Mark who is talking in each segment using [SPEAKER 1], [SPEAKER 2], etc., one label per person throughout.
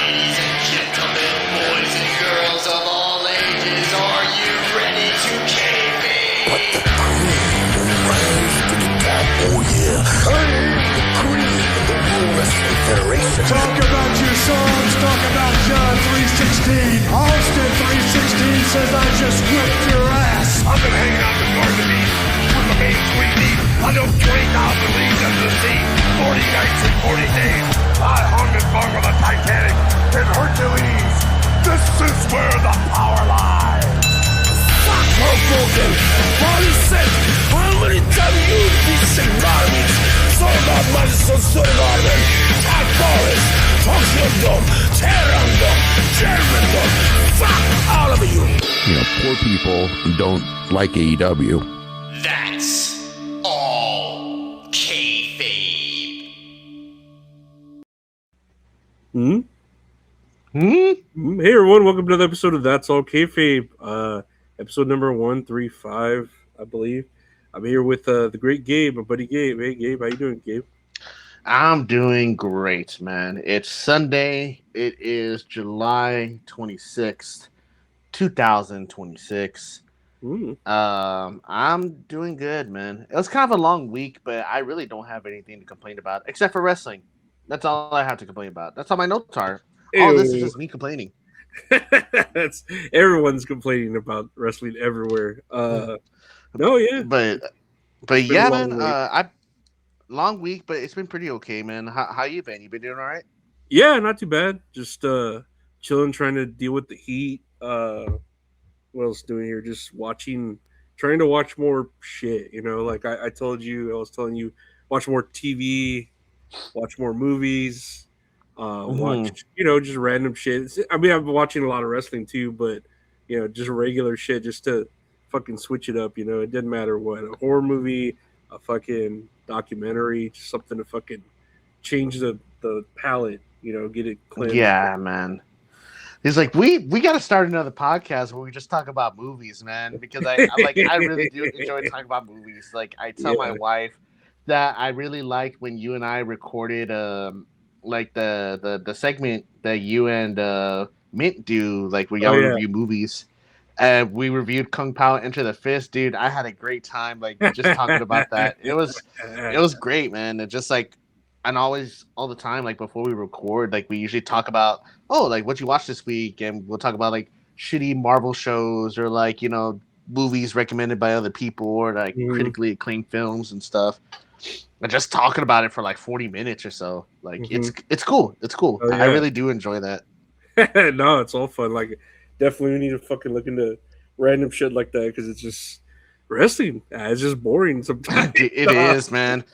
[SPEAKER 1] Ladies and gentlemen, boys and girls of all ages, are you ready to kayfabe?
[SPEAKER 2] But the queen will rise to the top, oh yeah. I am the queen of the World Wrestling Federation.
[SPEAKER 3] Talk about your songs, talk about John 3:16. Austin 3:16 says I just whipped your ass.
[SPEAKER 4] I've been hanging out the garden beat with the main 3D. I know 20,000 leagues under the sea. 40 nights and 40 days. I hung and bung on the Titanic in Hercules. This is where the power lies.
[SPEAKER 2] Fuck, we're broken. Body set. How many times you decent garbage? So about Madison Square Garden. Talk Forest. Talk your dumb. Terrandom. Germandom. Fuck all of you. You know, poor people don't like AEW.
[SPEAKER 1] That's all kayfabe.
[SPEAKER 5] Hey everyone, welcome to another episode of That's All Kayfabe. Episode number 135, I believe. I'm here with the great Gabe, my buddy Gabe. Hey Gabe, how you doing, Gabe?
[SPEAKER 6] I'm doing great, man. It's Sunday. It is July 26th, 2026. I'm doing good, man. It was kind of a long week, but I really don't have anything to complain about except for wrestling. That's all I have to complain about. That's all my notes are. All this is just me complaining.
[SPEAKER 5] That's everyone's complaining about wrestling everywhere. No, yeah,
[SPEAKER 6] but yeah, man. Long week, but it's been pretty okay, man. How you been? You been doing all right?
[SPEAKER 5] Yeah, not too bad. Just chilling, trying to deal with the heat. What else doing here? Just trying to watch more shit. You know, like I was telling you, watch more TV, watch more movies, watch just random shit. I mean, I've been watching a lot of wrestling too, but just regular shit, just to fucking switch it up. It doesn't matter what, a horror movie, a fucking documentary, just something to fucking change the palette. Get it cleansed.
[SPEAKER 6] Yeah, man. He's like, we got to start another podcast where we just talk about movies, man. Because I really do enjoy talking about movies. Like, I tell my wife that I really liked when you and I recorded, like the segment that you and Mint do, like where y'all review movies. And we reviewed Kung Pao Enter the Fist, dude. I had a great time, like just talking about that. It was great, man. And just like. And always, all the time, like before we record, like we usually talk about, like what you watched this week, and we'll talk about like shitty Marvel shows or like movies recommended by other people or like critically acclaimed films and stuff. And just talking about it for like 40 minutes or so, like it's cool. It's cool. Oh, yeah. I really do enjoy that.
[SPEAKER 5] No, it's all fun. Like definitely we need to fucking look into random shit like that because it's just. Wrestling, it's just boring sometimes.
[SPEAKER 6] It is, man.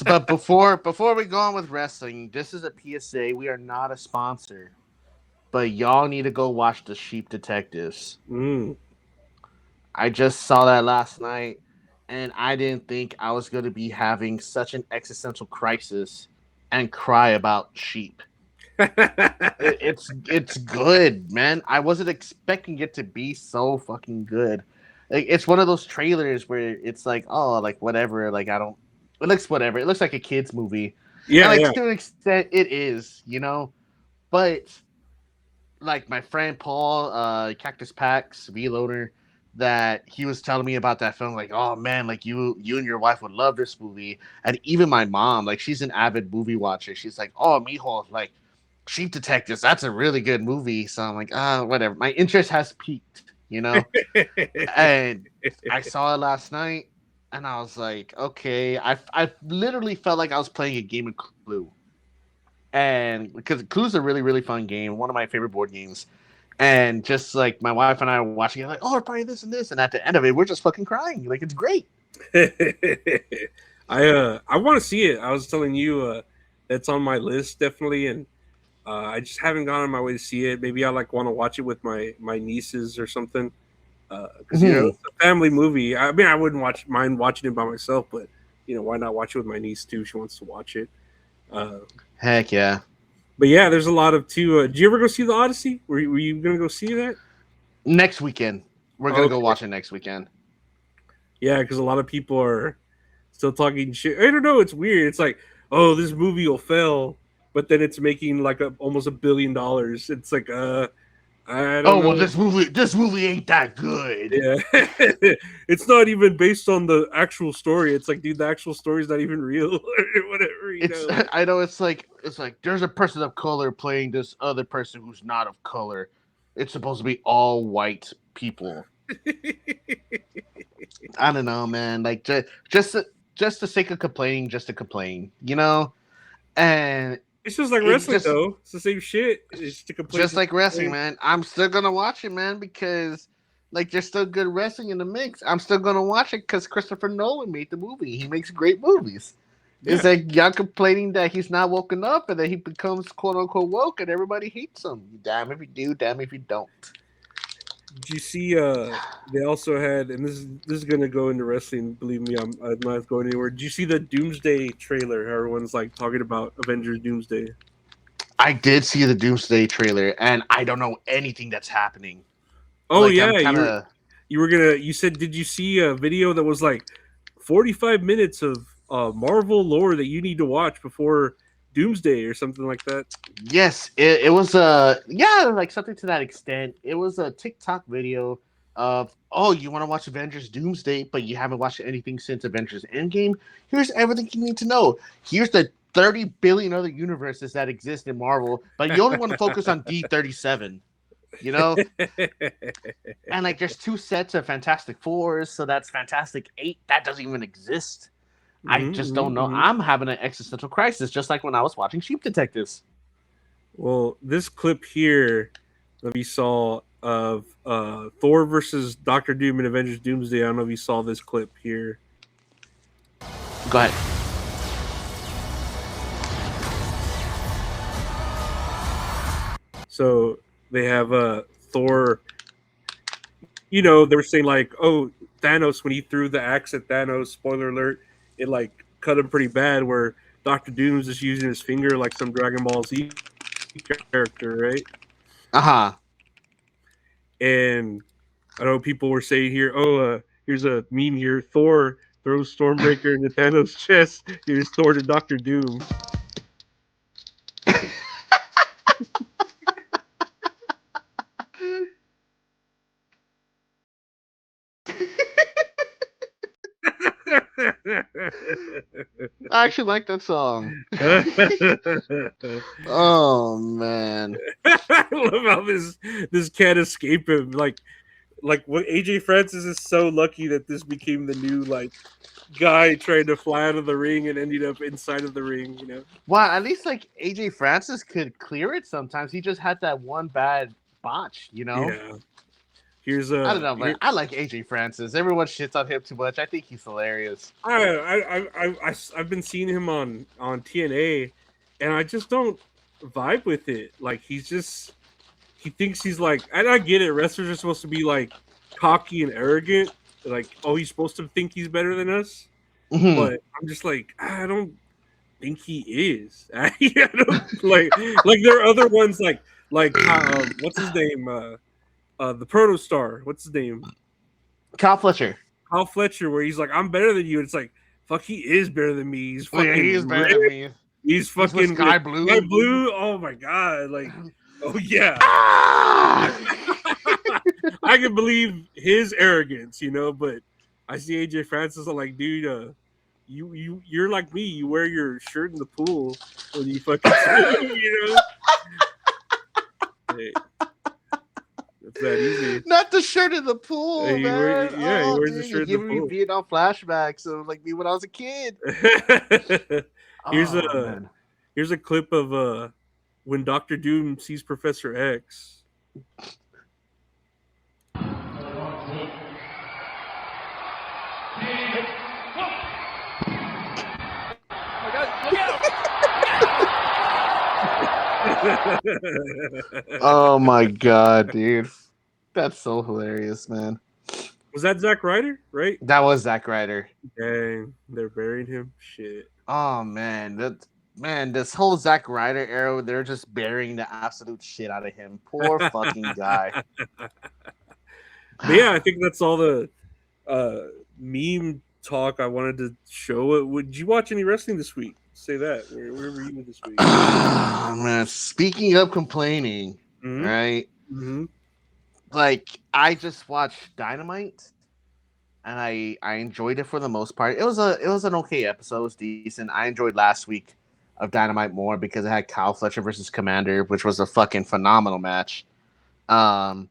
[SPEAKER 6] But before we go on with wrestling, this is a PSA. We are not a sponsor, but y'all need to go watch The Sheep Detectives. I just saw that last night, and I didn't think I was going to be having such an existential crisis and cry about sheep. It's good, man. I wasn't expecting it to be so fucking good. Like, it's one of those trailers where it's like, like whatever. Like it looks whatever. It looks like a kid's movie.
[SPEAKER 5] Yeah,
[SPEAKER 6] and, to an extent, it is, But like my friend Paul, Cactus Packs, V-Loader, that he was telling me about that film. Like, oh man, like you and your wife would love this movie. And even my mom, like she's an avid movie watcher. She's like, oh, mijo, like Sheep Detectives, that's a really good movie. So I'm like, whatever. My interest has peaked. And I saw it last night, and I was like, okay. I literally felt like I was playing a game of Clue, and because Clue's a really, really fun game, one of my favorite board games. And just like my wife and I are watching it, like, we're playing this and this, and at the end of it, we're just fucking crying. Like, it's great.
[SPEAKER 5] I want to see it. I was telling you that's on my list definitely, and. I just haven't gone on my way to see it. Maybe I want to watch it with my nieces or something. Because it's a family movie. I mean, I wouldn't mind watching it by myself, but why not watch it with my niece too? She wants to watch it.
[SPEAKER 6] Heck yeah!
[SPEAKER 5] But yeah, there's a lot of too. Did you ever go see the Odyssey? Were you gonna go see that
[SPEAKER 6] next weekend? We're gonna go watch it next weekend.
[SPEAKER 5] Yeah, because a lot of people are still talking shit. I don't know. It's weird. It's like, oh, this movie will fail. but then it's making like almost $1 billion. It's like I don't
[SPEAKER 6] Oh
[SPEAKER 5] know.
[SPEAKER 6] well, this movie ain't that good.
[SPEAKER 5] Yeah, it's not even based on the actual story. It's like, dude, the actual story's not even real or whatever.
[SPEAKER 6] I know it's like there's a person of color playing this other person who's not of color. It's supposed to be all white people. I don't know, man. Like just the sake of complaining, just to complain, you know. And
[SPEAKER 5] It's just like wrestling, though. It's the same shit. It's to complain.
[SPEAKER 6] Just like wrestling, man. I'm still gonna watch it, man, because like there's still good wrestling in the mix. I'm still gonna watch it because Christopher Nolan made the movie. He makes great movies. Yeah. It's like y'all complaining that he's not woken up and that he becomes quote unquote woke and everybody hates him. Damn if you do, damn if you don't.
[SPEAKER 5] Did you see? They also had, and this is gonna go into wrestling. Believe me, I'm not going anywhere. Did you see the Doomsday trailer? Everyone's like talking about Avengers Doomsday.
[SPEAKER 6] I did see the Doomsday trailer, and I don't know anything that's happening.
[SPEAKER 5] Oh like, yeah, you said, did you see a video that was like 45 minutes of Marvel lore that you need to watch before Doomsday or something like that?
[SPEAKER 6] Yes, it was like something to that extent. It was a TikTok video of, oh, you want to watch Avengers Doomsday, but you haven't watched anything since Avengers Endgame? Here's everything you need to know. Here's the 30 billion other universes that exist in Marvel, but you only want to focus on D37, you know? And like there's 2 sets of Fantastic Fours, so that's Fantastic 8. That doesn't even exist. I just don't know. I'm having an existential crisis, just like when I was watching Sheep Detectives.
[SPEAKER 5] Well, this clip here that we saw of Thor versus Doctor Doom in Avengers Doomsday, I don't know if you saw this clip here.
[SPEAKER 6] Go ahead.
[SPEAKER 5] So they have Thor. You know, they were saying like, oh, Thanos, when he threw the axe at Thanos, spoiler alert, it like cut him pretty bad, where Doctor Doom's just using his finger like some Dragon Ball Z character, right?
[SPEAKER 6] Uh-huh.
[SPEAKER 5] And I know people were saying here, oh, here's a meme here. Thor throws Stormbreaker into Thanos' chest. Here's Thor to Doctor Doom.
[SPEAKER 6] I actually like that song. Oh man.
[SPEAKER 5] I love how this can't escape him. Like what AJ Francis is so lucky that this became the new like guy trying to fly out of the ring and ended up inside of the ring, you know.
[SPEAKER 6] Well, at least like AJ Francis could clear it sometimes. He just had that one bad botch, you know.
[SPEAKER 5] Yeah. Here's
[SPEAKER 6] I don't know, man. I like AJ Francis. Everyone shits on him too much. I think he's hilarious.
[SPEAKER 5] I've been seeing him on TNA, and I just don't vibe with it. Like he thinks he's like, and I get it. Wrestlers are supposed to be like cocky and arrogant. Like, oh, he's supposed to think he's better than us. Mm-hmm. But I'm just like, I don't think he is. I don't, like there are other ones like what's his name? The Protostar. What's his name?
[SPEAKER 6] Kyle Fletcher.
[SPEAKER 5] Kyle Fletcher, where he's like, I'm better than you. It's like, fuck, he is better than me. He's fucking
[SPEAKER 6] he is better than me.
[SPEAKER 5] He's fucking
[SPEAKER 6] sky blue.
[SPEAKER 5] Sky blue. Oh my god. Like, oh yeah. I can believe his arrogance, you know, but I see AJ Francis. I'm like, dude, you're like me. You wear your shirt in the pool when you fucking swim, you know. Hey. It's that easy.
[SPEAKER 6] Not the shirt in the pool, man.
[SPEAKER 5] He wears the shirt in the pool.
[SPEAKER 6] Giving me Vietnam flashbacks of like me when I was a kid.
[SPEAKER 5] Here's a clip of when Dr. Doom sees Professor X.
[SPEAKER 6] Oh my god, dude. That's so hilarious, man.
[SPEAKER 5] Was that Zack Ryder, right?
[SPEAKER 6] That was Zack Ryder.
[SPEAKER 5] Dang, they're burying him. Shit.
[SPEAKER 6] Oh man, this whole Zack Ryder era, they're just burying the absolute shit out of him. Poor fucking guy.
[SPEAKER 5] But yeah, I think that's all the meme talk I wanted to show. Did you watch any wrestling this week? say that. Where were you this week?
[SPEAKER 6] Man, speaking of complaining,
[SPEAKER 5] Mm-hmm.
[SPEAKER 6] right?
[SPEAKER 5] Mm-hmm.
[SPEAKER 6] Like I just watched Dynamite, and I enjoyed it for the most part. It was an okay episode. It was decent. I enjoyed last week of Dynamite more because it had Kyle Fletcher versus Commander, which was a fucking phenomenal match. Um,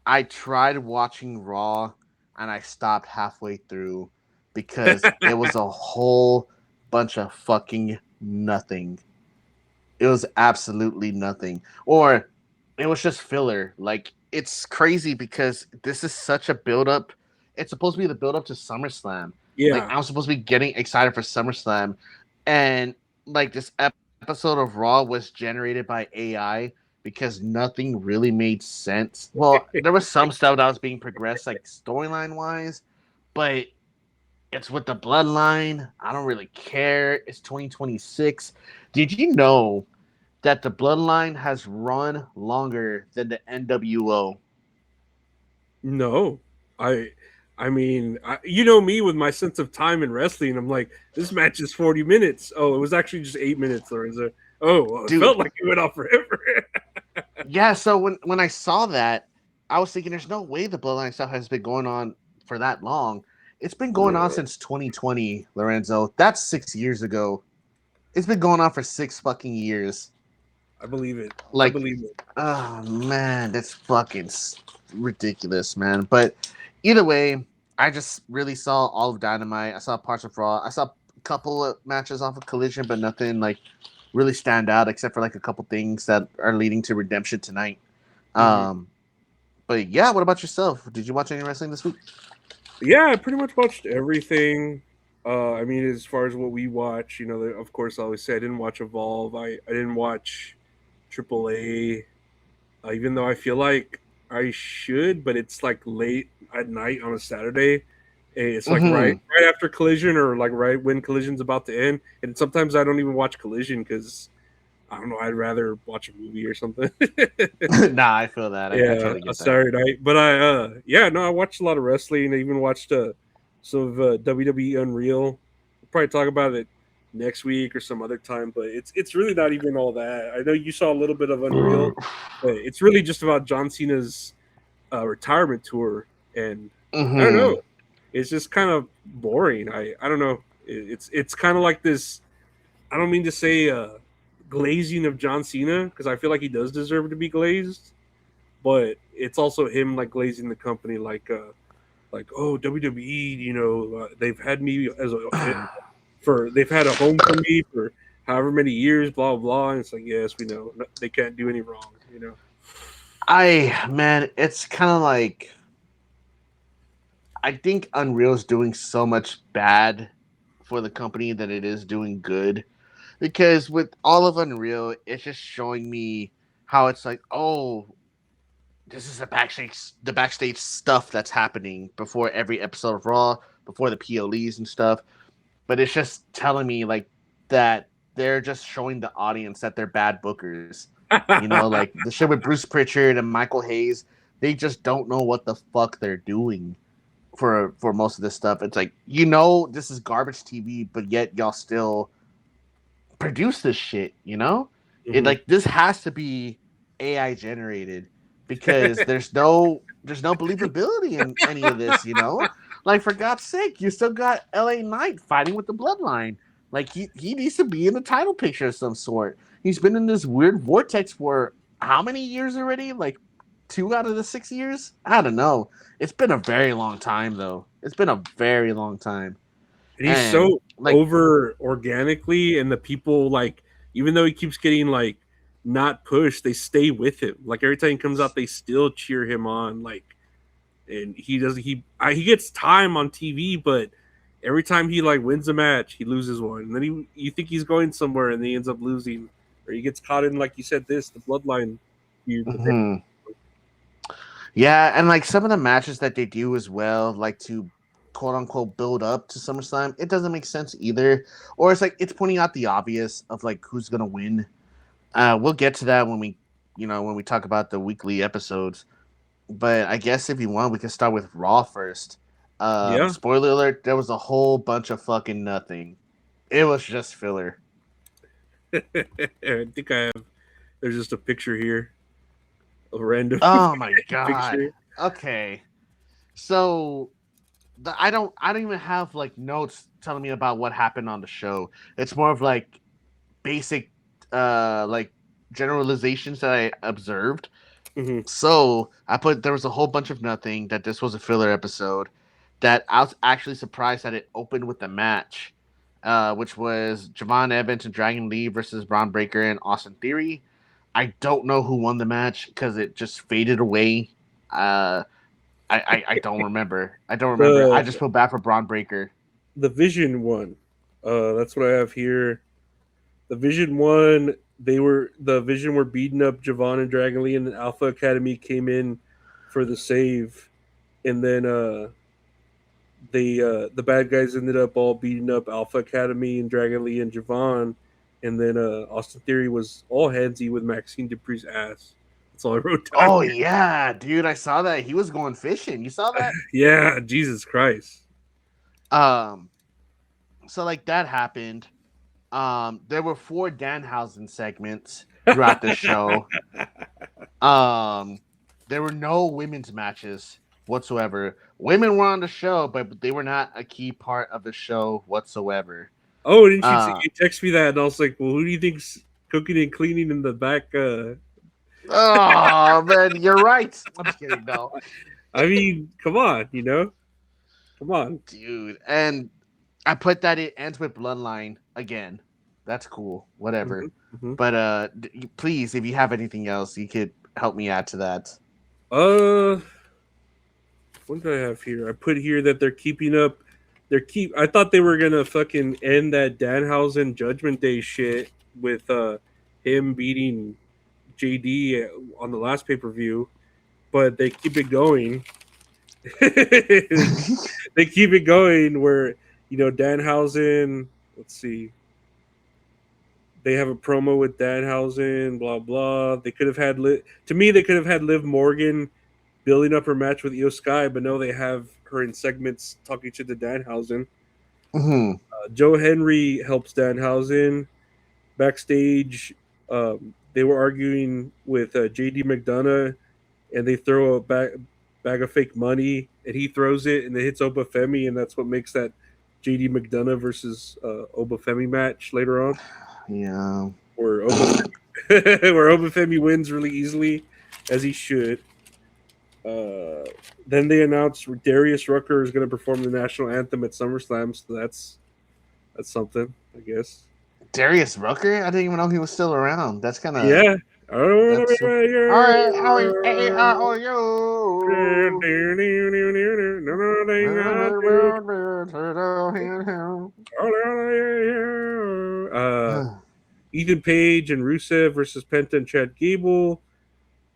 [SPEAKER 6] I tried watching Raw, and I stopped halfway through because it was a whole bunch of fucking nothing. It was absolutely nothing. Or it was just filler. Like, it's crazy because this is such a build-up. It's supposed to be the build-up to SummerSlam. Like,
[SPEAKER 5] Yeah.
[SPEAKER 6] I'm supposed to be getting excited for SummerSlam. And, like, this episode of Raw was generated by AI because nothing really made sense. Well, there was some stuff that was being progressed, like, storyline-wise. But it's with the bloodline. I don't really care. It's 2026. Did you know that the bloodline has run longer than the NWO?
[SPEAKER 5] No, I, you know me with my sense of time in wrestling. I'm like, this match is 40 minutes. Oh, it was actually just 8 minutes, Lorenzo. Oh, well, it
[SPEAKER 6] Dude,
[SPEAKER 5] felt like it went on forever.
[SPEAKER 6] yeah, so when I saw that, I was thinking there's no way the bloodline stuff has been going on for that long. It's been going on since 2020, Lorenzo. That's 6 years ago. It's been going on for 6 fucking years.
[SPEAKER 5] I believe it. I
[SPEAKER 6] Like,
[SPEAKER 5] believe it.
[SPEAKER 6] oh man, that's fucking ridiculous, man. But either way, I just really saw all of Dynamite. I saw parts of Raw. I saw a couple of matches off of Collision, but nothing like really stand out except for like a couple things that are leading to Redemption tonight.
[SPEAKER 5] Mhm.
[SPEAKER 6] But yeah, what about yourself? Did you watch any wrestling this week?
[SPEAKER 5] Yeah, I pretty much watched everything. I mean, as far as what we watch, of course, I always say I didn't watch Evolve. I didn't watch AAA, even though I feel like I should, but it's like late at night on a Saturday. And it's like right
[SPEAKER 6] Mm-hmm.
[SPEAKER 5] right after Collision or like right when Collision's about to end. And sometimes I don't even watch Collision because I don't know. I'd rather watch a movie or something.
[SPEAKER 6] Nah, I feel that. I
[SPEAKER 5] Yeah,
[SPEAKER 6] totally
[SPEAKER 5] a
[SPEAKER 6] get that.
[SPEAKER 5] Saturday night. But I watched a lot of wrestling. I even watched some of WWE Unreal. We'll probably talk about it next week or some other time. But it's really not even all that. I know you saw a little bit of Unreal, but it's really just about John Cena's retirement tour, and I don't
[SPEAKER 6] Mm-hmm.
[SPEAKER 5] know. It's just kind of boring. I don't know. It's kind of like this. I don't mean to say glazing of John Cena because I feel like he does deserve to be glazed, but it's also him like glazing the company like oh WWE, they've had me as a they've had a home for me for however many years, blah blah. And it's like, yes, we know they can't do any wrong.
[SPEAKER 6] Man, it's kind of like I think Unreal's doing so much bad for the company that it is doing good. Because with all of Unreal, it's just showing me how it's like, oh, this is the backstage stuff that's happening before every episode of Raw, before the PLEs and stuff. But it's just telling me like that they're just showing the audience that they're bad bookers. Like the shit with Bruce Pritchard and Michael Hayes, they just don't know what the fuck they're doing for most of this stuff. It's like, this is garbage TV, but yet y'all still produce this shit. It
[SPEAKER 5] Mhm.
[SPEAKER 6] like this has to be AI generated because there's no believability in any of this. Like, for God's sake, you still got LA Knight fighting with the bloodline. Like, he needs to be in the title picture of some sort. He's been in this weird vortex for how many years already? Like 2 out of the 6 years? I don't know. It's been a very long time though. It's been a very long time.
[SPEAKER 5] And he's
[SPEAKER 6] And
[SPEAKER 5] so
[SPEAKER 6] like,
[SPEAKER 5] over organically, and the people like, even though he keeps getting like not pushed, they stay with him. Like every time he comes out, they still cheer him on. Like, and he gets time on TV, but every time he like wins a match, he loses one, and then you think he's going somewhere, and he ends up losing, or he gets caught in, like you said, the bloodline feud.
[SPEAKER 6] mhm. Yeah, and like some of the matches that they do as well, like to quote unquote build up to SummerSlam, it doesn't make sense either. Or it's like it's pointing out the obvious of like who's gonna win. We'll get to that when we talk about the weekly episodes. But I guess if you want, we can start with Raw first.
[SPEAKER 5] Yeah,
[SPEAKER 6] Spoiler alert: there was a whole bunch of fucking nothing. It was just filler.
[SPEAKER 5] I think I have. There's just a picture here, a random
[SPEAKER 6] Oh my god.
[SPEAKER 5] picture.
[SPEAKER 6] Okay. So I don't even have like notes telling me about what happened on the show. It's more of like basic like generalizations that I observed.
[SPEAKER 5] Hmm.
[SPEAKER 6] So there was a whole bunch of nothing, that this was a filler episode, that I was actually surprised that it opened with a match, which was Javon Evans and Dragon Lee versus Braun Breaker and Austin Theory. I don't know who won the match because it just faded away. I don't remember. I don't remember. I
[SPEAKER 5] The
[SPEAKER 6] just feel bad for Braun Breaker.
[SPEAKER 5] the Vision one. That's what I have here. The Vision one. The Vision were beating up Javon and Dragon Lee, and the Alpha Academy came in for the save, and then the bad guys ended up all beating up Alpha Academy and Dragon Lee and Javon, and then Austin Theory was all handsy with Maxine Dupree's ass. That's all I wrote down.
[SPEAKER 6] Oh yeah, dude, I saw that. He was going fishing. You saw that?
[SPEAKER 5] Yeah, Jesus Christ.
[SPEAKER 6] So like that happened. There were 4 Danhausen segments throughout the show. There were no women's matches whatsoever. Women were on the show, but they were not a key part of the show whatsoever.
[SPEAKER 5] Oh, didn't you text me that? And I was like, well, who do you think's cooking and cleaning in the back?
[SPEAKER 6] Oh man, you're right. I'm just kidding. No,
[SPEAKER 5] I mean, come on, come on,
[SPEAKER 6] dude. And I put that it ends with Bloodline again. That's cool. Whatever.
[SPEAKER 5] Mm-hmm.
[SPEAKER 6] But please, if you have anything else, you could help me add to that.
[SPEAKER 5] What do I have here? I put here that they're keeping up. I thought they were gonna fucking end that Danhausen Judgment Day shit with him beating JD on the last pay-per-view, but they keep it going. They keep it going where Danhausen. Let's see. They have a promo with Danhausen, blah blah. They could have had they could have had Liv Morgan building up her match with Io Sky, but no, they have her in segments talking to the Danhausen.
[SPEAKER 6] Mm-hmm.
[SPEAKER 5] Joe Henry helps Danhausen backstage. They were arguing with JD McDonough, and they throw a bag of fake money, and he throws it, and it hits Obafemi, and that's what makes that JD McDonough versus Obafemi match later on.
[SPEAKER 6] Yeah,
[SPEAKER 5] where Obafemi wins really easily, as he should. Then they announced Darius Rucker is going to perform the national anthem at SummerSlam, so that's something, I guess.
[SPEAKER 6] Darius Rucker? I didn't even know he was still around. That's kind of
[SPEAKER 5] yeah. Ethan Page and Rusev versus Penta and Chad Gable.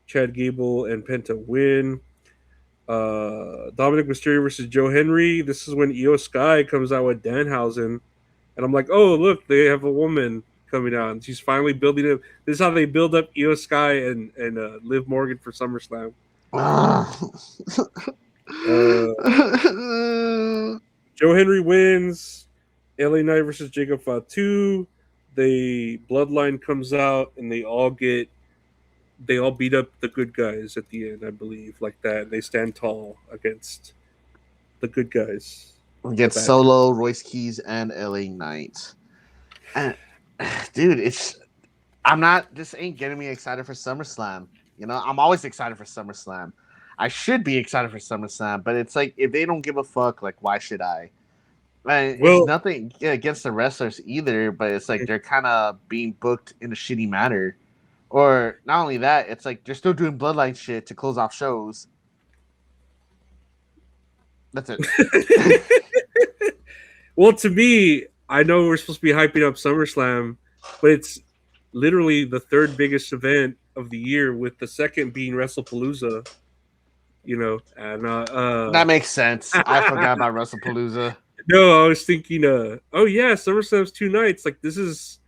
[SPEAKER 5] Chad Gable and Penta win. Dominic Mysterio versus Joe Henry. This is when Io Sky comes out with Danhausen. And I'm like, oh, look, they have a woman coming out. And she's finally building up. This is how they build up Io Sky and Liv Morgan for SummerSlam. Joe Henry wins. LA Knight versus Jacob Fatu. The Bloodline comes out and they all beat up the good guys at the end, I believe, like that. They stand tall against the good guys.
[SPEAKER 6] Against Solo, Royce Keys, and LA Knight. And dude, this ain't getting me excited for SummerSlam. I'm always excited for SummerSlam. I should be excited for SummerSlam, but it's like, if they don't give a fuck, like, why should I? It's nothing against the wrestlers either, but it's like they're kind of being booked in a shitty manner. Or not only that, it's like they're still doing Bloodline shit to close off shows. That's it.
[SPEAKER 5] Well, to me, I know we're supposed to be hyping up SummerSlam, but it's literally the third biggest event of the year, with the second being WrestlePalooza. And
[SPEAKER 6] that makes sense. I forgot about WrestlePalooza.
[SPEAKER 5] No, I was thinking, oh yeah, SummerSlam's 2 nights. Like, this is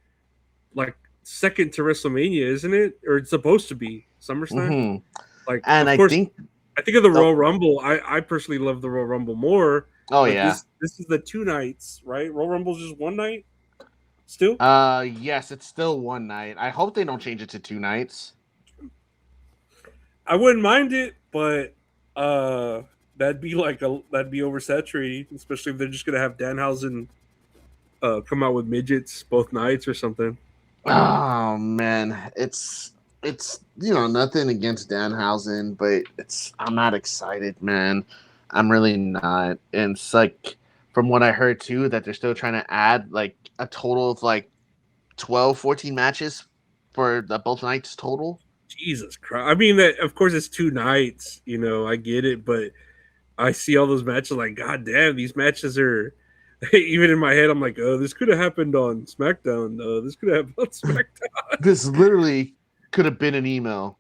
[SPEAKER 5] like second to WrestleMania, isn't it? Or it's supposed to be SummerSlam.
[SPEAKER 6] Mm-hmm.
[SPEAKER 5] Like,
[SPEAKER 6] and
[SPEAKER 5] of course, I think of the Royal Rumble. I personally love the Royal Rumble more.
[SPEAKER 6] Oh yeah,
[SPEAKER 5] this is the 2 nights, right? Royal Rumble's just 1 night. Still,
[SPEAKER 6] Yes, it's still one night. I hope they don't change it to 2 nights.
[SPEAKER 5] I wouldn't mind it, but that'd be oversaturating, especially if they're just gonna have Danhausen come out with midgets both nights or something.
[SPEAKER 6] Oh man, it's nothing against Danhausen, but I'm not excited, man. I'm really not. And it's like from what I heard too that they're still trying to add like a total of like 12, 14 matches for the both nights total.
[SPEAKER 5] Jesus Christ! I mean, that of course it's 2 nights. I get it, but I see all those matches like, God damn, these matches are. Even in my head, I'm like, oh, this could have happened on SmackDown. This could have happened on SmackDown.
[SPEAKER 6] This literally could have been an email.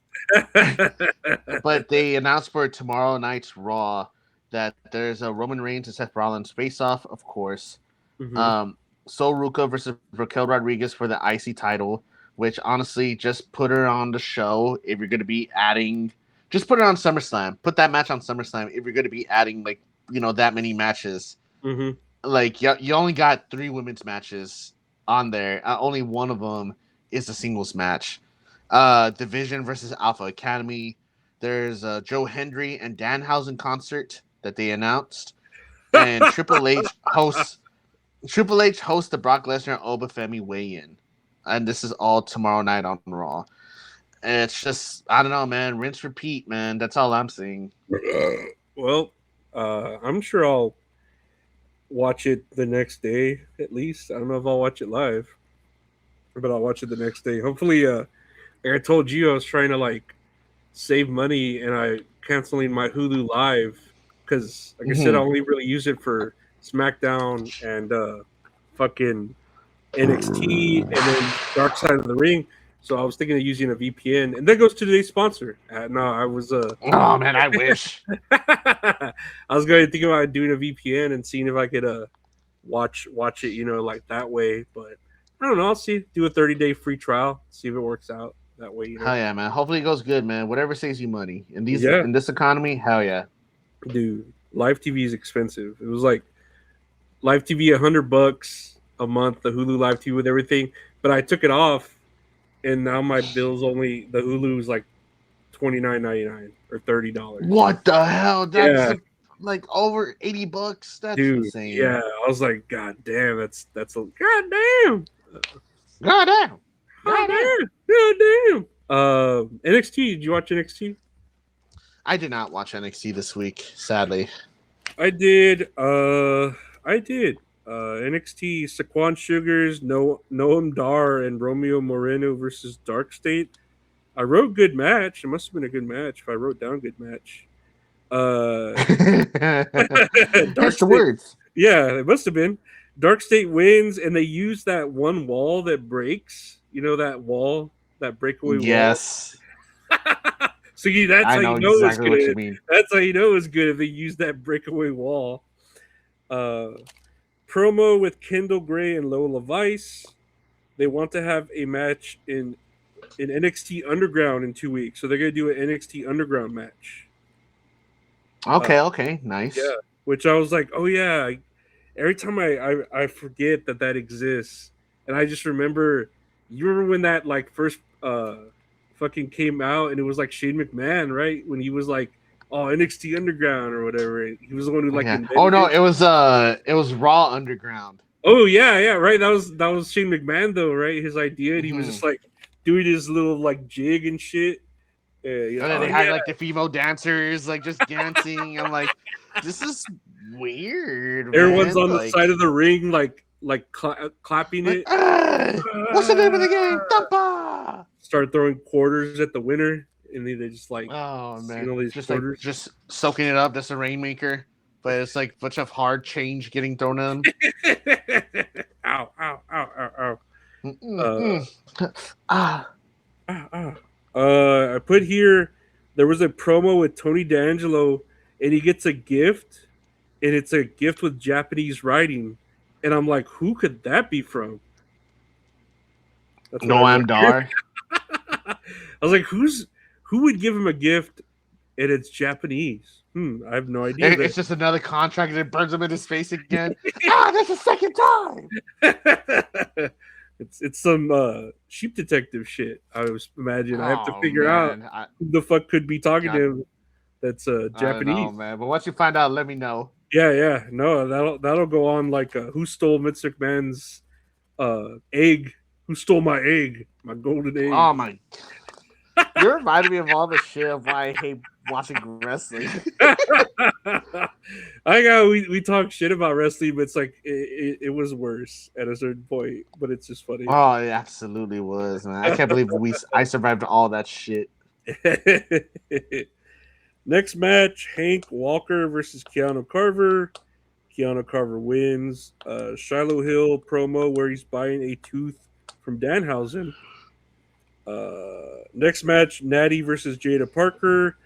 [SPEAKER 6] But they announced for tomorrow night's Raw that there's a Roman Reigns and Seth Rollins face-off, of course.
[SPEAKER 5] Mm-hmm.
[SPEAKER 6] Sol Ruca versus Raquel Rodriguez for the IC title, which honestly, just put her on the show if you're going to be adding. Just put it on SummerSlam. Put that match on SummerSlam if you're going to be adding like that many matches.
[SPEAKER 5] Mm-hmm.
[SPEAKER 6] Like you only got 3 women's matches on there. Only one of them is a singles match. Division versus Alpha Academy. There's a Joe Hendry and Danhausen concert that they announced, and Triple H hosts the Brock Lesnar Obafemi weigh-in, and this is all tomorrow night on Raw. And it's just I don't know, man. Rinse repeat, man. That's all I'm seeing.
[SPEAKER 5] Well, I'm sure I'll watch it the next day at least. I don't know if I'll watch it live, but I'll watch it the next day. Hopefully, like I told you, I was trying to like save money and I canceling my Hulu Live because, like I said, I only really use it for SmackDown and fucking NXT and then Dark Side of the Ring. So I was thinking of using a VPN, and that goes to today's sponsor. No, I was.
[SPEAKER 6] Oh man, I wish.
[SPEAKER 5] I was going to think about doing a VPN and seeing if I could watch it, like that way. But I don't know. I'll see. Do a 30-day free trial. See if it works out that way.
[SPEAKER 6] Hell yeah, man. Hopefully it goes good, man. Whatever saves you money in this economy. Hell yeah,
[SPEAKER 5] dude. Live TV is expensive. It was like live TV $100 a month. The Hulu Live TV with everything, but I took it off. And now my bill's only the Hulu is like $29.99 or $30.
[SPEAKER 6] What the hell? That's like over $80. That's insane.
[SPEAKER 5] Yeah, I was like, God damn, that's a goddamn.
[SPEAKER 6] Goddamn.
[SPEAKER 5] NXT. Did you watch NXT?
[SPEAKER 6] I did not watch NXT this week, sadly.
[SPEAKER 5] I did. NXT Saquon Sugars, Noam Dar, and Romeo Moreno versus Dark State. I wrote good match. It must have been a good match if I wrote down good match.
[SPEAKER 6] That's the words.
[SPEAKER 5] Yeah, it must have been. Dark State wins, and they use that one wall that breaks. You know that wall, that breakaway wall?
[SPEAKER 6] Yes.
[SPEAKER 5] So that's how you know
[SPEAKER 6] exactly
[SPEAKER 5] it's good.
[SPEAKER 6] What you mean.
[SPEAKER 5] That's how you know it's good if they use that breakaway wall. Promo with Kendall Gray and Lola Vice. They want to have a match in NXT Underground in 2 weeks, so they're gonna do an NXT Underground match.
[SPEAKER 6] Okay, nice.
[SPEAKER 5] Yeah, which I was like, oh yeah. Every time I forget that exists, and I just remember. You remember when that like first fucking came out, and it was like Shane McMahon, right? When he was like, "Oh, NXT Underground" or whatever. He was the one who like.
[SPEAKER 6] Yeah. Oh no, it was Raw Underground.
[SPEAKER 5] Oh yeah, right. That was Shane McMahon though, right? His idea, and he was just like doing his little like jig and shit.
[SPEAKER 6] And then they had like the female dancers like just dancing. I'm like, this is weird.
[SPEAKER 5] Everyone's on the side of the ring, like clapping it.
[SPEAKER 6] What's the name of the game? Thumpa!
[SPEAKER 5] Start throwing quarters at the winner, and they just like
[SPEAKER 6] all
[SPEAKER 5] these
[SPEAKER 6] just
[SPEAKER 5] quarters.
[SPEAKER 6] like just soaking it up. That's a rainmaker, but it's like a bunch of hard change getting thrown at them.
[SPEAKER 5] Ow! I put here there was a promo with Tony D'Angelo, and he gets a gift, and it's a gift with Japanese writing, and I'm like, who could that be from?
[SPEAKER 6] Noam Dar.
[SPEAKER 5] I was like, who would give him a gift and it's Japanese? I have no idea.
[SPEAKER 6] It's just another contract that burns him in his face again. That's the second time.
[SPEAKER 5] It's some sheep detective shit. I was imagine. I have to
[SPEAKER 6] Oh
[SPEAKER 5] figure out
[SPEAKER 6] man,
[SPEAKER 5] who the fuck could be talking to
[SPEAKER 6] God,
[SPEAKER 5] him. That's
[SPEAKER 6] I don't know,
[SPEAKER 5] Japanese.
[SPEAKER 6] man. But once you find out, let me know.
[SPEAKER 5] Yeah. No, that'll go on like who stole Vince McMahon's egg? Who stole my egg? My golden egg.
[SPEAKER 6] Oh my, you reminded me of all the shit of why I hate watching wrestling.
[SPEAKER 5] I got we talk shit about wrestling, but it's like it was worse at a certain point. But it's just funny.
[SPEAKER 6] Oh, it absolutely was, man. I can't believe I survived all that shit.
[SPEAKER 5] Next match: Hank Walker versus Keanu Carver. Keanu Carver wins. Shiloh Hill promo where he's buying a tooth from Danhausen. Next match: Natty versus Jada Parker.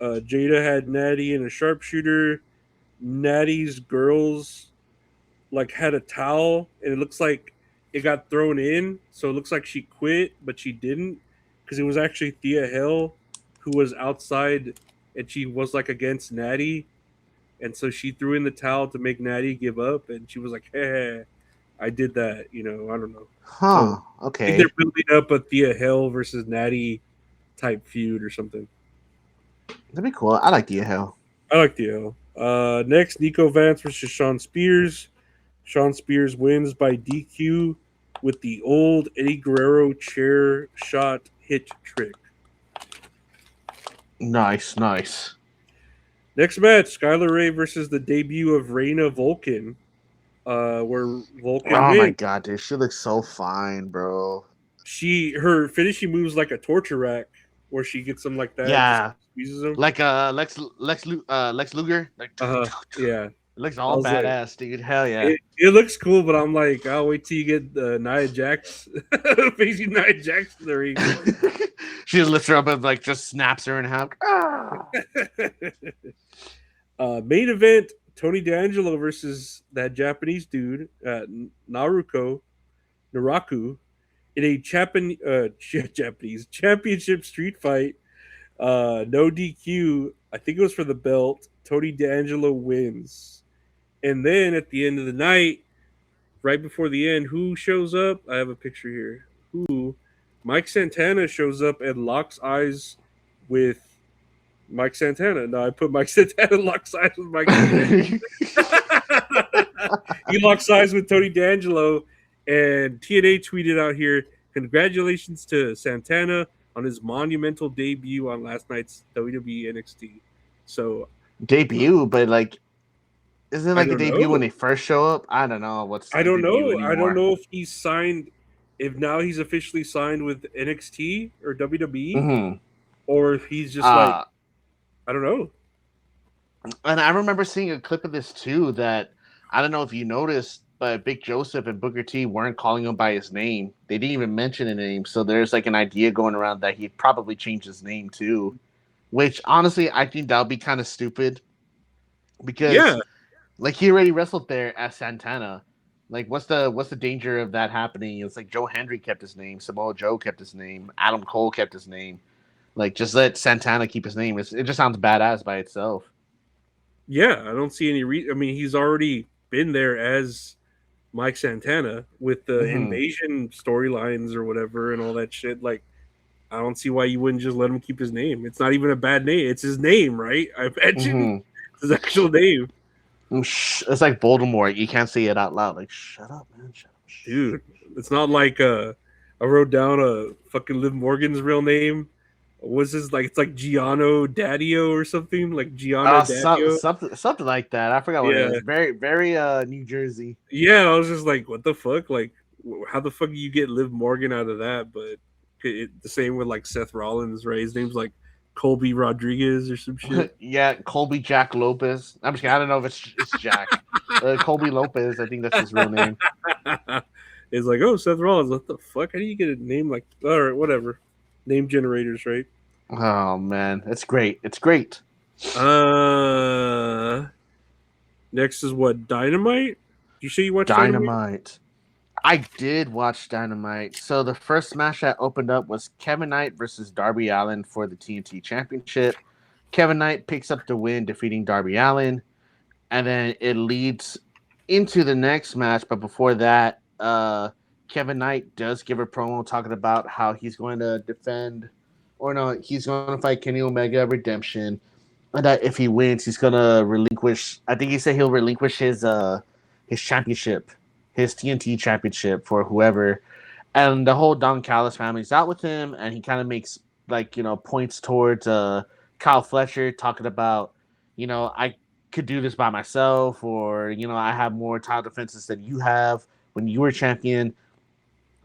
[SPEAKER 5] Jada had Natty in a sharpshooter. Natty's girls like had a towel, and it looks like it got thrown in, so it looks like she quit, but she didn't, because it was actually Thea Hill who was outside, and she was like against Natty, and so she threw in the towel to make Natty give up, and she was like, "Hey, I did that," I don't know.
[SPEAKER 6] Huh?
[SPEAKER 5] So I
[SPEAKER 6] Okay.
[SPEAKER 5] think they're building up a Thea Hill versus Natty type feud or something.
[SPEAKER 6] That'd be cool. I like the hell.
[SPEAKER 5] I like Thea Hill. Next, Nico Vance versus Sean Spears. Sean Spears wins by DQ with the old Eddie Guerrero chair shot hit trick.
[SPEAKER 6] Nice.
[SPEAKER 5] Next match, Skylar Ray versus the debut of Reina Vulcan, where Vulcan
[SPEAKER 6] Oh
[SPEAKER 5] wins.
[SPEAKER 6] my god, dude, she looks so fine, bro.
[SPEAKER 5] Her finishing moves like a torture rack, where she gets them like that.
[SPEAKER 6] Yeah,
[SPEAKER 5] and just squeezes them.
[SPEAKER 6] like Lex Luger. Like,
[SPEAKER 5] Yeah.
[SPEAKER 6] it looks all
[SPEAKER 5] like,
[SPEAKER 6] badass, dude. Hell yeah.
[SPEAKER 5] It looks cool, but I'm like, I'll wait till you get Nia Jax facing Nia Jax in the ring.
[SPEAKER 6] She just lifts her up and like just snaps her in half.
[SPEAKER 5] Main event: Tony D'Angelo versus that Japanese dude, Naraku, in a Japanese championship street fight. No DQ. I think it was for the belt. Tony D'Angelo wins. And then at the end of the night, right before the end, who shows up? I have a picture here. Who? Mike Santana shows up and locks eyes with Mike Santana. No, I put Mike Santana locks eyes with Mike Santana. He locks eyes with Tony D'Angelo, and TNA tweeted out here, "Congratulations to Santana on his monumental debut on last night's WWE NXT." So
[SPEAKER 6] debut, but like, isn't it like
[SPEAKER 5] I
[SPEAKER 6] a
[SPEAKER 5] don't
[SPEAKER 6] debut
[SPEAKER 5] know.
[SPEAKER 6] when they first show up? I don't know what's.
[SPEAKER 5] I
[SPEAKER 6] the
[SPEAKER 5] don't
[SPEAKER 6] debut
[SPEAKER 5] know.
[SPEAKER 6] anymore.
[SPEAKER 5] I don't know if he's signed, if now he's officially signed with NXT or WWE,
[SPEAKER 6] Mm-hmm.
[SPEAKER 5] or if he's just like, I don't know.
[SPEAKER 6] And I remember seeing a clip of this too. That I don't know if you noticed, but Big Joseph and Booker T weren't calling him by his name. They didn't even mention a name. So there's like an idea going around that he'd probably change his name too. Which honestly, I think that would be kind of stupid. Because
[SPEAKER 5] Yeah,
[SPEAKER 6] like he already wrestled there as Santana. Like what's the danger of that happening? It's like Joe Hendry kept his name, Samoa Joe kept his name, Adam Cole kept his name. Like just let Santana keep his name. It just sounds badass by itself.
[SPEAKER 5] yeah. I don't see any reason. I mean, he's already been there as Mike Santana with the invasion storylines or whatever and all that shit. Like, I don't see why you wouldn't just let him keep his name. It's not even a bad name. It's his name, right? I imagine it's his actual name.
[SPEAKER 6] It's like Voldemort. You can't say it out loud. Like, shut up, man. Shut up.
[SPEAKER 5] Dude, it's not like I wrote down a fucking Liv Morgan's real name. Was this like, it's like Giano Daddio or something? Like Gianna Daddio?
[SPEAKER 6] Something like that. I forgot what it is. Very, very New Jersey.
[SPEAKER 5] Yeah, I was just like, what the fuck? Like, how the fuck do you get Liv Morgan out of that? But the same with like Seth Rollins, right? His name's like Colby Rodriguez or some shit.
[SPEAKER 6] Yeah, Colby Jack Lopez. I'm just kidding. I don't know if it's Jack. Colby Lopez. I think that's his real name.
[SPEAKER 5] It's like, oh, Seth Rollins. What the fuck? How do you get a name like? All right, whatever. Name generators, right?
[SPEAKER 6] Oh man, it's great. It's great.
[SPEAKER 5] Next is what? Dynamite? You say you watched
[SPEAKER 6] Dynamite? I did watch Dynamite. So the first match that opened up was Kevin Knight versus Darby Allin for the TNT Championship. Kevin Knight picks up the win, defeating Darby Allin, and then it leads into the next match. But before that, Kevin Knight does give a promo talking about how he's going to defend, or no, he's going to fight Kenny Omega at Redemption, and that if he wins, he's going to relinquish. I think he said he'll relinquish his championship, his TNT championship for whoever, and the whole Don Callis family's out with him, and he kind of makes points towards Kyle Fletcher talking about, I could do this by myself, or I have more title defenses than you have when you were champion.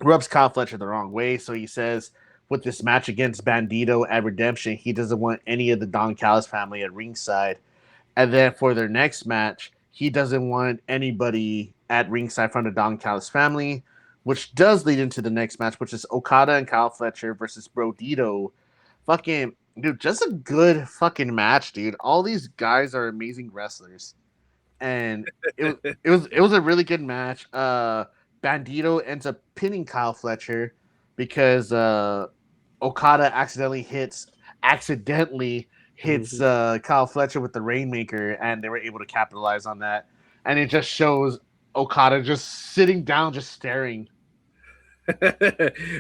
[SPEAKER 6] Rubs Kyle Fletcher the wrong way, so he says with this match against Bandito at Redemption, he doesn't want any of the Don Callis family at ringside, and then for their next match, he doesn't want anybody at ringside from the Don Callis family, which does lead into the next match, which is Okada and Kyle Fletcher versus Brodito. Fucking dude, just a good fucking match, dude. All these guys are amazing wrestlers, and it was a really good match. Bandito ends up pinning Kyle Fletcher because Okada accidentally hits Kyle Fletcher with the Rainmaker, and they were able to capitalize on that. And it just shows Okada just sitting down, just staring.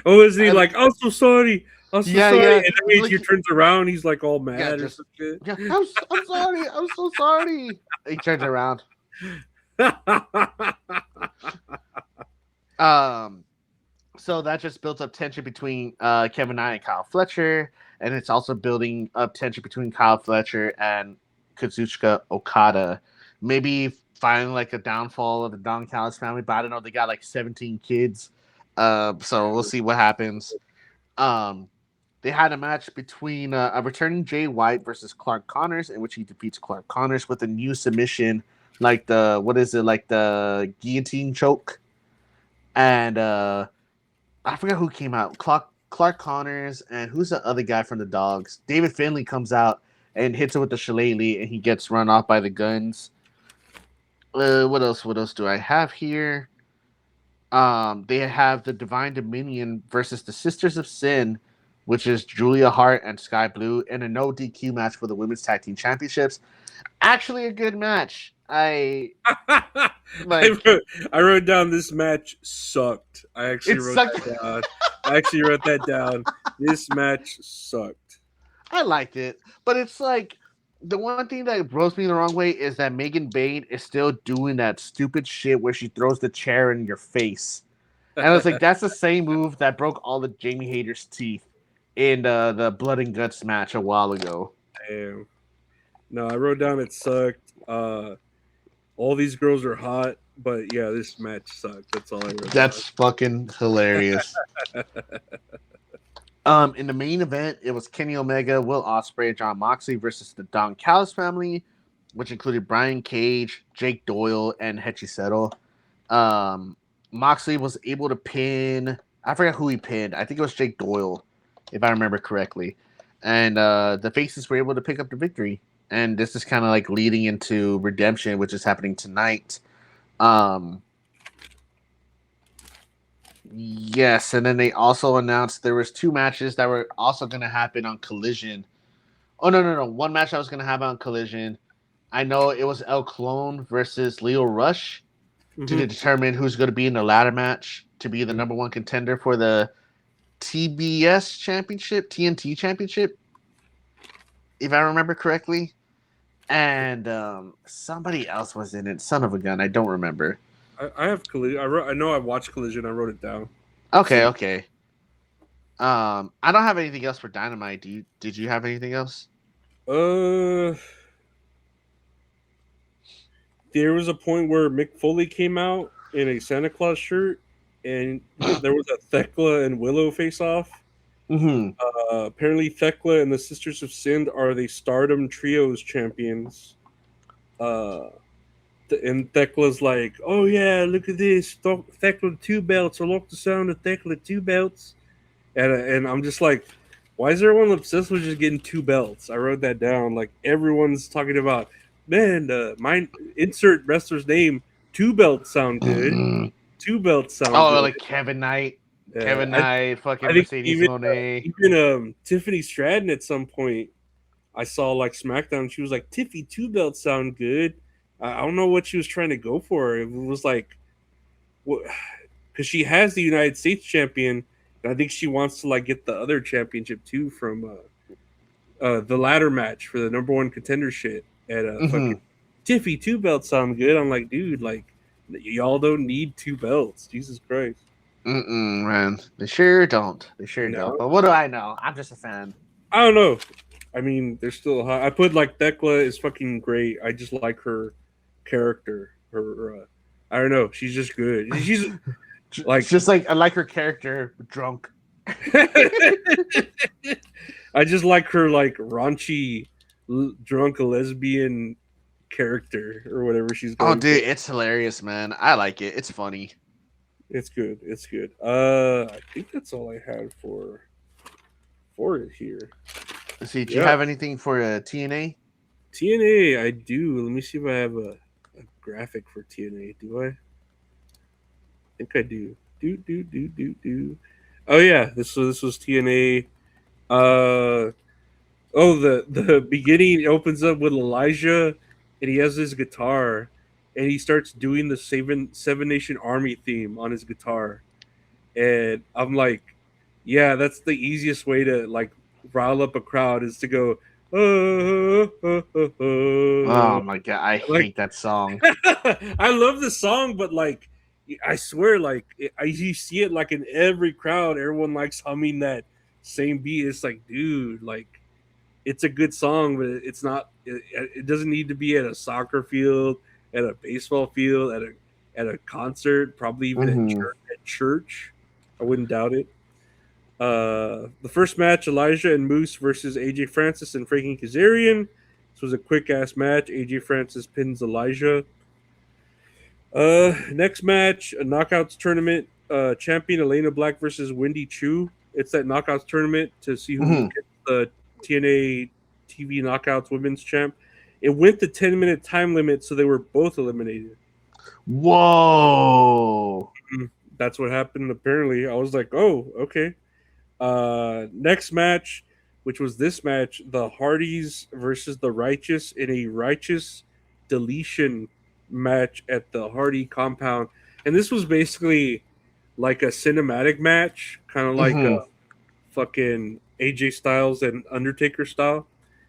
[SPEAKER 5] Oh, isn't he like, I'm so sorry. I'm so sorry.
[SPEAKER 6] Yeah.
[SPEAKER 5] And then he turns around, he's like all mad or some shit.
[SPEAKER 6] Yeah, I'm sorry. I'm so sorry. He turns around. So that just builds up tension between Kevin Knight and Kyle Fletcher, and it's also building up tension between Kyle Fletcher and Kazuchika Okada. Maybe finally like a downfall of the Don Callis family, but I don't know. They got like 17 kids, so we'll see what happens. They had a match between a returning Jay White versus Clark Connors, in which he defeats Clark Connors with a new submission, like the guillotine choke. And I forgot who came out. Clark Connors, and who's the other guy from the Dogs? David Finlay comes out and hits him with the shillelagh, and he gets run off by the Guns. What else do I have here? They have the Divine Dominion versus the Sisters of Sin, which is Julia Hart and Sky Blue, in a no DQ match for the Women's Tag Team Championships. Actually, a good match. I
[SPEAKER 5] wrote down this match sucked. I actually wrote that down. This match sucked.
[SPEAKER 6] I liked it, but it's like the one thing that rubs me the wrong way is that Megan Bayne is still doing that stupid shit where she throws the chair in your face. And I was like, that's the same move that broke all of Jamie Hayter's teeth in the Blood and Guts match a while ago.
[SPEAKER 5] Damn. No, I wrote down it sucked. All these girls are hot, but yeah, this match sucked. That's all I wrote.
[SPEAKER 6] That's fucking hilarious. In the main event, it was Kenny Omega, Will Ospreay, and Jon Moxley versus the Don Callis family, which included Brian Cage, Jake Doyle, and Hechi Seto. Moxley was able to pin. I forgot who he pinned. I think it was Jake Doyle, if I remember correctly. And the Faces were able to pick up the victory. And this is kind of like leading into Redemption, which is happening tonight. Yes, and then they also announced there was 2 matches that were also going to happen on Collision. Oh, no. One match that was going to happen on Collision. I know it was El Clone versus Leo Rush to determine who's going to be in the ladder match to be the number 1 contender for the TBS Championship, TNT Championship, if I remember correctly. And somebody else was in it. Son of a gun, I don't remember.
[SPEAKER 5] I have Collision. I know I watched Collision. I wrote it down.
[SPEAKER 6] Okay. I don't have anything else for Dynamite. Did you have anything else?
[SPEAKER 5] There was a point where Mick Foley came out in a Santa Claus shirt, and there was a Thekla and Willow face-off. Apparently, Thekla and the Sisters of Sin are the Stardom Trios champions. And Thekla's like, oh yeah, look at this. Thekla 2 belts. I like the sound of Thekla 2 belts. And I'm just like, why is everyone obsessed with just getting 2 belts? I wrote that down. Like, everyone's talking about, man, my insert wrestler's name, 2 belts sound good. 2 belts sound good.
[SPEAKER 6] Oh, like Kevin Knight. Kevin Knight, fucking Mercedes Moné.
[SPEAKER 5] Even Tiffany Stratton at some point, I saw like SmackDown. She was like, Tiffy 2 belts sound good. I don't know what she was trying to go for. It was like, what? because she has the United States champion, and I think she wants to like get the other championship too from the ladder match for the number one contender shit at fucking Tiffy 2 belts sound good. I'm like, dude, like y'all don't need 2 belts. Jesus Christ.
[SPEAKER 6] Man, they sure don't. They sure
[SPEAKER 5] No.
[SPEAKER 6] don't. But what do I know? I'm just a fan.
[SPEAKER 5] I don't know. I mean, they're still hot. I put like Thekla is fucking great. I just like her character. Her, I don't know. She's just good. She's like
[SPEAKER 6] It's just like I like her character drunk.
[SPEAKER 5] I just like her like raunchy, drunk lesbian character or whatever she's going.
[SPEAKER 6] Oh, dude, it's hilarious, man. I like it. It's funny.
[SPEAKER 5] It's good. It's good. I think that's all I had for it here.
[SPEAKER 6] Let's see, do you have anything for TNA?
[SPEAKER 5] TNA, I do. Let me see if I have a graphic for TNA. Do I? I think I do. Do. Oh yeah, this was TNA. The beginning opens up with Elijah, and he has his guitar, and he starts doing the Seven Nation Army theme on his guitar, and I'm like, yeah, that's the easiest way to like rile up a crowd is to go.
[SPEAKER 6] Oh my god, I hate that song.
[SPEAKER 5] I love the song, but like, I swear, like you see it like in every crowd, everyone likes humming that same beat. It's like, dude, like it's a good song, but it's not. It doesn't need to be at a soccer field, at a baseball field, at a concert, probably even at church. I wouldn't doubt it. The first match, Elijah and Moose versus AJ Francis and Frankie Kazarian. This was a quick ass match. AJ Francis pins Elijah. Next match, a knockouts tournament. Champion Elena Black versus Wendy Chu. It's that knockouts tournament to see who gets the TNA TV Knockouts Women's Champ. It went the 10-minute time limit, so they were both eliminated.
[SPEAKER 6] Whoa.
[SPEAKER 5] That's what happened, apparently. I was like, oh, okay. Next match, which was this match, the Hardys versus the Righteous in a Righteous deletion match at the Hardy compound. And this was basically like a cinematic match, kind of like a fucking AJ Styles and Undertaker style.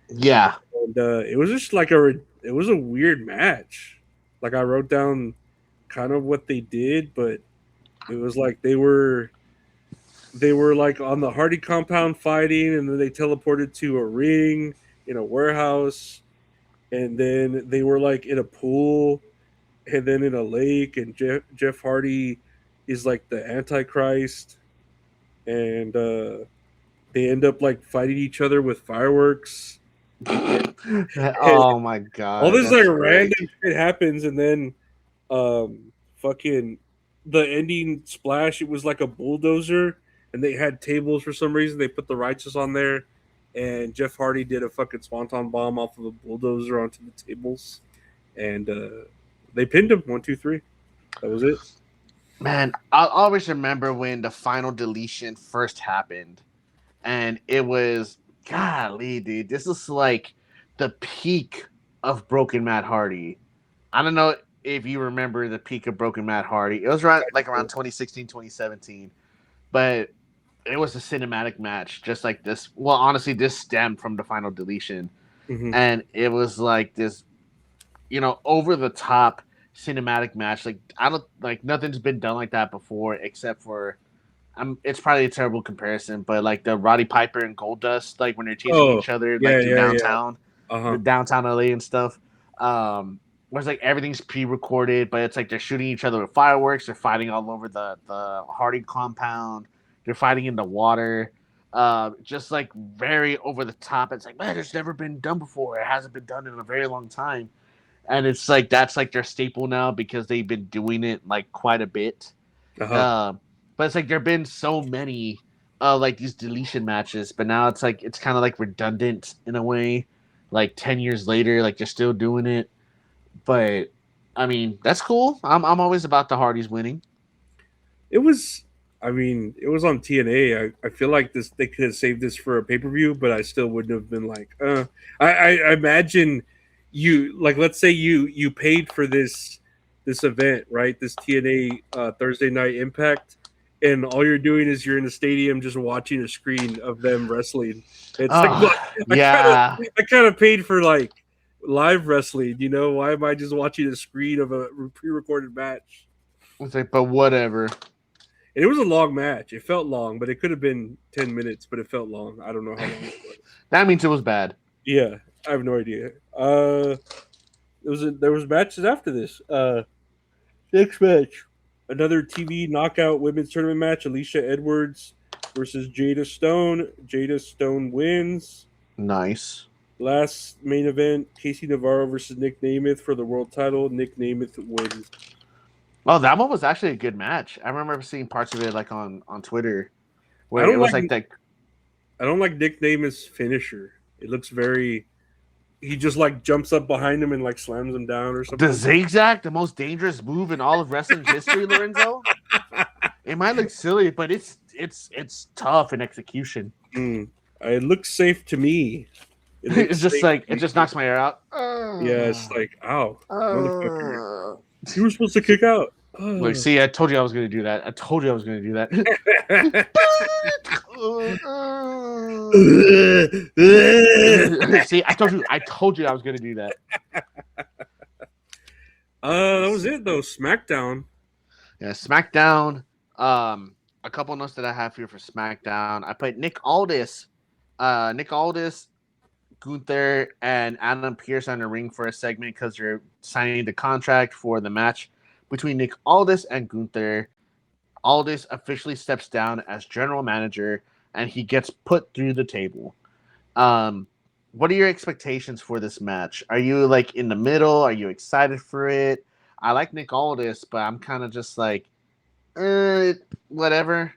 [SPEAKER 6] Yeah.
[SPEAKER 5] And it was just like it was a weird match. Like I wrote down kind of what they did, but it was like they were like on the Hardy compound fighting, and then they teleported to a ring in a warehouse, and then they were like in a pool, and then in a lake, and Jeff Hardy is like the Antichrist, and they end up like fighting each other with fireworks.
[SPEAKER 6] Oh my god!
[SPEAKER 5] All this like random shit happens, and then fucking the ending splash. It was like a bulldozer, and they had tables for some reason. They put the Righteous on there, and Jeff Hardy did a fucking swanton bomb off of a bulldozer onto the tables, and they pinned him 1, 2, 3. That was it.
[SPEAKER 6] Man, I'll always remember when the final deletion first happened, and it was, golly, dude, this is like the peak of Broken Matt Hardy. I don't know if you remember the peak of Broken Matt Hardy. It was around 2016, 2017, but it was a cinematic match, just like this. Well, honestly, this stemmed from the final deletion, and it was like this, over the top cinematic match. Like nothing's been done like that before, except for it's probably a terrible comparison, but like the Roddy Piper and Goldust, like when they're chasing each other downtown, the downtown LA and stuff. Where it's like everything's pre-recorded, but it's like they're shooting each other with fireworks. They're fighting all over the Hardy compound. They're fighting in the water. Just like very over the top. It's like, man, it's never been done before. It hasn't been done in a very long time. And it's like that's like their staple now because they've been doing it like quite a bit. But it's like there have been so many like these deletion matches, but now it's like it's kind of like redundant in a way. Like 10 years later, like they're still doing it. But I mean, that's cool. I'm always about the Hardys winning.
[SPEAKER 5] It was on TNA. I feel like they could have saved this for a pay-per-view, but I still wouldn't have been like, I imagine you, like, let's say you paid for this this event, right? This TNA Thursday Night Impact, and all you're doing is you're in a stadium just watching a screen of them wrestling. It's
[SPEAKER 6] yeah.
[SPEAKER 5] I kind of paid for like live wrestling. You know, why am I just watching a screen of a pre-recorded match?
[SPEAKER 6] It's like, but whatever.
[SPEAKER 5] And it was a long match. It felt long, but it could have been 10 minutes, but it felt long. I don't know how long it was.
[SPEAKER 6] That means it was bad.
[SPEAKER 5] Yeah, I have no idea. There was matches after this. Next match, another TV knockout women's tournament match. Alicia Edwards versus Jada Stone. Jada Stone wins.
[SPEAKER 6] Nice.
[SPEAKER 5] Last main event, Casey Navarro versus Nick Namath for the world title. Nick Namath wins.
[SPEAKER 6] Oh, that one was actually a good match. I remember seeing parts of it like on Twitter where it was like that.
[SPEAKER 5] I don't like Nick Namath's finisher. It looks very. He just like jumps up behind him and like slams him down or something.
[SPEAKER 6] The zigzag, the most dangerous move in all of wrestling history, Lorenzo. It might look silly, but it's tough in execution.
[SPEAKER 5] It looks safe to me.
[SPEAKER 6] It's just like it just knocks my hair out.
[SPEAKER 5] Yeah, it's like, ow. Motherfucker. You were supposed to kick out.
[SPEAKER 6] Like, see, I told you I was going to do that. See, I told you I was going to do that.
[SPEAKER 5] That was it though. SmackDown.
[SPEAKER 6] Yeah, SmackDown. A couple notes that I have here for SmackDown. I put Nick Aldis, Gunther, and Adam Pearce on the ring for a segment because they're signing the contract for the match between Nick Aldis and Gunther. Aldis officially steps down as general manager, and he gets put through the table. What are your expectations for this match? Are you like in the middle? Are you excited for it? I like Nick Aldis, but I'm kind of just like, whatever.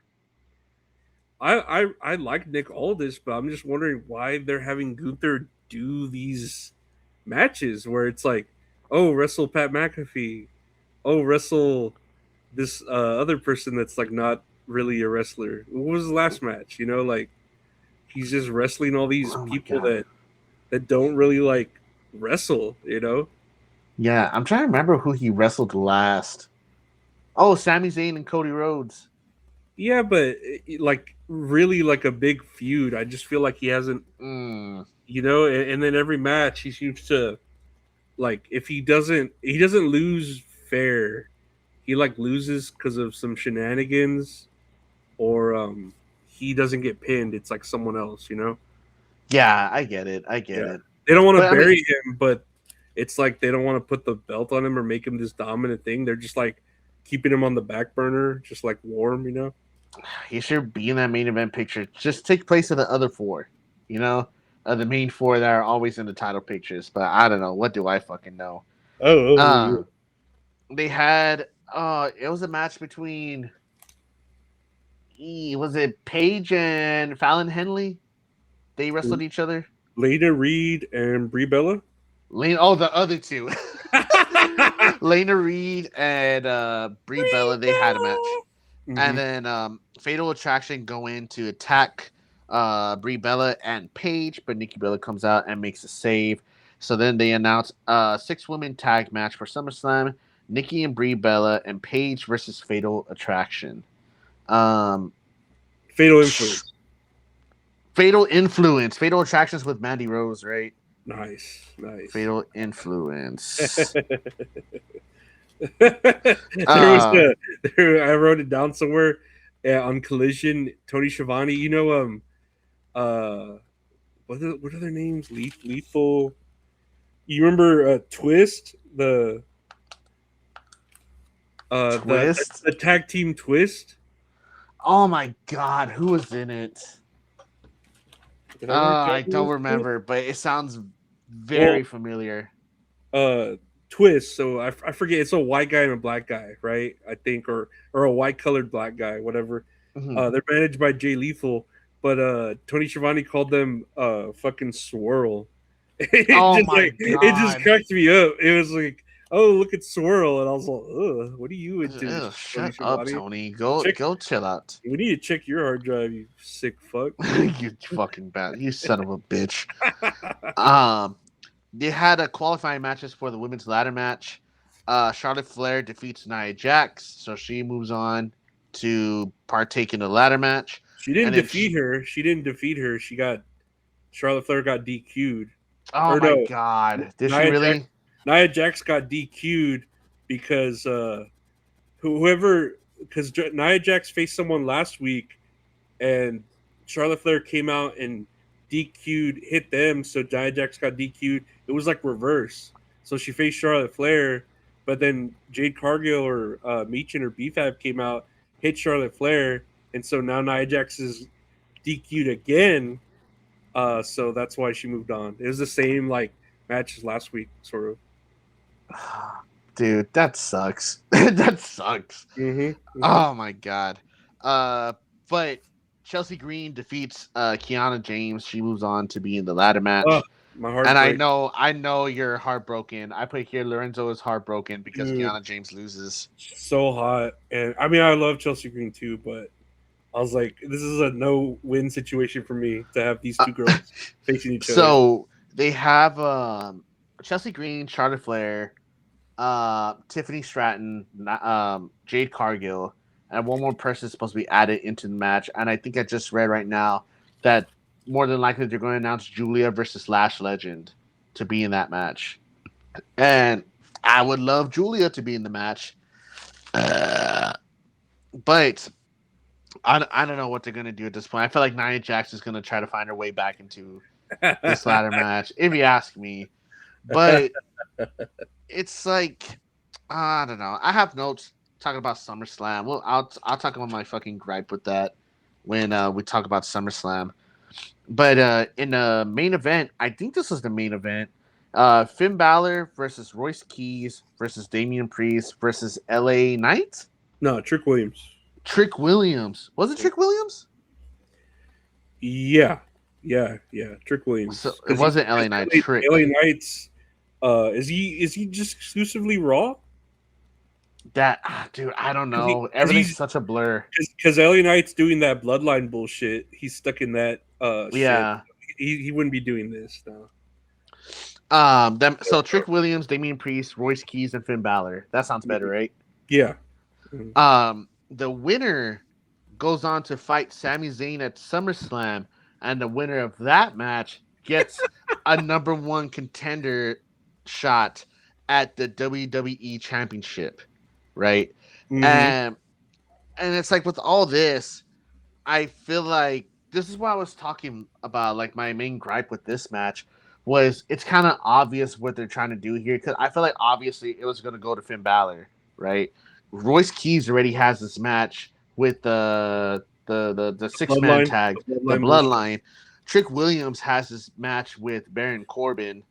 [SPEAKER 5] I like Nick Aldis, but I'm just wondering why they're having Gunther do these matches where it's like, oh, wrestle Pat McAfee, oh, wrestle this other person that's like not really a wrestler. What was the last match? You know, like he's just wrestling all these people that don't really like wrestle. You know?
[SPEAKER 6] Yeah, I'm trying to remember who he wrestled last. Oh, Sami Zayn and Cody Rhodes.
[SPEAKER 5] Yeah, but like really like a big feud. I just feel like he hasn't, you know. And then every match he seems to, like, if he doesn't lose fair, he like loses because of some shenanigans, or he doesn't get pinned. It's like someone else, you know.
[SPEAKER 6] Yeah, I get it.
[SPEAKER 5] They don't want to bury him, but it's like they don't want to put the belt on him or make him this dominant thing. They're just like keeping him on the back burner, just like warm, you know.
[SPEAKER 6] He should be in that main event picture. Just take place of the other four, you know, the main four that are always in the title pictures. But I don't know. What do I fucking know? They had it was a match between was it Paige and Fallon Henley? They wrestled each other.
[SPEAKER 5] Lena Reed and Brie Bella.
[SPEAKER 6] The other two. Lena Reed and Brie Bella, they had a match. Mm-hmm. And then Fatal Attraction go in to attack Brie Bella and Paige, but Nikki Bella comes out and makes a save. So then they announce a 6-woman tag match for SummerSlam. Nikki and Brie Bella and Paige versus Fatal Attraction.
[SPEAKER 5] Fatal Influence.
[SPEAKER 6] Fatal Attractions with Mandy Rose, right?
[SPEAKER 5] Nice.
[SPEAKER 6] Fatal Influence.
[SPEAKER 5] I wrote it down somewhere on Collision. Tony Schiavone, you know, what are their names? Lethal. You remember Twist? The tag team Twist.
[SPEAKER 6] Oh my God, who was in it? I don't remember, but it sounds very familiar.
[SPEAKER 5] Twist. So I forget. It's a white guy and a black guy, right? I think, or a white colored black guy, whatever. Mm-hmm. They're managed by Jay Lethal, but Tony Schiavone called them fucking Swirl. It just cracked me up. It was like, oh, look at Swirl, and I was like, ugh, what are you into?
[SPEAKER 6] Shut up, Tony. Go chill out.
[SPEAKER 5] We need to check your hard drive, you sick fuck.
[SPEAKER 6] You fucking bad. You son of a bitch. They had qualifying matches for the women's ladder match. Charlotte Flair defeats Nia Jax, so she moves on to partake in the ladder match.
[SPEAKER 5] She didn't
[SPEAKER 6] And then
[SPEAKER 5] defeat her. She didn't defeat her. Charlotte Flair got DQ'd.
[SPEAKER 6] Oh
[SPEAKER 5] Or
[SPEAKER 6] my
[SPEAKER 5] no,
[SPEAKER 6] god. Did she
[SPEAKER 5] Nia
[SPEAKER 6] really?
[SPEAKER 5] Nia Jax got DQ'd because because Nia Jax faced someone last week, and Charlotte Flair came out and hit them, so Nia Jax got DQ'd. It was like reverse. So she faced Charlotte Flair, but then Jade Cargill or Meechin or BFAB came out, hit Charlotte Flair, and so now Nia Jax is DQ'd again. So that's why she moved on. It was the same like match as last week, sort of.
[SPEAKER 6] Dude, that sucks. That sucks.
[SPEAKER 5] Mm-hmm.
[SPEAKER 6] Oh my god. But Chelsea Green defeats Kiana James. She moves on to be in the ladder match.
[SPEAKER 5] Oh, my heart.
[SPEAKER 6] And I know you're heartbroken. I put here Lorenzo is heartbroken because Kiana James loses.
[SPEAKER 5] So hot. And I mean I love Chelsea Green too, but I was like, this is a no-win situation for me to have these two girls facing each other.
[SPEAKER 6] So they have Chelsea Green, Charlotte Flair, Tiffany Stratton, Jade Cargill, and one more person is supposed to be added into the match. And I think I just read right now that more than likely they're going to announce Julia versus Lash Legend to be in that match. And I would love Julia to be in the match. But I don't know what they're going to do at this point. I feel like Nia Jax is going to try to find her way back into this ladder match, if you ask me. But it's like, I don't know. I have notes talking about SummerSlam. Well, I'll talk about my fucking gripe with that when we talk about SummerSlam. But in the main event, I think this was the main event. Finn Balor versus Royce Keys versus Damian Priest versus LA Knight?
[SPEAKER 5] No, Trick Williams.
[SPEAKER 6] Trick Williams. Was it Trick Williams?
[SPEAKER 5] Yeah. Trick Williams.
[SPEAKER 6] So it wasn't LA Knight. Trick.
[SPEAKER 5] LA Knight's is he just exclusively Raw?
[SPEAKER 6] Dude, I don't know. Everything's such a blur.
[SPEAKER 5] Because LA Knight's doing that bloodline bullshit. He's stuck in that
[SPEAKER 6] yeah.
[SPEAKER 5] Shit. He wouldn't be doing this now.
[SPEAKER 6] So Trick Williams, Damian Priest, Royce Keys, and Finn Balor. That sounds better, right?
[SPEAKER 5] Yeah.
[SPEAKER 6] The winner goes on to fight Sami Zayn at SummerSlam, and the winner of that match gets a number one contender shot at the WWE Championship, right?
[SPEAKER 5] Mm-hmm.
[SPEAKER 6] And it's like with all this, I feel like this is what I was talking about. Like my main gripe with this match was it's kind of obvious what they're trying to do here, because I feel like obviously it was going to go to Finn Balor, right? Royce Keys already has this match with the 6-man tag, the Bloodline. Trick Williams has this match with Baron Corbin.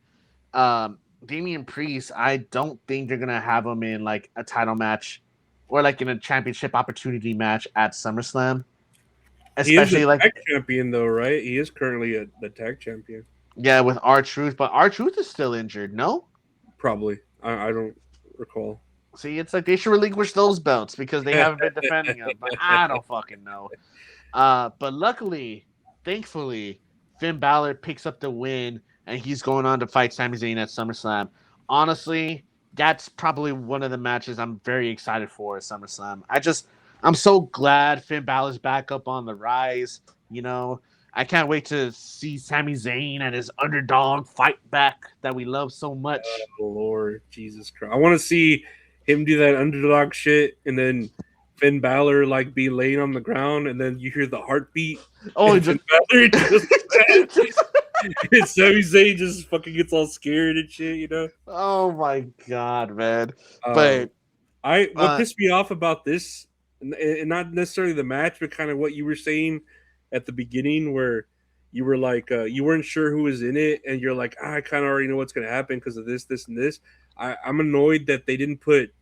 [SPEAKER 6] Damian Priest, I don't think they're gonna have him in like a title match or like in a championship opportunity match at SummerSlam. Especially
[SPEAKER 5] he is tag champion though, right? He is currently the tag champion.
[SPEAKER 6] Yeah, with R-Truth, but R-Truth is still injured, no?
[SPEAKER 5] Probably. I don't recall.
[SPEAKER 6] See, it's like they should relinquish those belts because they haven't been defending them, but I don't fucking know. But luckily, thankfully, Finn Balor picks up the win, and he's going on to fight Sami Zayn at SummerSlam. Honestly, that's probably one of the matches I'm very excited for at SummerSlam. I'm so glad Finn Balor's back up on the rise. You know, I can't wait to see Sami Zayn and his underdog fight back that we love so much.
[SPEAKER 5] Oh, Lord, Jesus Christ. I want to see him do that underdog shit, and then Finn Balor like be laying on the ground, and then you hear the heartbeat.
[SPEAKER 6] Oh,
[SPEAKER 5] and Finn Balor and Sami Zayn just fucking gets all scared and shit, you know?
[SPEAKER 6] Oh my god, man! But
[SPEAKER 5] what pissed me off about this, and not necessarily the match, but kind of what you were saying at the beginning, where you were like you weren't sure who was in it, and you're like, I kind of already know what's gonna happen because of this, and this. I'm annoyed that they didn't put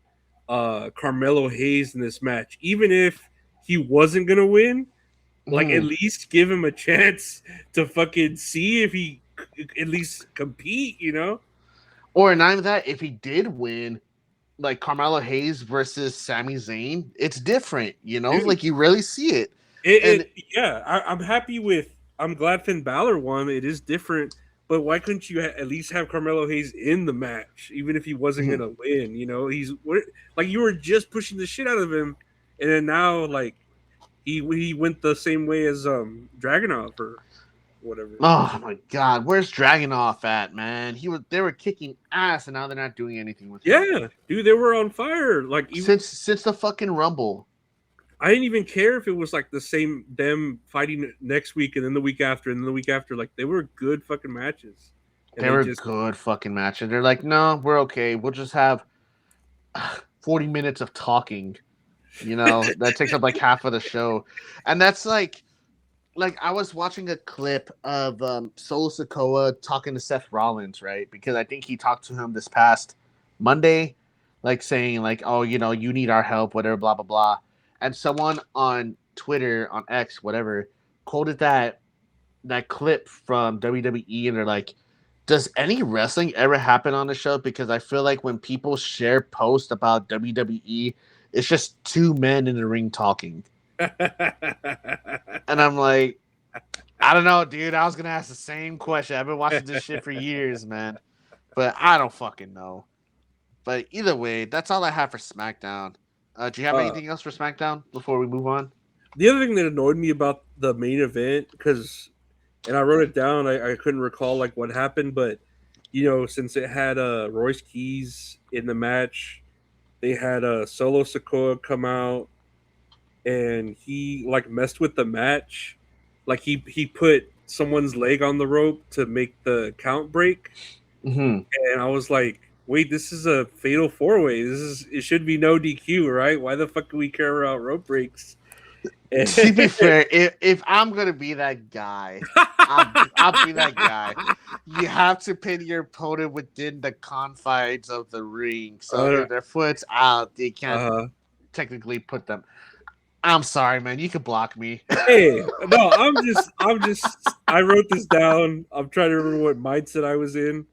[SPEAKER 5] Carmelo Hayes in this match, even if he wasn't gonna win. Like at least give him a chance to fucking see if he at least compete, you know?
[SPEAKER 6] Or not even that, if he did win, like Carmelo Hayes versus Sami Zayn, it's different, you know? Dude. Like you really see it.
[SPEAKER 5] I'm happy with. I'm glad Finn Balor won. It is different, but why couldn't you at least have Carmelo Hayes in the match, even if he wasn't gonna win? You know, like you were just pushing the shit out of him, and then now like he went the same way as Dragunov or whatever.
[SPEAKER 6] Oh my god, where's Dragunov at, man? They were kicking ass, and now they're not doing anything with him.
[SPEAKER 5] Yeah, dude, they were on fire. Like even,
[SPEAKER 6] since the fucking Rumble.
[SPEAKER 5] I didn't even care if it was like the same them fighting next week and then the week after and then the week after. Like they were good fucking matches. And
[SPEAKER 6] they were good fucking matches. They're like, no, we're okay. We'll just have 40 minutes of talking. You know, that takes up like half of the show. And that's like I was watching a clip of Solo Sikoa talking to Seth Rollins, right? Because I think he talked to him this past Monday, like saying like, oh, you know, you need our help, whatever, blah, blah, blah. And someone on Twitter, on X, whatever, quoted that clip from WWE, and they're like, does any wrestling ever happen on the show? Because I feel like when people share posts about WWE, it's just two men in the ring talking. And I'm like, I don't know, dude. I was going to ask the same question. I've been watching this shit for years, man. But I don't fucking know. But either way, that's all I have for SmackDown. Do you have anything else for SmackDown before we move on?
[SPEAKER 5] The other thing that annoyed me about the main event, and I wrote it down, I couldn't recall like what happened, but you know, since it had Royce Keys in the match, they had Solo Sikoa come out, and he like messed with the match, like he put someone's leg on the rope to make the count break, and I was like, wait, this is a fatal 4-way. It should be no DQ, right? Why the fuck do we care about rope breaks?
[SPEAKER 6] To be fair, if I'm gonna be that guy, I'll be that guy. You have to pin your opponent within the confines of the ring, so if their foot's out, they can't technically put them. I'm sorry, man. You can block me.
[SPEAKER 5] Hey, no, I wrote this down. I'm trying to remember what mindset I was in.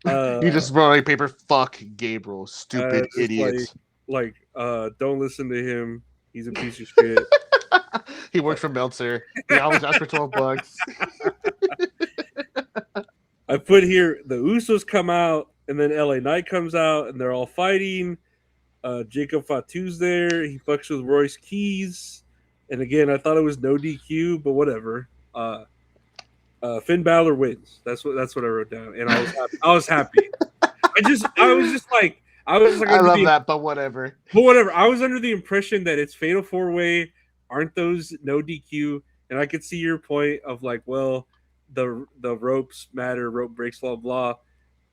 [SPEAKER 6] You just wrote on paper, fuck Gabriel, stupid idiots.
[SPEAKER 5] Don't listen to him. He's a piece of shit.
[SPEAKER 6] He works for Meltzer. He always asks for $12.
[SPEAKER 5] I put here the Usos come out, and then LA Knight comes out, and they're all fighting. Jacob Fatu's there. He fucks with Royce Keys, and again, I thought it was no DQ, but whatever. Finn Balor wins. That's what I wrote down, and I was happy. I was just like, I love
[SPEAKER 6] that, but whatever.
[SPEAKER 5] But whatever. I was under the impression that it's fatal 4-way. Aren't those no DQ? And I could see your point of like, well, the ropes matter, rope breaks, blah blah.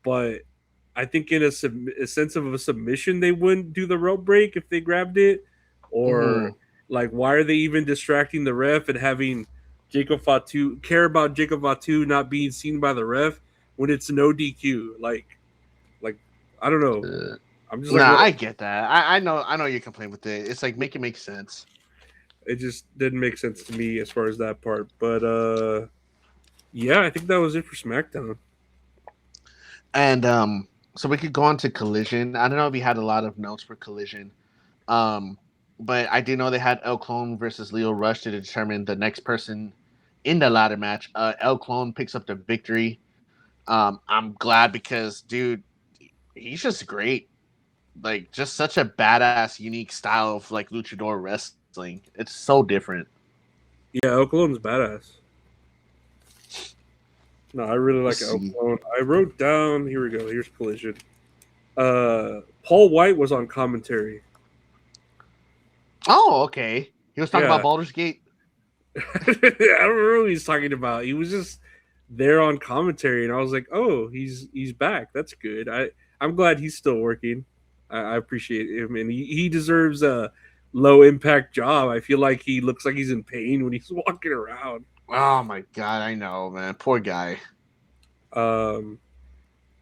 [SPEAKER 5] But I think in a sense of a submission, they wouldn't do the rope break if they grabbed it, or like, why are they even distracting the ref and having Jacob Fatu care about Jacob Fatu not being seen by the ref when it's no DQ? Like I don't know. I'm just
[SPEAKER 6] I get that. I know you complain with it. It's like make it make sense.
[SPEAKER 5] It just didn't make sense to me as far as that part. But yeah, I think that was it for SmackDown.
[SPEAKER 6] And so we could go on to Collision. I don't know if you had a lot of notes for Collision. But I do know they had El Clone versus Leo Rush to determine the next person in the ladder match. El Clone picks up the victory. I'm glad because, dude, he's just great. Like, just such a badass, unique style of like luchador wrestling. It's so different.
[SPEAKER 5] Yeah, El Clone's badass. No, I really like El Clone. I wrote down. Here we go. Here's Collision. Paul White was on commentary.
[SPEAKER 6] Oh, okay. He was talking about Baldur's Gate.
[SPEAKER 5] I don't remember what he's talking about. He was just there on commentary, and I was like, "Oh, he's back. That's good." I'm glad he's still working. I appreciate him, and he deserves a low impact job. I feel like he looks like he's in pain when he's walking around.
[SPEAKER 6] Oh my god, I know, man. Poor guy.
[SPEAKER 5] No,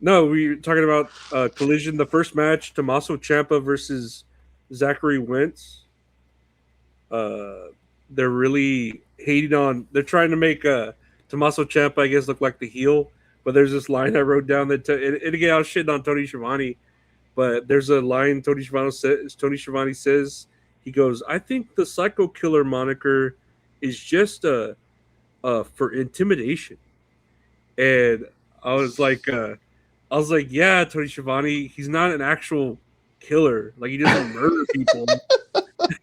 [SPEAKER 5] we were talking about Collision. The first match, Tommaso Ciampa versus Zachary Wentz. They're really hating on. They're trying to make Tommaso Ciampa, I guess, look like the heel. But there's this line I wrote down that, and again, I was shitting on Tony Schiavone, but there's a line Tony Schiavone says. He goes, "I think the Psycho Killer moniker is just for intimidation," and I was like, yeah, Tony Schiavone, he's not an actual killer. Like, he doesn't murder people.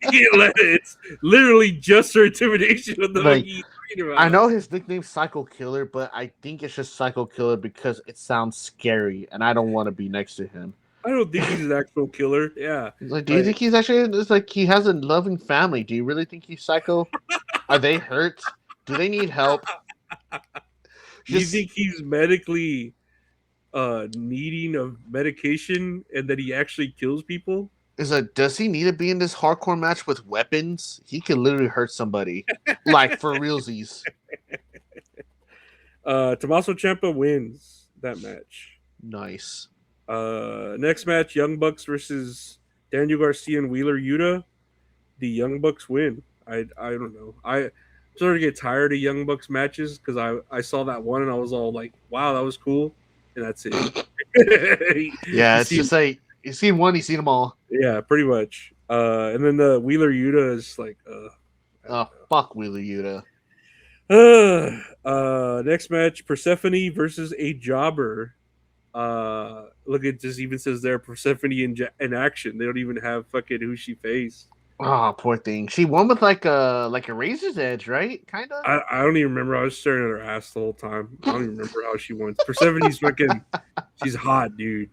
[SPEAKER 5] It's literally just for intimidation. What the fuck are
[SPEAKER 6] Like,
[SPEAKER 5] you talking about?
[SPEAKER 6] I know his nickname's Psycho Killer, but I think it's just Psycho Killer because it sounds scary, and I don't want to be next to him.
[SPEAKER 5] I don't think he's an actual killer. Yeah.
[SPEAKER 6] Like, do you think he's actually? It's like he has a loving family. Do you really think he's psycho? Are they hurt? Do they need help?
[SPEAKER 5] Do you think he's medically needing of medication and that he actually kills people?
[SPEAKER 6] Is like, does he need to be in this hardcore match with weapons? He could literally hurt somebody, like for realsies.
[SPEAKER 5] Tommaso Ciampa wins that match.
[SPEAKER 6] Nice.
[SPEAKER 5] Next match, Young Bucks versus Daniel Garcia and Wheeler Yuta. The Young Bucks win. I don't know. I started to get tired of Young Bucks matches because I saw that one and I was all like, wow, that was cool. And that's it.
[SPEAKER 6] Yeah, it's just like you seen one, you seen them all.
[SPEAKER 5] Yeah, pretty much. And then the Wheeler Yuta is like,
[SPEAKER 6] oh fuck Wheeler Yuta.
[SPEAKER 5] Next match, Persephone versus a jobber. Look, it just even says there Persephone in action. They don't even have fucking who she faced.
[SPEAKER 6] Oh, poor thing. She won with like a razor's edge, right? Kind of.
[SPEAKER 5] I don't even remember. I was staring at her ass the whole time. I don't even remember how she won. Persephone's fucking. She's hot, dude.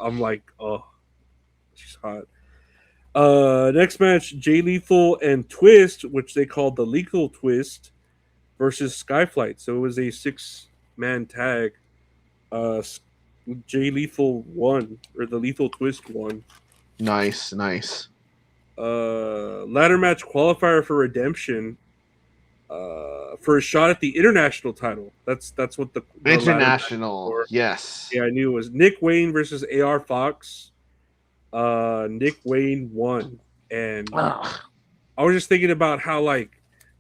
[SPEAKER 5] I'm like, oh, she's hot. Next match, Jay Lethal and Twist, which they called the Lethal Twist, versus Skyflight. So it was a 6-man tag. Jay Lethal won, or the Lethal Twist won.
[SPEAKER 6] Nice.
[SPEAKER 5] Ladder match qualifier for Redemption. For a shot at the international title. That's what the
[SPEAKER 6] international. Yes.
[SPEAKER 5] Yeah, I knew it was Nick Wayne versus AR Fox. Nick Wayne won, and I was just thinking about how, like,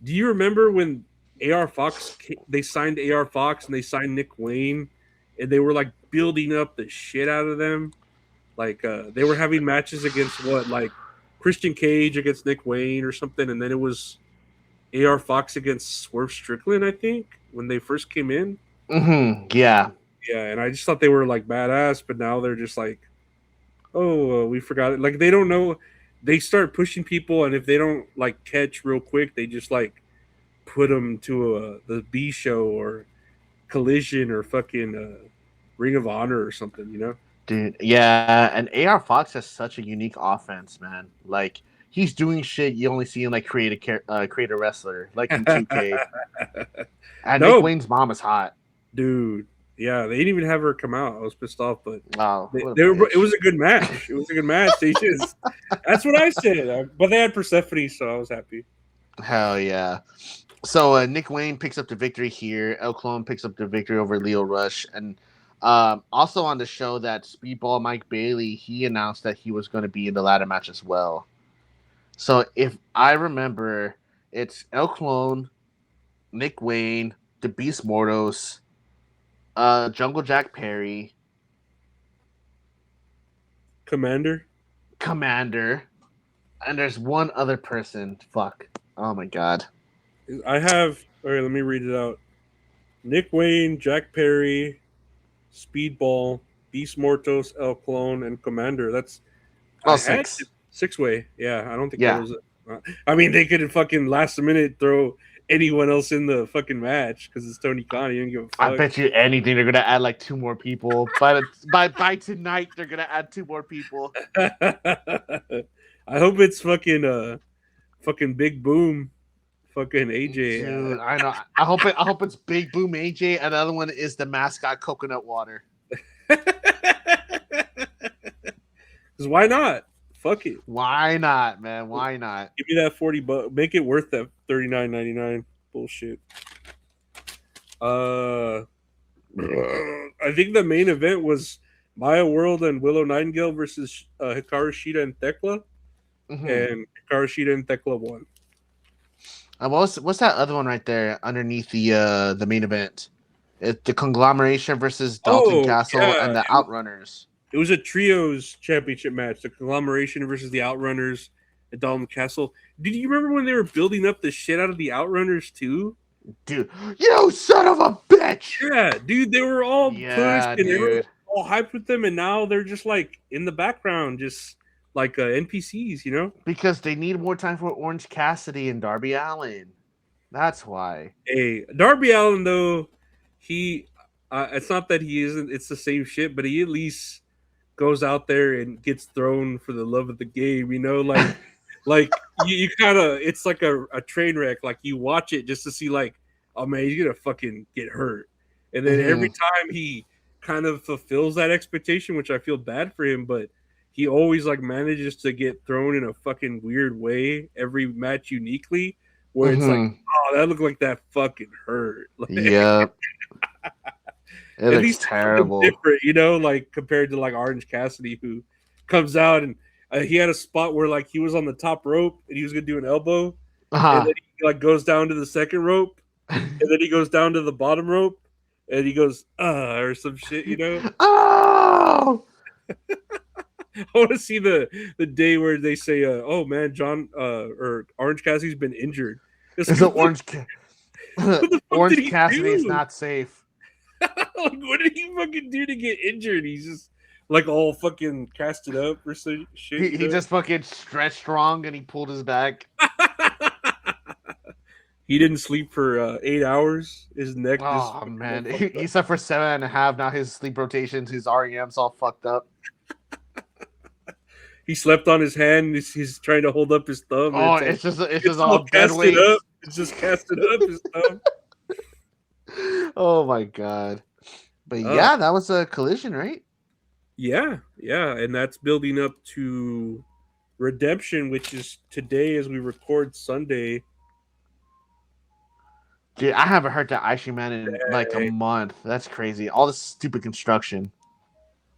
[SPEAKER 5] do you remember when AR Fox they signed AR Fox and they signed Nick Wayne, and they were like building up the shit out of them, like they were having matches against like Christian Cage against Nick Wayne or something, and then it was AR Fox against Swerve Strickland, I think, when they first came in.
[SPEAKER 6] Mm-hmm. Yeah,
[SPEAKER 5] and I just thought they were like badass, but now they're just like, oh, we forgot it. Like, they don't know. They start pushing people, and if they don't like catch real quick, they just like put them to the B show or Collision or fucking Ring of Honor or something, you know?
[SPEAKER 6] dude. Yeah, and AR Fox has such a unique offense, man. Like, he's doing shit you only see in like create a wrestler, like in 2K. And Nick Wayne's mom is hot,
[SPEAKER 5] dude. Yeah, they didn't even have her come out. I was pissed off, but
[SPEAKER 6] it
[SPEAKER 5] was a good match. It was a good match. That's what I said. But they had Persephone, so I was happy.
[SPEAKER 6] Hell yeah. So Nick Wayne picks up the victory here. El Clone picks up the victory over Leo Rush. And also on the show, that Speedball Mike Bailey, he announced that he was going to be in the ladder match as well. So if I remember, it's El Clone, Nick Wayne, the Beast Mortos, Jungle Jack Perry,
[SPEAKER 5] Commander,
[SPEAKER 6] and there's one other person. Fuck. Oh my god.
[SPEAKER 5] I have. All right, let me read it out. Nick Wayne, Jack Perry, Speedball, Beast Mortos, El Clone, and Commander. That's
[SPEAKER 6] 6.
[SPEAKER 5] 6-way. Yeah, I don't think that was it. I mean, they could fucking last minute throw anyone else in the fucking match because it's Tony Khan. You don't give a fuck.
[SPEAKER 6] I bet you anything they're gonna add like 2 more people. by tonight, they're gonna add 2 more people.
[SPEAKER 5] I hope it's fucking Big Boom, fucking AJ.
[SPEAKER 6] Dude, I know. I hope it's Big Boom AJ. And the other one is the mascot Coconut Water.
[SPEAKER 5] Because why not? Fuck it.
[SPEAKER 6] Why not, man? Why not?
[SPEAKER 5] Give me that $40. Make it worth that $39.99 bullshit. I think the main event was Maya World and Willow Nightingale versus Hikaru Shida and Thekla. Mm-hmm. And Hikaru Shida and Thekla won.
[SPEAKER 6] What's that other one right there underneath the main event? It's the Conglomeration versus Dalton Castle and the Outrunners.
[SPEAKER 5] It was a trios championship match. The Conglomeration versus the Outrunners at Dalton Castle. Did you remember when they were building up the shit out of the Outrunners too?
[SPEAKER 6] Dude, you son of a bitch!
[SPEAKER 5] Yeah, dude, they were all pushed and they were
[SPEAKER 6] dude.
[SPEAKER 5] all hyped with them, and now they're just like in the background, just like NPCs, you know?
[SPEAKER 6] Because they need more time for Orange Cassidy and Darby Allin. That's why.
[SPEAKER 5] Hey, Darby Allin though, he it's not that he isn't, it's the same shit, but he at least goes out there and gets thrown for the love of the game, you know, like you kind of, it's like a train wreck. Like you watch it just to see like, oh man, he's gonna fucking get hurt, and then every time he kind of fulfills that expectation, which I feel bad for him, but he always like manages to get thrown in a fucking weird way every match uniquely, where it's like, oh, that looked like that fucking hurt. Like,
[SPEAKER 6] Yep. It
[SPEAKER 5] at
[SPEAKER 6] looks
[SPEAKER 5] least
[SPEAKER 6] terrible.
[SPEAKER 5] different, you know, like compared to like Orange Cassidy, who comes out and he had a spot where like he was on the top rope and he was gonna do an elbow, and then he like goes down to the second rope, and then he goes down to the bottom rope, and he goes or some shit, you know.
[SPEAKER 6] Oh!
[SPEAKER 5] I want to see the day where they say, "Oh man, John or Orange Cassidy's been injured."
[SPEAKER 6] It's an Orange Orange
[SPEAKER 5] he
[SPEAKER 6] Cassidy is
[SPEAKER 5] do?
[SPEAKER 6] not safe.
[SPEAKER 5] Like, what did he fucking do to get injured? He's just like all fucking casted up or some shit.
[SPEAKER 6] He just fucking stretched strong and he pulled his back.
[SPEAKER 5] He didn't sleep for 8 hours. His neck.
[SPEAKER 6] Oh man, he slept for 7.5. Now his sleep rotations, his REM's all fucked up.
[SPEAKER 5] He slept on his hand. He's trying to hold up his thumb.
[SPEAKER 6] Oh, it's just all dead weight.
[SPEAKER 5] Up. It's just casted up his thumb.
[SPEAKER 6] Oh my god! But yeah, that was a Collision, right?
[SPEAKER 5] Yeah, and that's building up to Redemption, which is today as we record Sunday.
[SPEAKER 6] Dude, I haven't heard that Icy Man in like a month. That's crazy. All this stupid construction.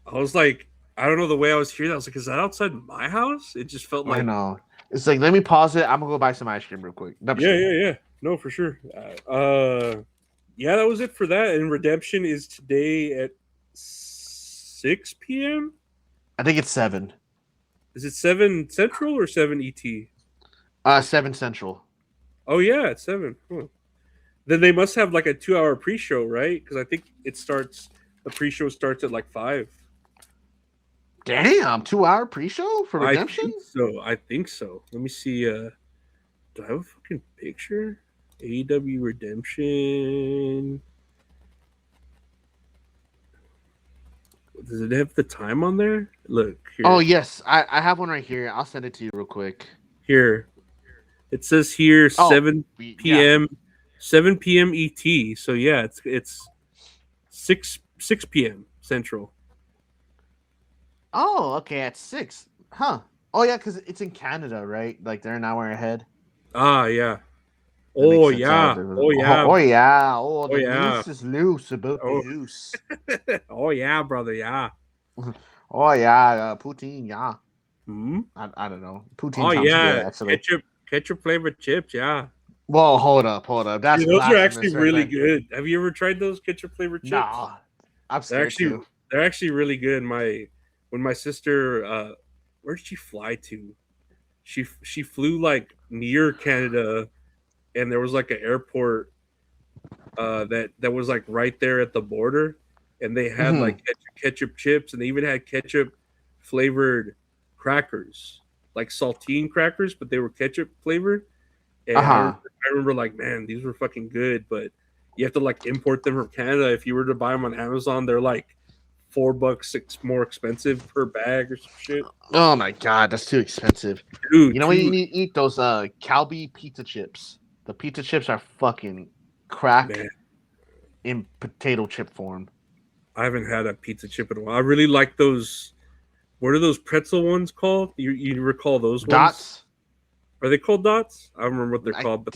[SPEAKER 5] I was like, I don't know, the way I was hearing that, I was like, is that outside my house? It just felt like,
[SPEAKER 6] I know. It's like, let me pause it. I'm gonna go buy some ice cream real quick.
[SPEAKER 5] Yeah. No, for sure. Yeah, that was it for that. And Redemption is today at 6 p.m.
[SPEAKER 6] I think it's 7.
[SPEAKER 5] Is it 7 Central or 7 ET?
[SPEAKER 6] 7 Central.
[SPEAKER 5] Oh yeah, it's 7. Huh. Then they must have like a 2-hour pre-show, right? Because I think the pre-show starts at like 5.
[SPEAKER 6] Damn, 2-hour pre-show for Redemption?
[SPEAKER 5] I think so. Let me see. Do I have a fucking picture? AEW Redemption. Does it have the time on there? Look. Here.
[SPEAKER 6] Oh, yes. I have one right here. I'll send it to you real quick.
[SPEAKER 5] Here. It says here 7 p.m. Yeah. 7 p.m. ET. So yeah, it's 6 p.m. Central.
[SPEAKER 6] Oh, okay, at 6. Huh. Oh yeah, because it's in Canada, right? Like they're an hour ahead.
[SPEAKER 5] Ah, yeah. Oh yeah. Oh yeah.
[SPEAKER 6] Oh yeah. Oh, the
[SPEAKER 5] yeah.
[SPEAKER 6] noose is loose about the noose.
[SPEAKER 5] Oh yeah, brother. Yeah.
[SPEAKER 6] Oh yeah, poutine. Yeah.
[SPEAKER 5] Hmm.
[SPEAKER 6] I don't know. Poutine.
[SPEAKER 5] Oh
[SPEAKER 6] sounds
[SPEAKER 5] yeah.
[SPEAKER 6] good, actually.
[SPEAKER 5] Ketchup flavored chips. Yeah.
[SPEAKER 6] Well, hold up. That's
[SPEAKER 5] those are actually really good. Have you ever tried those ketchup flavored chips?
[SPEAKER 6] Nah. I'm scared too.
[SPEAKER 5] They're actually really good. When my sister, where did she fly to? She flew like near Canada, and there was like an airport that was like right there at the border, and they had like ketchup chips, and they even had ketchup flavored crackers, like saltine crackers, but they were ketchup flavored. And I remember like, man, these were fucking good, but you have to like import them from Canada. If you were to buy them on Amazon, they're like $4 more expensive per bag or some shit.
[SPEAKER 6] Oh my god, that's too expensive.
[SPEAKER 5] Dude,
[SPEAKER 6] you know what you need to eat? Those Calbee pizza chips. The pizza chips are fucking crack in potato chip form.
[SPEAKER 5] I haven't had a pizza chip in a while. I really like those. What are those pretzel ones called? You recall those ones?
[SPEAKER 6] Dots?
[SPEAKER 5] Are they called dots? I don't remember what they're called, but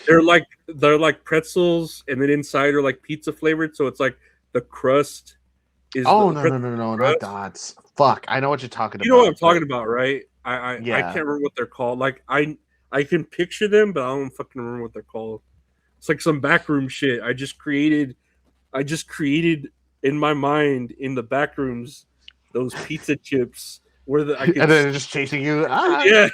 [SPEAKER 5] they're like pretzels, and then inside are like pizza flavored. So it's like the crust.
[SPEAKER 6] No, not dots. Fuck, I know what you're talking about.
[SPEAKER 5] You know what I'm talking about, right? I can't remember what they're called. Like I can picture them, but I don't fucking remember what they're called. It's like some backroom shit. I just created in my mind in the back rooms those pizza chips where and
[SPEAKER 6] then they're just chasing you.
[SPEAKER 5] Yeah,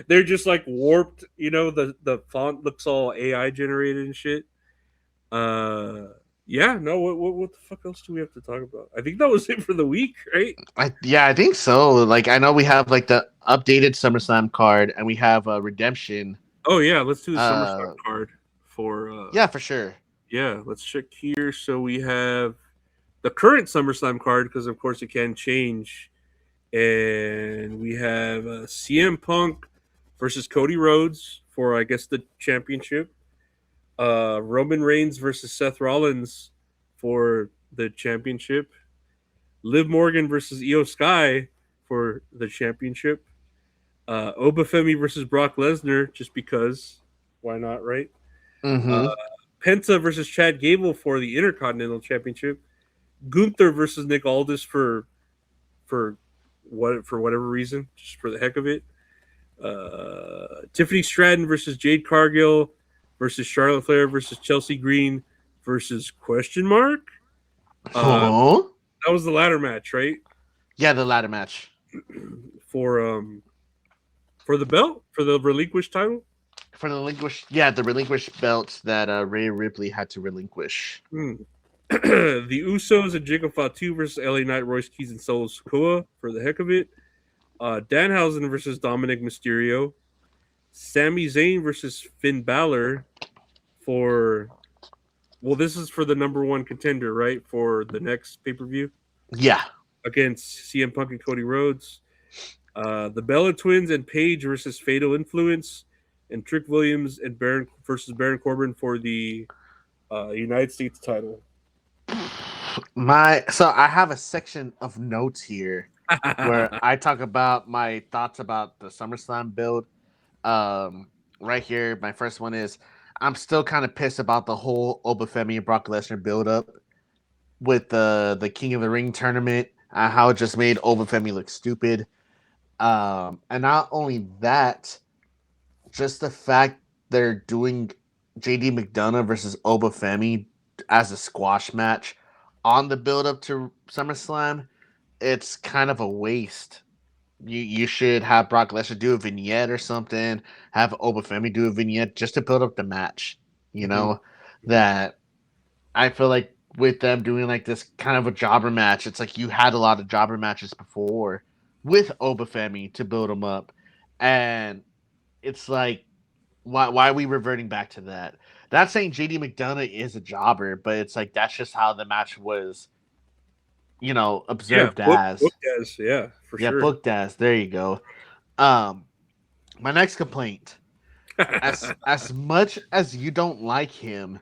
[SPEAKER 5] they're just like warped. You know, the font looks all AI generated and shit. Yeah, no, what the fuck else do we have to talk about? I think that was it for the week, right?
[SPEAKER 6] I think so. Like, I know we have like the updated SummerSlam card, and we have Redemption.
[SPEAKER 5] Oh yeah, let's do the SummerSlam
[SPEAKER 6] Uh,
[SPEAKER 5] card for
[SPEAKER 6] yeah, for sure.
[SPEAKER 5] yeah, let's check here. So we have the current SummerSlam card because of course it can change. And we have CM Punk versus Cody Rhodes for I guess the championship. Roman Reigns versus Seth Rollins for the championship. Liv Morgan versus Io Sky for the championship. Obafemi versus Brock Lesnar, just because. Why not, right? Uh,
[SPEAKER 6] Mm-hmm.
[SPEAKER 5] Penta versus Chad Gable for the Intercontinental Championship. Gunther versus Nick Aldis for whatever reason, just for the heck of it. Tiffany Stratton versus Jade Cargill versus Charlotte Flair versus Chelsea Green versus question mark. Uh,
[SPEAKER 6] Oh,
[SPEAKER 5] that was the ladder match, right?
[SPEAKER 6] yeah, the ladder match
[SPEAKER 5] For for the belt for the relinquished title.
[SPEAKER 6] for the relinquished belts that Rhea Ripley had to relinquish.
[SPEAKER 5] Hmm. The Usos and Jacob Fatu versus LA Knight, Royce Keys, and Solo Sikoa for the heck of it. Danhausen versus Dominic Mysterio. Sami Zayn versus Finn Balor for. Well, this is for the number one contender, right? For the next pay per view
[SPEAKER 6] Yeah.
[SPEAKER 5] against CM Punk and Cody Rhodes. The Bella Twins and Paige versus Fatal Influence, and Trick Williams and Baron versus Baron Corbin for the United States title.
[SPEAKER 6] So I have a section of notes here where I talk about my thoughts about the SummerSlam build. Right here, my first one is I'm still kind of pissed about the whole Obafemi and Brock Lesnar build up with the King of the Ring tournament, how it just made Obafemi look stupid. And not only that, just the fact they're doing JD McDonough versus Obafemi as a squash match on the build up to SummerSlam, it's kind of a waste. You should have Brock Lesnar do a vignette or something, have Obafemi do a vignette just to build up the match. You know, that I feel like with them doing like this kind of a jobber match, it's like you had a lot of jobber matches before with Obafemi to build them up. And it's like, why are we reverting back to that? Not saying JD McDonough is a jobber, but it's like that's just how the match was,
[SPEAKER 5] Yeah,
[SPEAKER 6] observed as.
[SPEAKER 5] booked as, yeah, for
[SPEAKER 6] Yeah,
[SPEAKER 5] sure.
[SPEAKER 6] booked as. There you go. My next complaint. As much as you don't like him,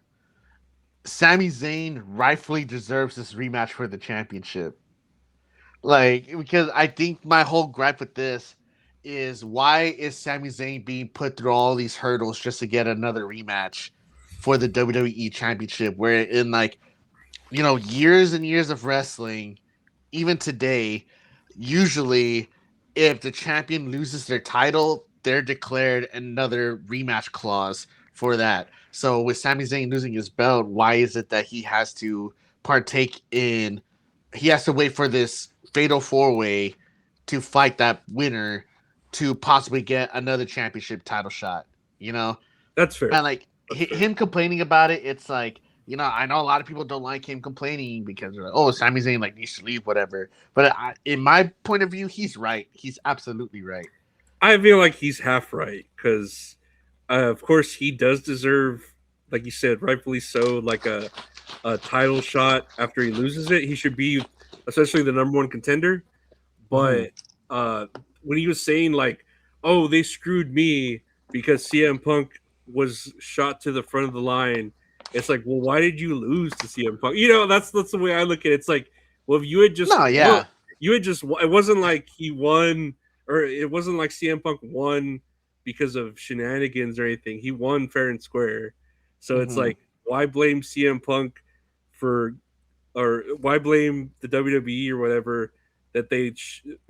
[SPEAKER 6] Sami Zayn rightfully deserves this rematch for the championship. Like, because I think my whole gripe with this is why is Sami Zayn being put through all these hurdles just to get another rematch for the WWE championship, where in like, years and years of wrestling, even today, usually if the champion loses their title, they're declared another rematch clause for that. So with Sami Zayn losing his belt, why is it that he has to partake in? He has to wait for this fatal four-way to fight that winner to possibly get another championship title shot.
[SPEAKER 5] That's fair.
[SPEAKER 6] And like him complaining about it, it's like, I know a lot of people don't like him complaining because they're like, oh, Sami Zayn like needs to leave, whatever. But in my point of view, he's right. He's absolutely right.
[SPEAKER 5] I feel like he's half right because, of course, he does deserve, like you said, rightfully so, like a title shot after he loses it. He should be essentially the number one contender. But when he was saying like, "Oh, they screwed me because CM Punk was shot to the front of the line," it's like, well, why did you lose to CM Punk? That's the way I look at it. It's like, well, if you had just
[SPEAKER 6] No, yeah.
[SPEAKER 5] it wasn't like he won, or it wasn't like CM Punk won because of shenanigans or anything. He won fair and square. So it's like, why blame CM Punk or why blame the WWE or whatever that they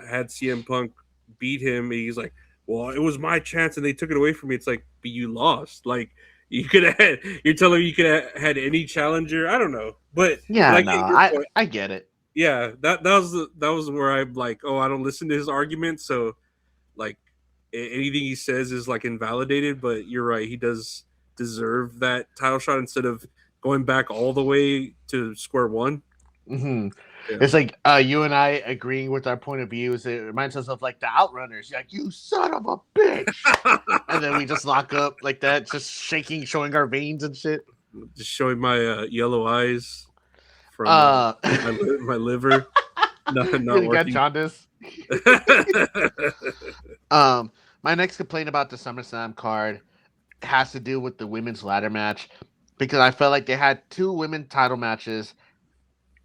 [SPEAKER 5] had CM Punk beat him? He's like, well, it was my chance and they took it away from me. It's like, but you lost. Like, you could have you're telling me you could have had any challenger. I don't know, but
[SPEAKER 6] Yeah,
[SPEAKER 5] like,
[SPEAKER 6] no, I get it.
[SPEAKER 5] yeah, that was where I'm like, oh, I don't listen to his argument, so like anything he says is like invalidated. But you're right, he does deserve that title shot instead of going back all the way to square one.
[SPEAKER 6] Mm-hmm.
[SPEAKER 5] Yeah.
[SPEAKER 6] It's like you and I agreeing with our point of views. It reminds us of like the Outrunners. You're like, you son of a bitch, and then we just lock up like that, just shaking, showing our veins and shit.
[SPEAKER 5] Just showing my yellow eyes from
[SPEAKER 6] Uh,
[SPEAKER 5] my liver not
[SPEAKER 6] really got
[SPEAKER 5] working.
[SPEAKER 6] jaundice. My next complaint about the SummerSlam card has to do with the women's ladder match because I felt like they had 2 women title matches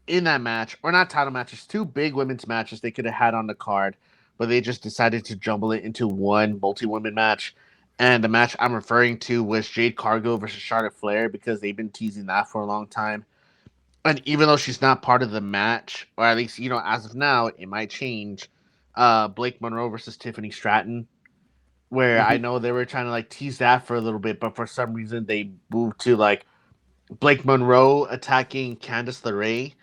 [SPEAKER 6] in that match, or not title matches, 2 big women's matches they could have had on the card, but they just decided to jumble it into one multi-women match. And the match I'm referring to was Jade Cargill versus Charlotte Flair because they've been teasing that for a long time. And even though she's not part of the match, or at least, as of now, it might change, Blake Monroe versus Tiffany Stratton, where I know they were trying to like tease that for a little bit, but for some reason they moved to like Blake Monroe attacking Candice LeRae.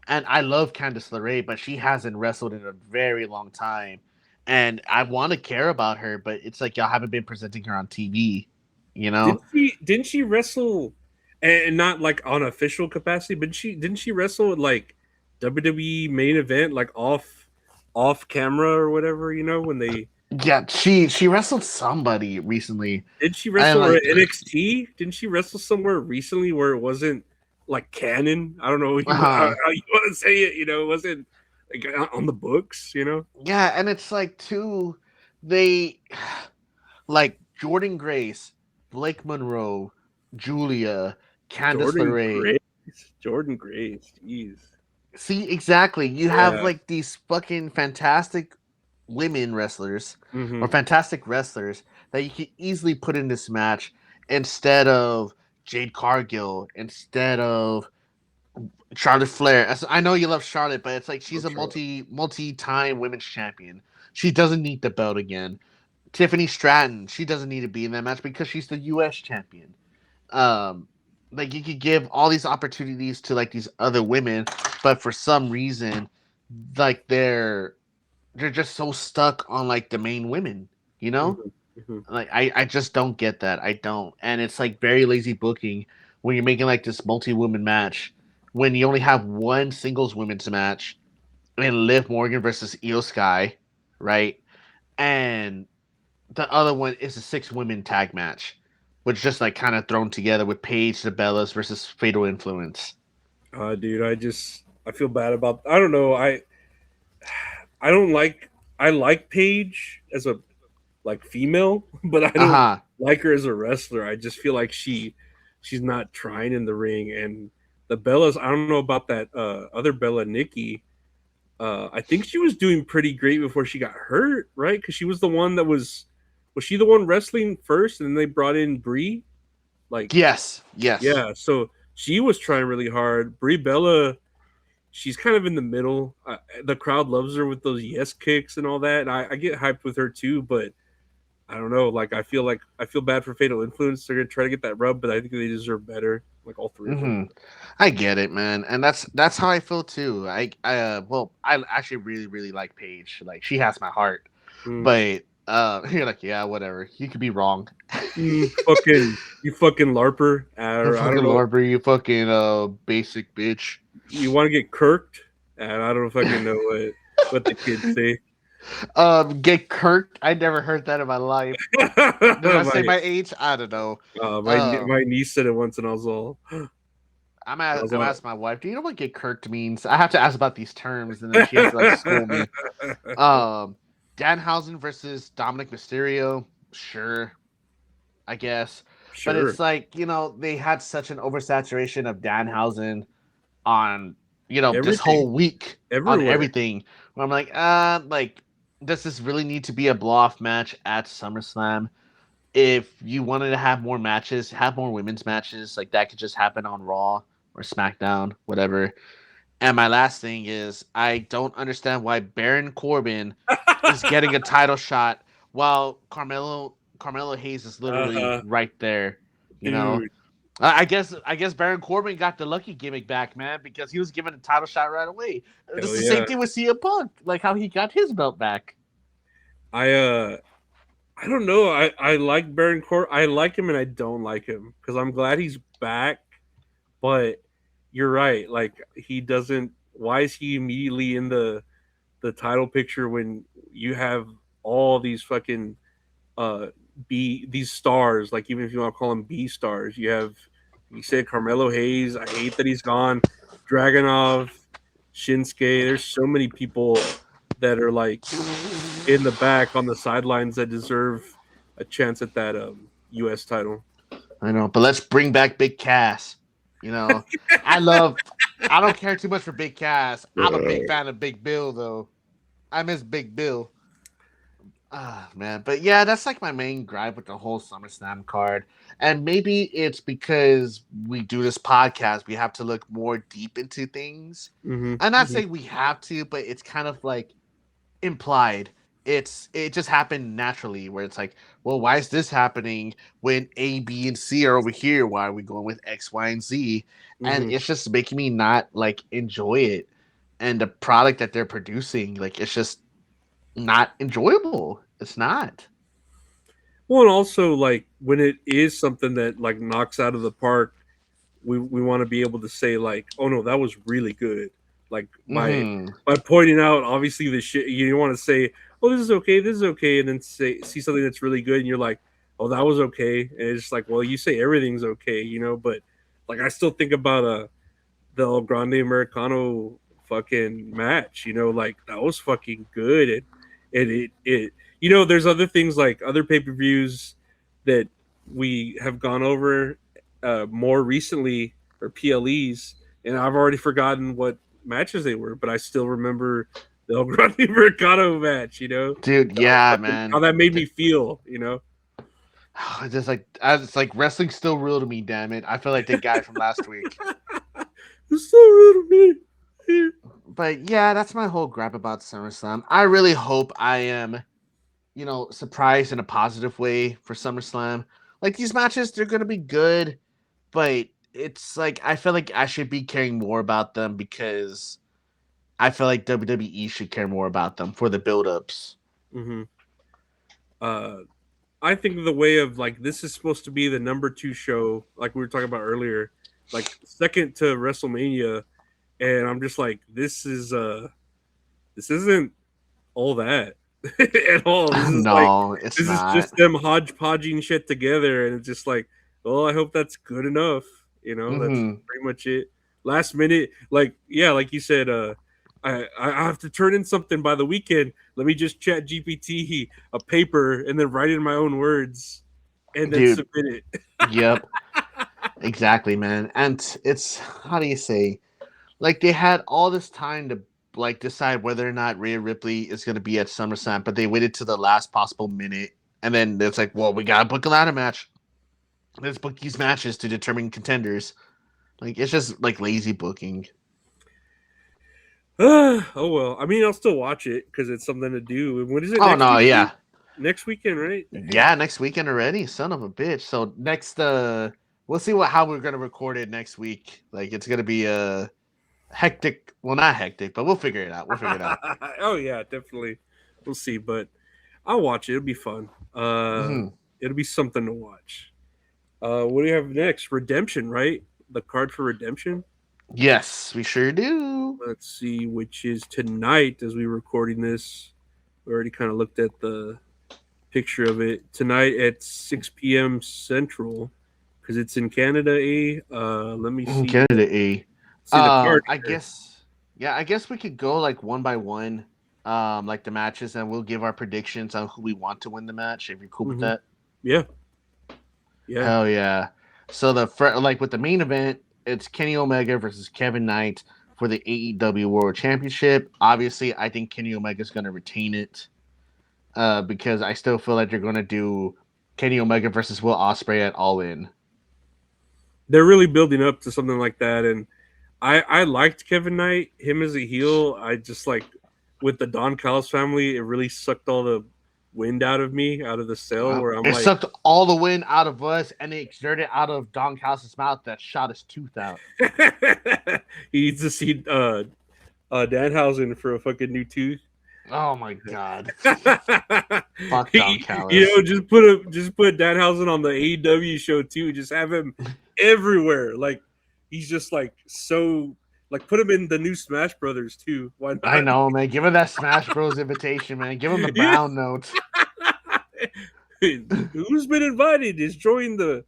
[SPEAKER 6] And I love Candice LeRae, but she hasn't wrestled in a very long time. And I want to care about her, but it's like y'all haven't been presenting her on TV,
[SPEAKER 5] Didn't she wrestle, and not like on official capacity, but didn't she wrestle at like WWE main event, like off camera or whatever, when they
[SPEAKER 6] Yeah, she wrestled somebody recently.
[SPEAKER 5] did she wrestle
[SPEAKER 6] like-
[SPEAKER 5] at NXT? Didn't she wrestle somewhere recently where it wasn't like canon? I don't know how you want to say it, it wasn't like on the books,
[SPEAKER 6] Yeah, and it's like they like Jordan Grace, Blake Monroe, Julia, Candice LeRae.
[SPEAKER 5] Jordan Grace, jeez.
[SPEAKER 6] See, exactly. You have like these fucking fantastic women wrestlers or fantastic wrestlers that you could easily put in this match instead of Jade Cargill, instead of Charlotte Flair. I know you love Charlotte, but it's like she's a multi-time women's champion. She doesn't need the belt again. Tiffany Stratton, she doesn't need to be in that match because she's the U.S. champion. Like you could give all these opportunities to like these other women, but for some reason, like they're just so stuck on like the main women, Like I just don't get that. I don't, and it's like very lazy booking when you're making like this multi-woman match when you only have one singles women's match in Liv Morgan versus Io Sky, right? And the other one is a 6-women tag match, which just like kind of thrown together with Paige, the Bellas versus Fatal Influence.
[SPEAKER 5] Dude, I feel bad about. I don't know. I don't like. I like Paige as a like female, but I don't like her as a wrestler. I just feel like she's not trying in the ring. And the Bellas, I don't know about that other Bella, Nikki. I think she was doing pretty great before she got hurt, right? Because she was the one that was she the one wrestling first, and then they brought in Brie? Like
[SPEAKER 6] yes.
[SPEAKER 5] Yeah, so she was trying really hard. Brie Bella, she's kind of in the middle. The crowd loves her with those yes kicks and all that. And I get hyped with her too, but I don't know. Like I feel bad for Fatal Influence. They're gonna try to get that rub, but I think they deserve better. Like all 3 of them.
[SPEAKER 6] I get it, man, and that's how I feel too. I actually really like Paige. Like she has my heart, but you're like, yeah, whatever. You could be wrong.
[SPEAKER 5] You fucking LARPer. I don't know.
[SPEAKER 6] LARPer, you fucking basic bitch.
[SPEAKER 5] You want to get kirked? And I don't fucking know what the kids say.
[SPEAKER 6] Get kirked? I never heard that in my life. Did I say my age? I don't know.
[SPEAKER 5] My niece said it once, and I was all.
[SPEAKER 6] I'm gonna ask my wife. Do you know what get kirked means? I have to ask about these terms, and then she has to like school me. Danhausen versus Dominic Mysterio. Sure, I guess. Sure. But it's like they had such an oversaturation of Danhausen on this whole week on everything. Where I'm like, does this really need to be a blow-off match at SummerSlam? If you wanted to have more matches, have more women's matches, like that could just happen on Raw or SmackDown, whatever. And my last thing is, I don't understand why Baron Corbin is getting a title shot while Carmelo Hayes is literally right there. I guess Baron Corbin got the lucky gimmick back, man, because he was given a title shot right away. It's the same thing with CM Punk, like how he got his belt back.
[SPEAKER 5] I don't know. I like Baron Corbin. I like him and I don't like him because I'm glad he's back. but you're right. Like he doesn't. Why is he immediately in the title picture when you have all these fucking these stars? Like even if you want to call them B stars, you said Carmelo Hayes. I hate that he's gone. Dragunov, Shinsuke. There's so many people that are like in the back on the sidelines that deserve a chance at that U.S. title.
[SPEAKER 6] I know, but let's bring back Big Cass. You know, I don't care too much for Big Cass. I'm a big fan of Big Bill, though. I miss Big Bill. Ah, man. But yeah, that's like my main gripe with the whole SummerSlam card. And maybe it's because we do this podcast, we have to look more deep into things.
[SPEAKER 5] Mm-hmm.
[SPEAKER 6] I'm not saying we have to, but it's kind of like implied. It just happened naturally where it's like, well, why is this happening when A, B, and C are over here? Why are we going with X, Y, and Z? And
[SPEAKER 5] Mm-hmm.
[SPEAKER 6] it's just making me not like enjoy it. And the product that they're producing, like it's just not enjoyable. It's not.
[SPEAKER 5] Well, and also like when it is something that like knocks out of the park, we want to be able to say like, oh no, that was really good. Like by pointing out obviously the shit, you don't want to say, oh this is okay, and then see something that's really good, and you're like, oh that was okay, and it's just like, well you say everything's okay, you know, but like I still think about the El Grande Americano fucking match, you know, like that was fucking good, and it you know, there's other things like other pay-per-views that we have gone over more recently, or PLEs, and I've already forgotten what matches they were, but I still remember the El Grande Mercado match, you know?
[SPEAKER 6] Dude, yeah, man.
[SPEAKER 5] How that made me feel, you know?
[SPEAKER 6] It's like wrestling's still real to me, damn it. I feel like the guy from last week.
[SPEAKER 5] It's so real to me.
[SPEAKER 6] But yeah, that's my whole gripe about SummerSlam. I really hope I am, you know, surprised in a positive way for SummerSlam. Like these matches, they're gonna be good, but it's like I feel like I should be caring more about them because I feel like WWE should care more about them for the build-ups.
[SPEAKER 5] Mm-hmm. I think the way of like this is supposed to be the number 2 show, like we were talking about earlier, like second to WrestleMania, and I'm just like, this isn't all that at all. This is
[SPEAKER 6] It's
[SPEAKER 5] this
[SPEAKER 6] not.
[SPEAKER 5] is just them hodgepodging shit together, and it's just like, well, I hope that's good enough. You know, that's pretty much it. Last minute, like like you said, I have to turn in something by the weekend. Let me just chat GPT a paper and then write in my own words and then submit it.
[SPEAKER 6] Yep. Exactly, man. And it's, how do you say, like they had all this time to like decide whether or not Rhea Ripley is going to be at SummerSlam, but they waited to the last possible minute, and then it's like, well, we got to book a ladder match. Let's book these matches to determine contenders. Like it's just like lazy booking.
[SPEAKER 5] Oh well, I mean, I'll still watch it because it's something to do. When is it?
[SPEAKER 6] Oh no,
[SPEAKER 5] weekend?
[SPEAKER 6] yeah,
[SPEAKER 5] next weekend, right?
[SPEAKER 6] Yeah, next weekend already. Son of a bitch. So next, we'll see how we're gonna record it next week. Like it's gonna be hectic. Well, not hectic, but we'll figure it out.
[SPEAKER 5] Oh yeah, definitely. We'll see, but I'll watch it. It'll be fun. It'll be something to watch. What do you have next? Redemption, right? The card for Redemption.
[SPEAKER 6] Yes, we sure do.
[SPEAKER 5] Let's see, which is tonight as we're recording this. We already kind of looked at the picture of it. Tonight at 6 p.m. Central, because it's in Canada, let me see.
[SPEAKER 6] Canada,
[SPEAKER 5] See the card
[SPEAKER 6] I guess we could go like one by one, like the matches, and we'll give our predictions on who we want to win the match. If you're cool with that.
[SPEAKER 5] Yeah.
[SPEAKER 6] Hell yeah. So like with the main event, it's Kenny Omega versus Kevin Knight for the AEW World Championship. Obviously, I think Kenny Omega is going to retain it because I still feel like they're going to do Kenny Omega versus Will Ospreay at All In.
[SPEAKER 5] They're really building up to something like that, and I liked Kevin Knight, him as a heel. I just like with the Don Callis family, it really sucked all the wind out of me, out of the cell, where
[SPEAKER 6] it sucked all the wind out of us, and it exerted out of Don Callis' mouth that shot his tooth out.
[SPEAKER 5] He needs to see Danhausen for a fucking new tooth.
[SPEAKER 6] Oh my god! Fuck Don Callis.
[SPEAKER 5] You know, just put Danhausen on the AEW show too. Just have him everywhere. Like he's just like so like put him in the new Smash Brothers too. Why not?
[SPEAKER 6] I know, man. Give him that Smash Bros invitation, man. Give him the brown note.
[SPEAKER 5] Who's been invited is joining the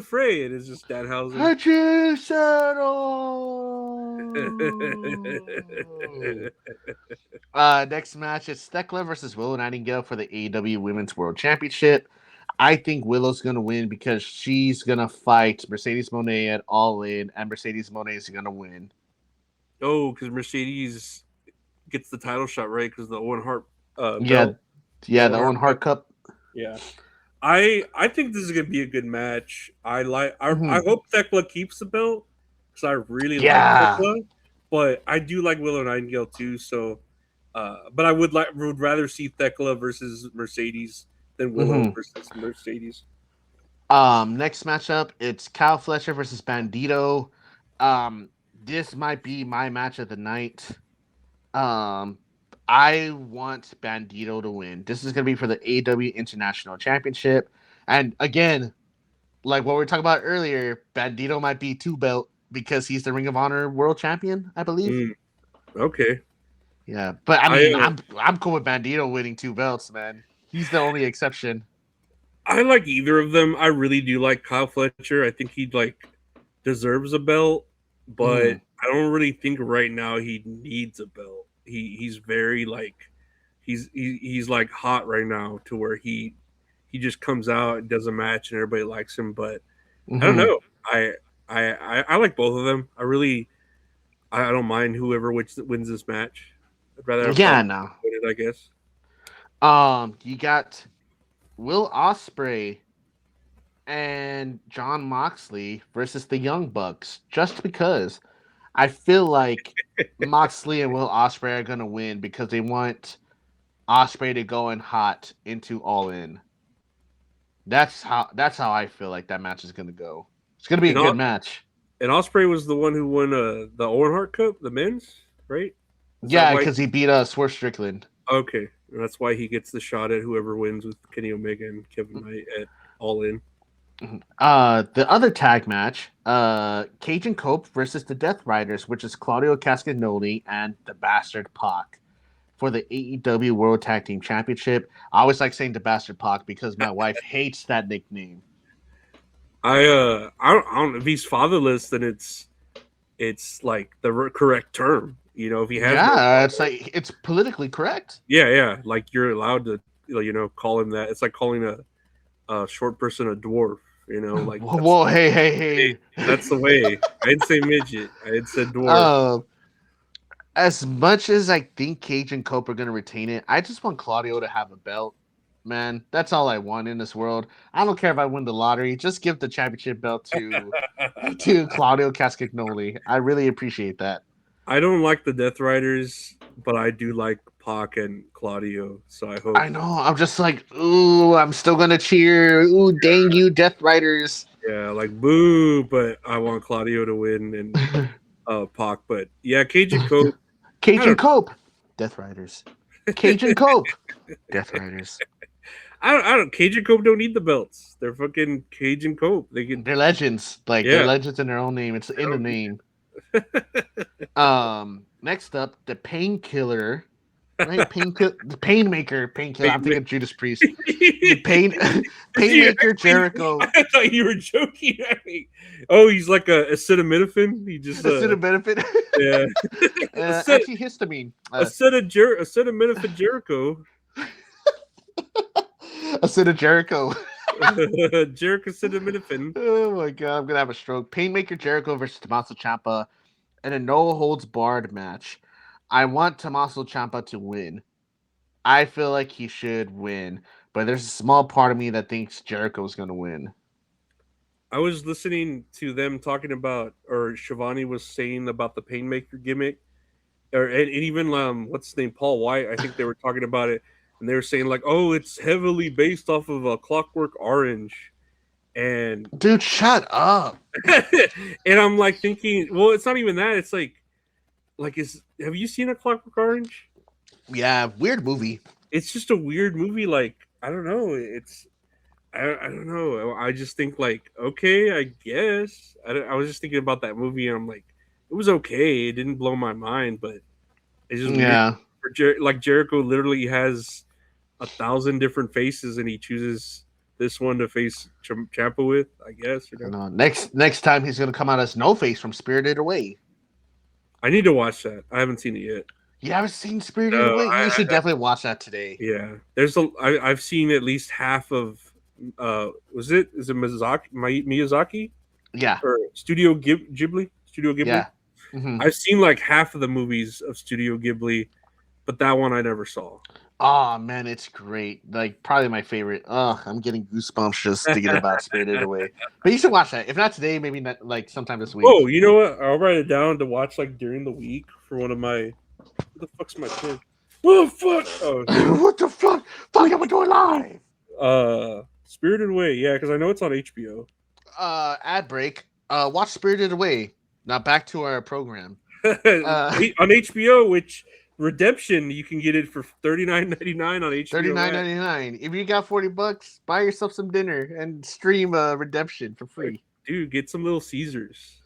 [SPEAKER 5] fray, and it's just Danhausen.
[SPEAKER 6] Next match is Thekla versus Willow Nightingale for the AEW Women's World Championship. I think Willow's gonna win because she's gonna fight Mercedes Moné at All In, and Mercedes Moné is gonna win.
[SPEAKER 5] Oh, because Mercedes gets the title shot, right? Because the Owen Hart
[SPEAKER 6] the Owen Hart Cup.
[SPEAKER 5] Yeah, I think this is gonna be a good match. I hope Thekla keeps the belt because I really like Thekla, but I do like Willow Nightingale too. So, but I would rather see Thekla versus Mercedes than Willow versus Mercedes.
[SPEAKER 6] Next matchup, it's Kyle Fletcher versus Bandito. This might be my match of the night. I want Bandito to win. This is going to be for the AEW International Championship. And again, like what we were talking about earlier, Bandito might be 2-belt because he's the Ring of Honor World Champion, I believe.
[SPEAKER 5] Okay.
[SPEAKER 6] Yeah, but I mean, I'm cool with Bandito winning 2 belts, man. He's the only exception.
[SPEAKER 5] I like either of them. I really do like Kyle Fletcher. I think he deserves a belt, but I don't really think right now he needs a belt. He's very he's like hot right now to where he just comes out and does a match and everybody likes him. But I don't know. I like both of them. I don't mind whoever wins this match. I'd rather have win it, I guess.
[SPEAKER 6] You got Will Ospreay and John Moxley versus the Young Bucks, just because I feel like Moxley and Will Ospreay are gonna win because they want Ospreay to go in hot into All In. That's how I feel like that match is gonna go. It's gonna be a good match.
[SPEAKER 5] And Ospreay was the one who won the Owen Hart Cup, the men's, right?
[SPEAKER 6] Yeah, because he beat Swerve Strickland.
[SPEAKER 5] Okay, that's why he gets the shot at whoever wins with Kenny Omega and Kevin Knight at All In.
[SPEAKER 6] The other tag match, Cajun Cope versus the Death Riders, which is Claudio Castagnoli and the Bastard Pac for the AEW World Tag Team Championship. I always like saying the Bastard Pac because my wife hates that nickname.
[SPEAKER 5] I don't know if he's fatherless, then it's like the correct term. You know, if he has
[SPEAKER 6] it's politically correct.
[SPEAKER 5] Yeah, like you're allowed to call him that. It's like calling a short person a dwarf. You know, like
[SPEAKER 6] whoa, hey,
[SPEAKER 5] that's the way. I didn't say midget. I said dwarf.
[SPEAKER 6] As much as I think Cage and Cope are going to retain it, I just want Claudio to have a belt, man. That's all I want in this world. I don't care if I win the lottery. Just give the championship belt to Claudio Castagnoli. I really appreciate that.
[SPEAKER 5] I don't like the Death Riders, but I do like Pac and Claudio. So I hope.
[SPEAKER 6] I know. I'm just like, ooh, I'm still gonna cheer. Ooh, dang you, Death Riders.
[SPEAKER 5] Yeah, like boo, but I want Claudio to win and Pac. But yeah, Cajun Cope.
[SPEAKER 6] Cajun Cope, Death Riders. Cajun Cope, Death Riders.
[SPEAKER 5] I don't. Cajun Cope don't need the belts. They're fucking Cajun Cope. They're
[SPEAKER 6] legends. They're legends in their own name. It's in the name. Next up, the Painkiller, right? The Painmaker. I'm thinking Judas Priest. The Painmaker Jericho.
[SPEAKER 5] I thought you were joking at me. Oh, he's like a acetaminophen. He just
[SPEAKER 6] acetaminophen.
[SPEAKER 5] Yeah.
[SPEAKER 6] Antihistamine.
[SPEAKER 5] Acetaminophen Jericho.
[SPEAKER 6] Jericho.
[SPEAKER 5] Jericho acetaminophen.
[SPEAKER 6] Oh my god, I'm gonna have a stroke. Painmaker Jericho versus Tommaso Ciampa in a no holds barred match. I want Tommaso Ciampa to win. I feel like he should win, but there's a small part of me that thinks Jericho's gonna win.
[SPEAKER 5] I was listening to them talking about, or Shivani was saying about the Painmaker gimmick, and even what's his name, Paul White. I think they were talking about it. And they were saying like, oh, it's heavily based off of a Clockwork Orange. And
[SPEAKER 6] dude, shut up.
[SPEAKER 5] And I'm like thinking, well, it's not even that. It's like have you seen a Clockwork Orange?
[SPEAKER 6] Yeah, weird movie.
[SPEAKER 5] It's just a weird movie. Like, I don't know. I don't know. I just think like, okay, I guess. I was just thinking about that movie, and I'm like, it was okay. It didn't blow my mind, but it's just weird.
[SPEAKER 6] Yeah.
[SPEAKER 5] Like Jericho literally has 1,000 different faces, and he chooses this one to face Ciampa with. I guess. You know.
[SPEAKER 6] Next time he's gonna come out as No Face from Spirited Away.
[SPEAKER 5] I need to watch that. I haven't seen it yet.
[SPEAKER 6] You haven't seen Spirited
[SPEAKER 5] No,
[SPEAKER 6] Away? You should definitely watch that today.
[SPEAKER 5] Yeah, I've seen at least half of. Is it Miyazaki?
[SPEAKER 6] Yeah.
[SPEAKER 5] Or Studio Ghibli? Studio Ghibli?
[SPEAKER 6] Yeah. Mm-hmm.
[SPEAKER 5] I've seen like half of the movies of Studio Ghibli, but that one I never saw.
[SPEAKER 6] Oh man, it's great. Like probably my favorite. Oh, I'm getting goosebumps just thinking about Spirited Away. But you should watch that. If not today, maybe not, like sometime this week.
[SPEAKER 5] Oh, you know what? I'll write it down to watch like during the week for one of my. What the fuck's my kid? What the fuck? Oh,
[SPEAKER 6] What the fuck? Fuck, I'm going live.
[SPEAKER 5] Spirited Away. Yeah, because I know it's on HBO.
[SPEAKER 6] Ad break. Watch Spirited Away. Now back to our program.
[SPEAKER 5] On HBO, which Redemption, you can get it for $39.99 on HBO.
[SPEAKER 6] $39.99. If you got $40, buy yourself some dinner and stream Redemption for free.
[SPEAKER 5] Dude, get some Little Caesars.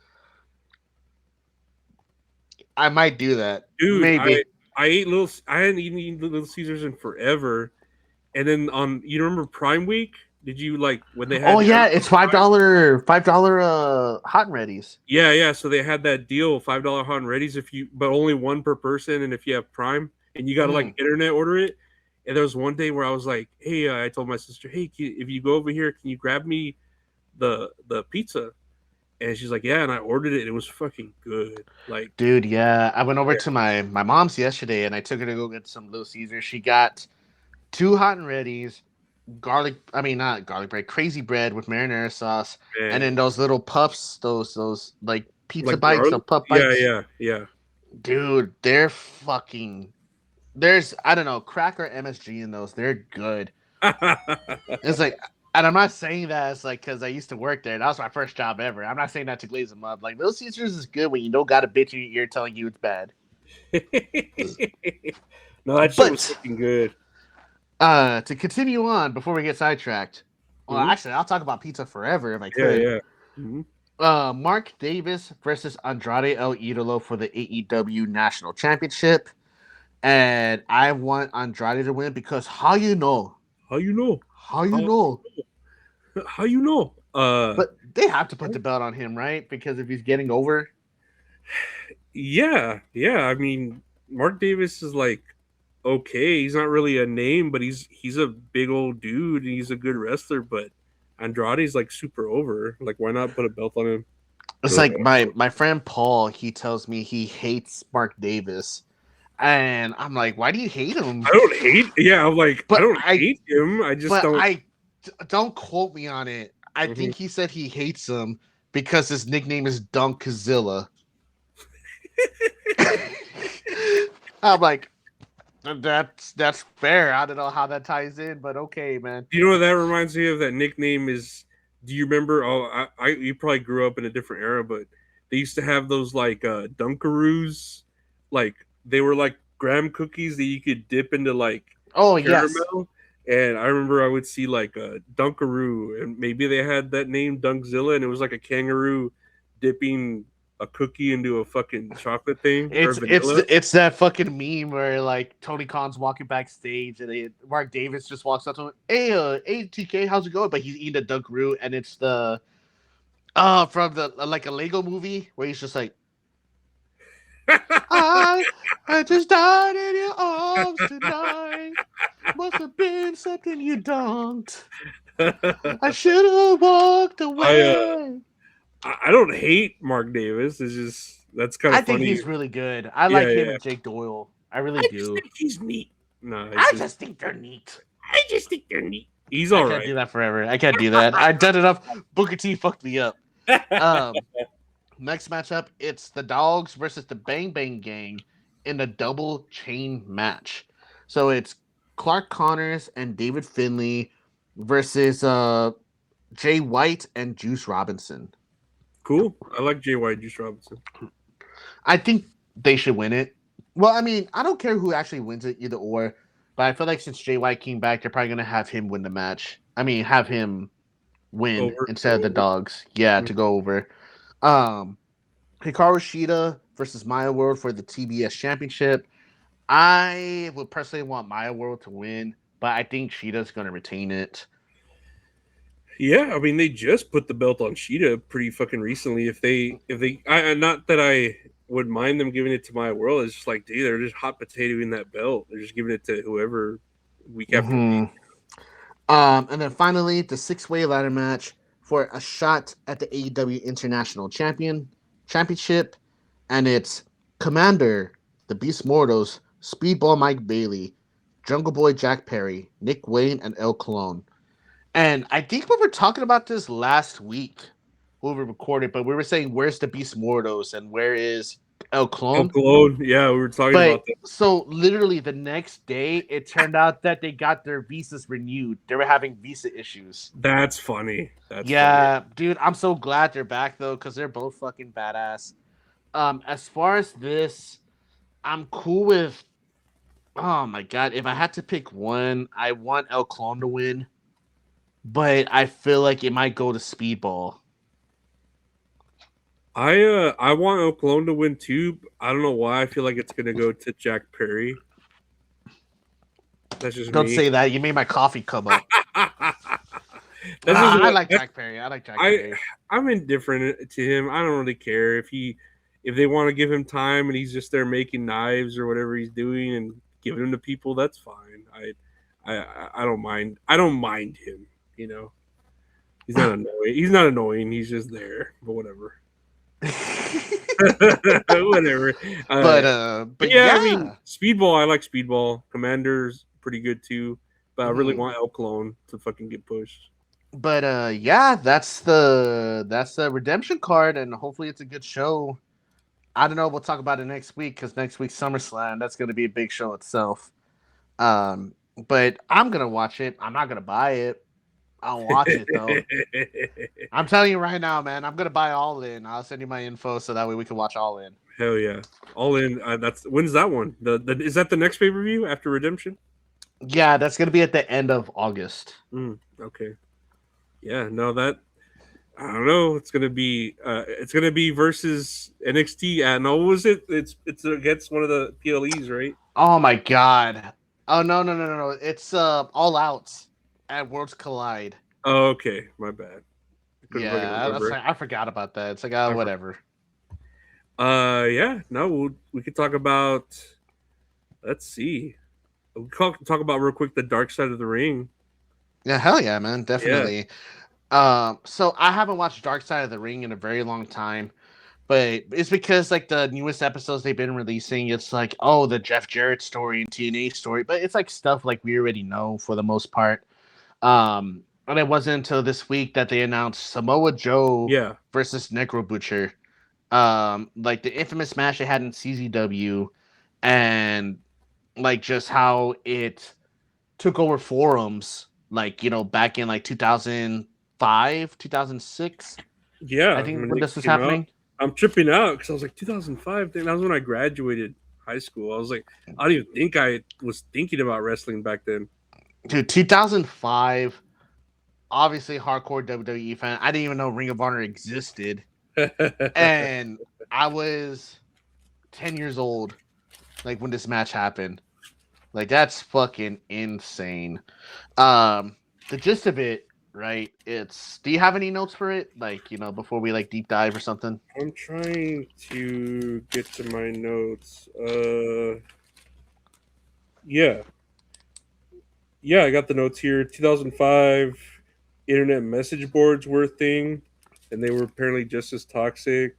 [SPEAKER 6] I might do that.
[SPEAKER 5] Dude,
[SPEAKER 6] maybe.
[SPEAKER 5] I hadn't eaten Little Caesars in forever. And then you remember Prime Week? Did you like when they had?
[SPEAKER 6] Oh yeah, it's $5 hot and readies.
[SPEAKER 5] Yeah. So they had that deal, $5 hot and readies but only one per person, and if you have Prime, and you got to like internet order it. And there was one day where I was like, hey, I told my sister, hey, if you go over here, can you grab me the pizza? And she's like, yeah, and I ordered it, and it was fucking good. Like,
[SPEAKER 6] dude, yeah, I went over to my mom's yesterday, and I took her to go get some Little Caesars. She got 2 hot and readies. Not garlic bread, crazy bread with marinara sauce, and then those little puffs, those like pizza bites,
[SPEAKER 5] garlic?
[SPEAKER 6] the puff bites.
[SPEAKER 5] Yeah.
[SPEAKER 6] Dude, they're fucking. There's crack or MSG in those. They're good. It's like, and I'm not saying that it's like because I used to work there. That was my first job ever. I'm not saying that to glaze them up. Like Little Caesars is good when you don't got a bitch in your ear telling you it's bad.
[SPEAKER 5] No, that shit was fucking good.
[SPEAKER 6] To continue on before we get sidetracked. Well, actually, I'll talk about pizza forever if I could.
[SPEAKER 5] Yeah. Mm-hmm.
[SPEAKER 6] Mark Davis versus Andrade El Idolo for the AEW National Championship, and I want Andrade to win because how you know?
[SPEAKER 5] How you know?
[SPEAKER 6] But they have to put the belt on him, right? Because if he's getting over.
[SPEAKER 5] Yeah. I mean, Mark Davis is like. Okay, he's not really a name, but he's a big old dude and he's a good wrestler, but Andrade's like super over. Like, why not put a belt on him?
[SPEAKER 6] It's like my friend Paul, he tells me he hates Mark Davis. And I'm like, why do you hate him?
[SPEAKER 5] I don't hate I'm like, I don't hate him. I just don't
[SPEAKER 6] don't quote me on it. I think he said he hates him because his nickname is Dunkzilla. I'm like, that's fair. I don't know how that ties in, but okay, man.
[SPEAKER 5] You know what that reminds me of? That nickname is. Do you remember? Oh, you probably grew up in a different era, but they used to have those like Dunkaroos, like they were like graham cookies that you could dip into like caramel. Yes. And I remember I would see like a Dunkaroo, and maybe they had that name Dunkzilla, and it was like a kangaroo dipping a cookie into a fucking chocolate thing.
[SPEAKER 6] It's that fucking meme where like Tony Khan's walking backstage and Mark Davis just walks up to him. Hey, TK, how's it going? But he's eating a Dunkaroo, and it's the from the like a Lego movie where he's just like, I just died in your arms tonight. Must have been something you dunked. I should have walked away.
[SPEAKER 5] I don't hate Mark Davis. It's just that's kind of funny.
[SPEAKER 6] I think he's really good. I like him and Jake Doyle. I really do.
[SPEAKER 5] I think he's neat. No,
[SPEAKER 6] I just think they're neat.
[SPEAKER 5] He's all right.
[SPEAKER 6] I can't do that forever. I can't do that. I've done enough. Booker T fucked me up. Next matchup, it's the Dogs versus the Bang Bang Gang in a double chain match. So it's Clark Connors and David Finlay versus Jay White and Juice Robinson.
[SPEAKER 5] Cool. I like Jay White, Juice Robinson.
[SPEAKER 6] I think they should win it. Well, I mean, I don't care who actually wins it, either or. But I feel like since Jay White came back, they're probably gonna have him win the match. I mean, have him win instead of the dogs. Yeah, to go over. Hikaru Shida versus Maya World for the TBS Championship. I would personally want Maya World to win, but I think Shida's gonna retain it.
[SPEAKER 5] Yeah, I mean they just put the belt on Shida pretty fucking recently. If they, not that I would mind them giving it to Maya World, it's just like, dude, they're just hot potatoing that belt. They're just giving it to whoever week after week.
[SPEAKER 6] And then finally, the 6-way ladder match for a shot at the AEW International Championship, and it's Commander, the Beast Mortals, Speedball Mike Bailey, Jungle Boy Jack Perry, Nick Wayne, and El Colon. And I think we were talking about this last week when we recorded, but we were saying, where's the Beast Mortals and where is El Colon?
[SPEAKER 5] El Colon, yeah, we were talking about that.
[SPEAKER 6] So literally the next day, it turned out that they got their visas renewed. They were having visa issues.
[SPEAKER 5] That's funny.
[SPEAKER 6] Funny. Dude, I'm so glad they're back though, because they're both fucking badass. As far as this, I'm cool with. Oh my god, if I had to pick one, I want El Clone to win, but I feel like it might go to Speedball.
[SPEAKER 5] I want El Colon to win too. I don't know why. I feel like it's gonna go to Jack Perry. That's just
[SPEAKER 6] Don't
[SPEAKER 5] me.
[SPEAKER 6] say that. You made my coffee come up. I like Jack Perry.
[SPEAKER 5] I'm indifferent to him. I don't really care if they want to give him time and he's just there making knives or whatever he's doing and giving them to people. That's fine. I don't mind. I don't mind him. You know, he's not annoying. He's not annoying. He's just there. But whatever. Whatever. But yeah, I mean, Speedball. I like Speedball. Commander's pretty good too. But I really want El Colon to fucking get pushed.
[SPEAKER 6] But yeah, that's the Redemption card, and hopefully it's a good show. I don't know. We'll talk about it next week because next week's SummerSlam. That's going to be a big show itself. But I'm gonna watch it. I'm not gonna buy it. I'll watch it though. I'm telling you right now, man. I'm gonna buy All In. I'll send you my info so that way we can watch All In.
[SPEAKER 5] Hell yeah, All In. When's that one? Is that the next pay-per-view after Redemption?
[SPEAKER 6] Yeah, that's gonna be at the end of August.
[SPEAKER 5] Okay. Yeah, no, that I don't know. It's gonna be versus NXT. No, what was it? It's against one of the PLEs, right?
[SPEAKER 6] Oh my god. Oh no. It's All Outs at Worlds Collide.
[SPEAKER 5] Oh, okay, my bad.
[SPEAKER 6] I forgot about that. It's like whatever.
[SPEAKER 5] Yeah, no, we could talk about. Let's see. We talk about real quick the Dark Side of the Ring.
[SPEAKER 6] Yeah, hell yeah, man, definitely. Yeah. So I haven't watched Dark Side of the Ring in a very long time, but it's because like the newest episodes they've been releasing, it's like, oh, the Jeff Jarrett story and TNA story, but it's like stuff like we already know for the most part. And it wasn't until this week that they announced Samoa Joe versus Necro Butcher. Like the infamous match they had in CZW, and like just how it took over forums, like, you know, back in like 2005, 2006.
[SPEAKER 5] Yeah,
[SPEAKER 6] I think when this was happening.
[SPEAKER 5] I'm tripping out because I was like 2005. That was when I graduated high school. I was like, I don't even think I was thinking about wrestling back then.
[SPEAKER 6] Dude, 2005. Obviously, hardcore WWE fan. I didn't even know Ring of Honor existed, and I was 10 years old, like when this match happened. Like that's fucking insane. The gist of it, right? It's. Do you have any notes for it? Like, you know, before we like deep dive or something.
[SPEAKER 5] I'm trying to get to my notes. Yeah, I got the notes here. 2005, internet message boards were a thing, and they were apparently just as toxic.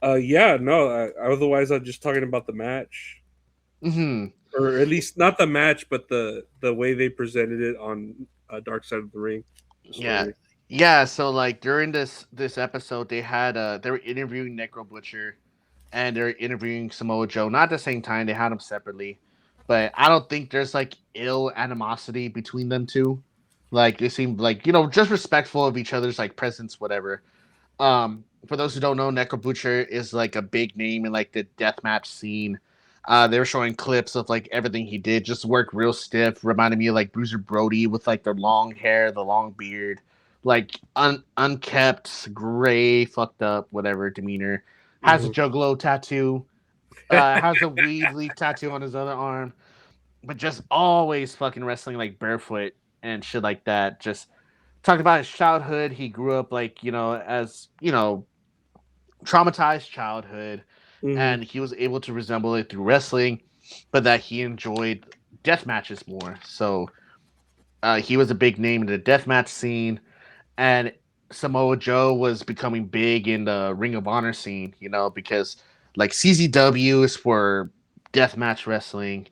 [SPEAKER 5] Otherwise, I'm just talking about the match, or at least not the match, but the way they presented it on Dark Side of the Ring.
[SPEAKER 6] Yeah. So like during this episode, they had they were interviewing Necro Butcher, and they're interviewing Samoa Joe. Not at the same time; they had them separately. But I don't think there's like ill animosity between them two. Like they seem like, you know, just respectful of each other's like presence, whatever. For those who don't know, Necro Butcher is like a big name in like the deathmatch scene. They were showing clips of like everything he did, just work real stiff. Reminded me of like Bruiser Brody with like the long hair, the long beard, like unkept, gray, fucked up, whatever demeanor. Has a juggalo tattoo. Has a weed leaf tattoo on his other arm, but just always fucking wrestling like barefoot and shit like that. Just talked about his childhood. He grew up like, as, traumatized childhood, and he was able to resemble it through wrestling, but that he enjoyed death matches more. So he was a big name in the deathmatch scene, and Samoa Joe was becoming big in the Ring of Honor scene, because like CZW is for deathmatch wrestling,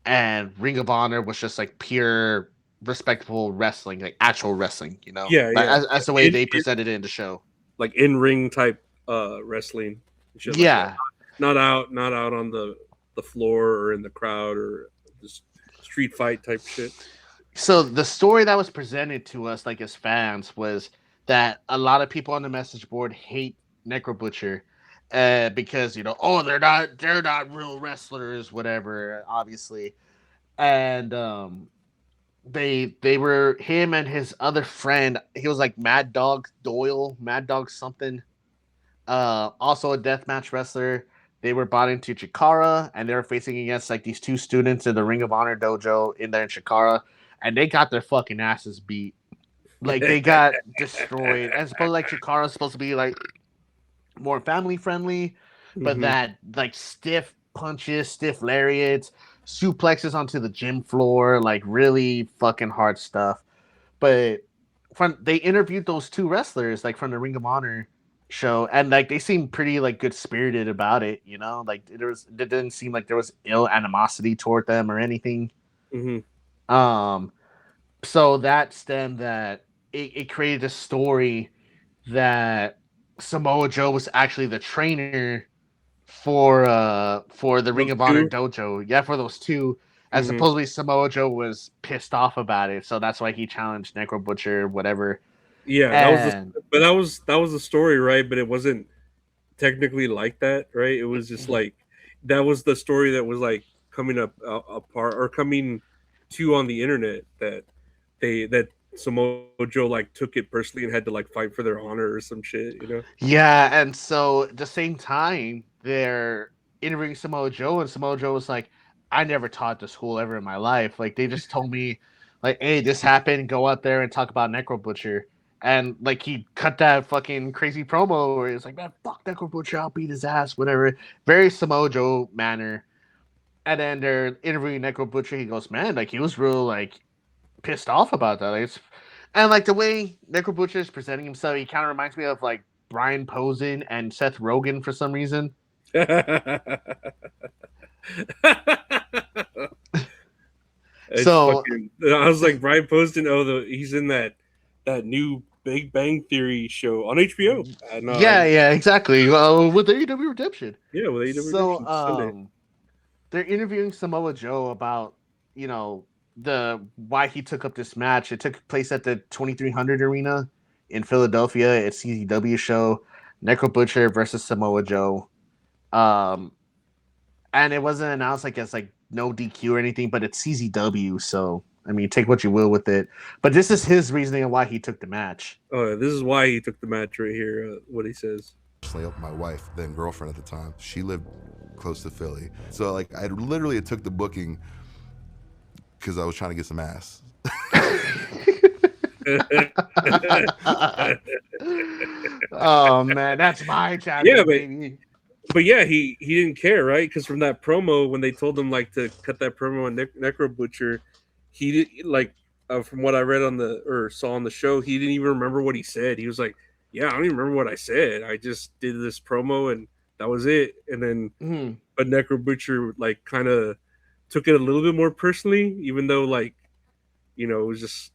[SPEAKER 6] and Ring of Honor was just like pure respectable wrestling, like actual wrestling,
[SPEAKER 5] Yeah,
[SPEAKER 6] like,
[SPEAKER 5] yeah.
[SPEAKER 6] as the way they presented it in the show,
[SPEAKER 5] like in ring type wrestling. And shit like that. Not out on the floor or in the crowd or just street fight type shit.
[SPEAKER 6] So the story that was presented to us, like as fans, was that a lot of people on the message board hate Necro Butcher, because they're not real wrestlers, whatever, obviously, and they were him and his other friend. He was like Mad Dog Doyle, Mad Dog something, also a deathmatch wrestler. They were bought into Chikara, and they were facing against like these two students in the Ring of Honor dojo in there in Chikara, and they got their fucking asses beat. Like they got destroyed. And supposed like Chikara's supposed to be like more family friendly, but that like stiff punches, stiff lariats, suplexes onto the gym floor, like really fucking hard stuff. But they interviewed those two wrestlers like from the Ring of Honor show, and like they seemed pretty like good spirited about it, like it didn't seem like there was ill animosity toward them or anything. So that stemmed that it created a story that Samoa Joe was actually the trainer for the Ring of Honor dojo. Yeah, for those two. And supposedly Samoa Joe was pissed off about it, so that's why he challenged Necro Butcher, whatever.
[SPEAKER 5] Yeah, that was the story, right? But it wasn't technically like that, right? It was just like that was the story that was like coming apart or coming to on the internet that Samoa Joe like took it personally and had to like fight for their honor or some shit,
[SPEAKER 6] Yeah, and so at the same time they're interviewing Samoa Joe, and Samoa Joe was like, I never taught the school ever in my life. Like they just told me, like, hey, this happened, go out there and talk about Necro Butcher. And like he cut that fucking crazy promo where it's like, man, fuck Necro Butcher, I'll beat his ass, whatever. Very Samoa Joe manner. And then they're interviewing Necro Butcher. He goes, man, like he was real like pissed off about that. Like, and like the way Necro Butcher is presenting himself, he kind of reminds me of like Brian Posen and Seth Rogen for some reason. So
[SPEAKER 5] I was like, Brian Poston. He's in that new Big Bang Theory show on HBO.
[SPEAKER 6] Yeah, exactly. With AEW Redemption.
[SPEAKER 5] Yeah, with AEW Redemption.
[SPEAKER 6] So, they're interviewing Samoa Joe about why he took up this match. It took place at the 2300 Arena in Philadelphia. It's CZW show, Necro Butcher versus Samoa Joe. And it wasn't announced like it's like no DQ or anything, but it's CZW, so I mean, take what you will with it. But this is his reasoning of why he took the match.
[SPEAKER 5] Oh, this is why he took the match right here. What he says.
[SPEAKER 7] My wife, then girlfriend at the time, she lived close to Philly, so like I literally took the booking because I was trying to get some ass.
[SPEAKER 6] Oh man, that's my chapter.
[SPEAKER 5] Yeah,
[SPEAKER 6] baby.
[SPEAKER 5] But yeah, he didn't care, right? Because from that promo, when they told him like to cut that promo on Necro Butcher, he did like from what I read saw on the show, he didn't even remember what he said. He was like, "Yeah, I don't even remember what I said. I just did this promo and that was it." And then, but Necro Butcher like kind of took it a little bit more personally, even though like, it was just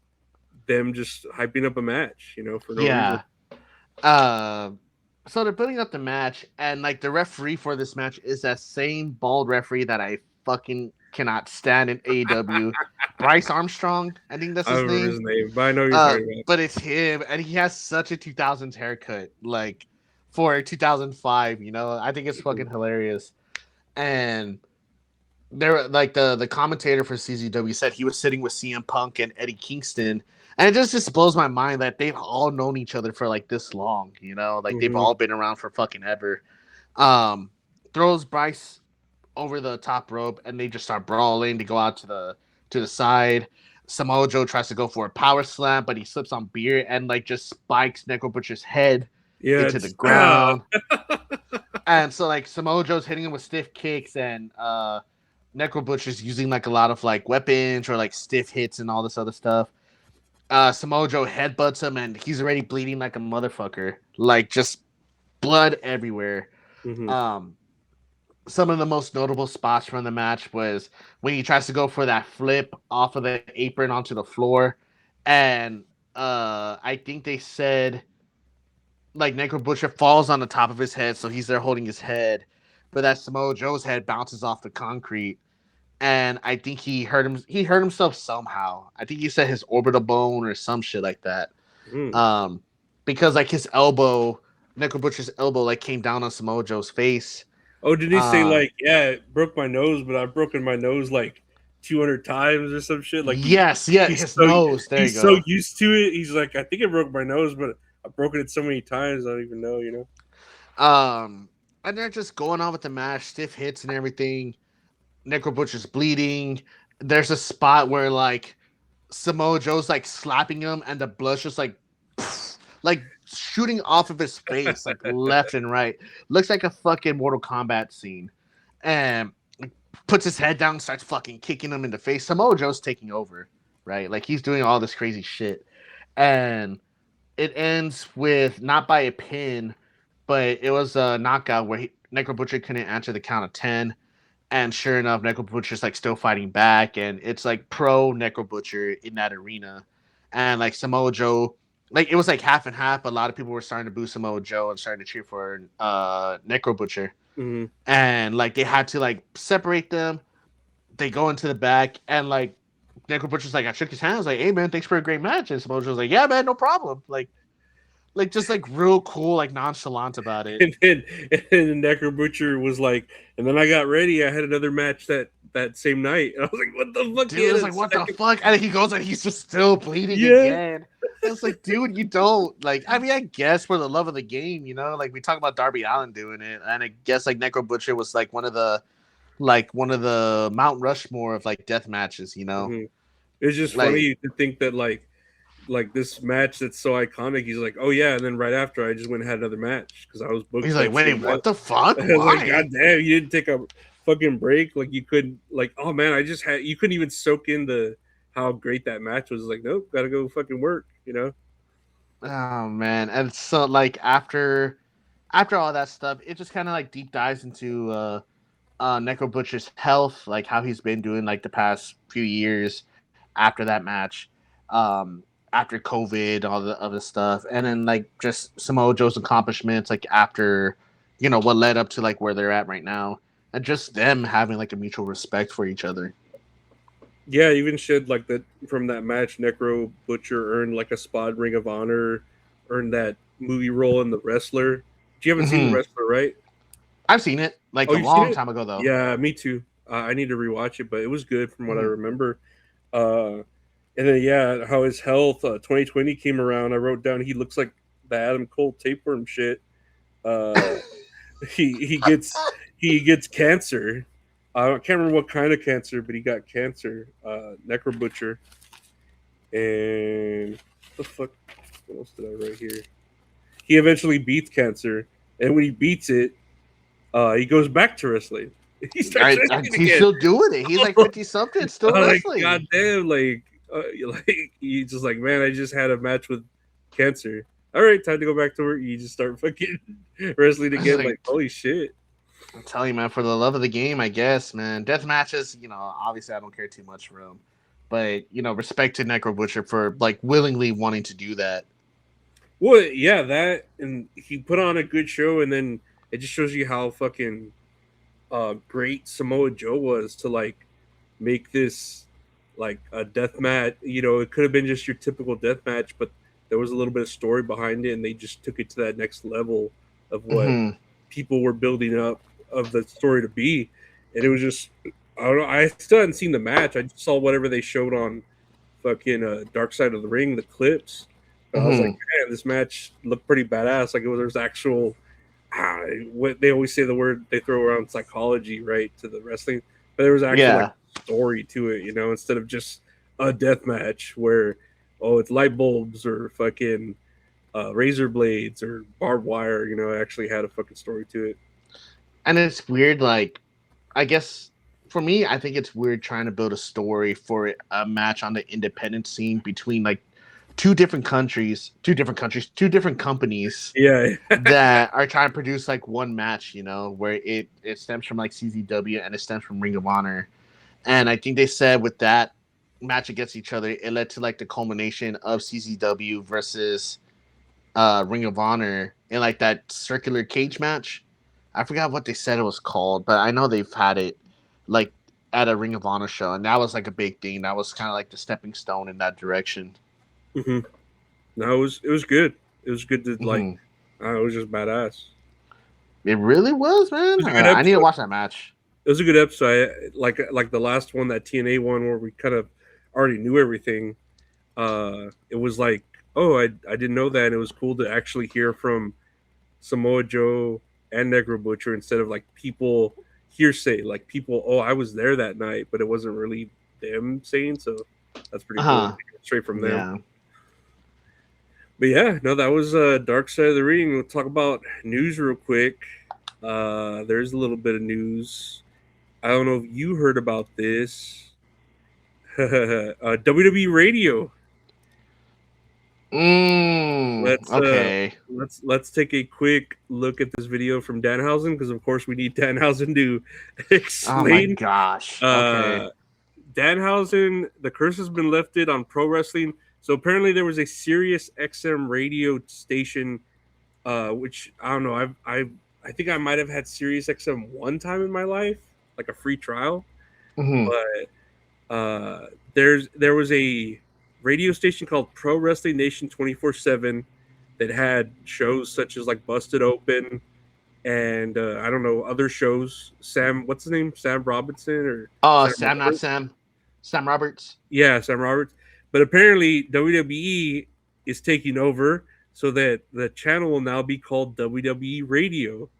[SPEAKER 5] them just hyping up a match, for no reason.
[SPEAKER 6] So they're building up the match, and like the referee for this match is that same bald referee that I fucking cannot stand in AEW. Bryce Armstrong, I think that's his name.
[SPEAKER 5] His name, but I know you're talking about.
[SPEAKER 6] But it's him, and he has such a 2000s haircut, like for 2005. I think it's fucking hilarious. And there like the commentator for CZW said he was sitting with CM Punk and Eddie Kingston, and it just blows my mind that they've all known each other for like this long, you know, like they've all been around for fucking ever. Throws Bryce over the top rope, and they just start brawling. They go out to the side. Samoa Joe tries to go for a power slam, but he slips on beer and like just spikes Necro Butcher's head into the ground. And so like Samoa Joe's hitting him with stiff kicks, and Necro Butcher's using like a lot of like weapons or like stiff hits and all this other stuff. Samoa Joe headbutts him, and he's already bleeding like a motherfucker, like just blood everywhere. Some of the most notable spots from the match was when he tries to go for that flip off of the apron onto the floor, and I think they said like Necro Butcher falls on the top of his head, so he's there holding his head, but that Samoa Joe's head bounces off the concrete, and I think he hurt himself somehow. I think he said his orbital bone or some shit like that. Because like his elbow, Necro Butcher's elbow, like came down on Samoa Joe's face.
[SPEAKER 5] Oh, did he say like, yeah, it broke my nose, but I've broken my nose like 200 times or some shit? Like,
[SPEAKER 6] yes, his nose. There
[SPEAKER 5] he's
[SPEAKER 6] you go.
[SPEAKER 5] so used to it. He's like, I think it broke my nose, but I've broken it so many times, I don't even know, you know?
[SPEAKER 6] And they're just going on with the match, stiff hits and everything. Necro Butcher's bleeding. There's a spot where like Samoa Joe's like slapping him, and the blood's just like shooting off of his face, like left and right. Looks like a fucking Mortal Kombat scene. And puts his head down and starts fucking kicking him in the face. Samoa Joe's taking over, right? Like he's doing all this crazy shit. And it ends with not by a pin, but it was a knockout where Necro Butcher couldn't answer the count of 10. And sure enough, Necro Butcher's like still fighting back. And it's like pro Necro Butcher in that arena. And like Samoa Joe, like it was like half and half. But a lot of people were starting to boo Samoa Joe and starting to cheer for Necro Butcher. And like they had to like separate them. They go into the back, and like Necro Butcher's like, I shook his hand. I was like, hey man, thanks for a great match. And Samoa Joe's like, yeah man, no problem. Like just like real cool, like nonchalant about it.
[SPEAKER 5] And then Necro Butcher was like, and then I got ready. I had another match that same night. And I was like, what the fuck?
[SPEAKER 6] Dude, I was like, what the fuck? And he goes and he's just still bleeding again. And it's like, dude, you don't like. I mean, I guess for the love of the game, you know, like we talk about Darby Allin doing it, and I guess like Necro Butcher was like one of the Mount Rushmore of like death matches, you know.
[SPEAKER 5] It's just like, funny to think that like this match that's so iconic. He's like, oh yeah, and then right after I just went and had another match because I was booked.
[SPEAKER 6] He's like, wait, what the fuck?
[SPEAKER 5] I was like, god damn, you didn't take a fucking break. Like you could, like, oh man, you couldn't even soak in how great that match was. Like, nope, gotta go fucking work, you know.
[SPEAKER 6] Oh man, and so like after all that stuff, it just kind of like deep dives into Necro Butcher's health, like how he's been doing like the past few years after that match, after COVID, all the other stuff, and then like just Samoa Joe's accomplishments, like after, you know, what led up to like where they're at right now, and just them having like a mutual respect for each other.
[SPEAKER 5] Yeah, even shit like that from that match, Necro Butcher earned like a spot Ring of Honor, earned that movie role in The Wrestler. You haven't seen The Wrestler, right?
[SPEAKER 6] I've seen it like a long time ago, though.
[SPEAKER 5] Yeah, me too. I need to rewatch it, but it was good from what I remember. And then yeah, how his health 2020 came around. I wrote down he looks like the Adam Cole tapeworm shit. He gets cancer. I can't remember what kind of cancer, but he got cancer. Necro Butcher. And what the fuck? What else did I write here? He eventually beats cancer, and when he beats it, he goes back to wrestling. He's
[SPEAKER 6] still doing it. He's like 50-something, still wrestling.
[SPEAKER 5] God damn, like he's just like, man, I just had a match with cancer. All right, time to go back to work. You just start fucking wrestling again. Like, holy shit.
[SPEAKER 6] I'm telling you, man, for the love of the game, I guess, man. Death matches, you know, obviously I don't care too much for them. But, you know, respect to Necro Butcher for, like, willingly wanting to do that.
[SPEAKER 5] Well, yeah, that, and he put on a good show, and then it just shows you how fucking great Samoa Joe was to, like, make this, like, a death match. You know, it could have been just your typical death match, but there was a little bit of story behind it, and they just took it to that next level of what people were building up of the story to be. And it was just I don't know. I still hadn't seen the match. I just saw whatever they showed on fucking Dark Side of the Ring, the clips. But I was like, man, this match looked pretty badass. Like there's actual. What they always say the word they throw around psychology, right, to the wrestling, but there was actual like story to it, instead of just a death match where it's light bulbs or fucking razor blades or barbed wire. It actually had a fucking story to it.
[SPEAKER 6] And it's weird, like, I guess for me, I think it's weird trying to build a story for a match on the independent scene between like two different companies
[SPEAKER 5] Yeah.
[SPEAKER 6] that are trying to produce like one match, where it stems from like CZW and it stems from Ring of Honor. And I think they said with that match against each other, it led to like the culmination of CZW versus Ring of Honor in like that circular cage match. I forgot what they said it was called, but I know they've had it like at a Ring of Honor show, and that was like a big thing. That was kind of like the stepping stone in that direction.
[SPEAKER 5] Mm-hmm. No, it was good. It was good to like. It was just badass.
[SPEAKER 6] It really was, man. I need to watch that match.
[SPEAKER 5] It was a good episode. Like the last one, that TNA one, where we kind of already knew everything. It was like, I didn't know that, and it was cool to actually hear from Samoa Joe and Necro Butcher instead of like people hearsay, like people, I was there that night, but it wasn't really them saying. So that's pretty cool. Straight from them.
[SPEAKER 6] Yeah.
[SPEAKER 5] But yeah, no, that was Dark Side of the Ring. We'll talk about news real quick. There's a little bit of news. I don't know if you heard about this. WWE Radio. Let's take a quick look at this video from Danhausen, because of course we need Danhausen to explain.
[SPEAKER 6] Oh my gosh. Okay.
[SPEAKER 5] Danhausen, the curse has been lifted on pro wrestling. So apparently there was a SiriusXM radio station, which I don't know. I think I might have had SiriusXM one time in my life, like a free trial. But there was a radio station called Pro Wrestling Nation 24/7 that had shows such as like Busted Open and I don't know, other shows. What's his name? Sam Robinson or
[SPEAKER 6] Sam Roberts.
[SPEAKER 5] Yeah, Sam Roberts. But apparently WWE is taking over so that the channel will now be called WWE Radio.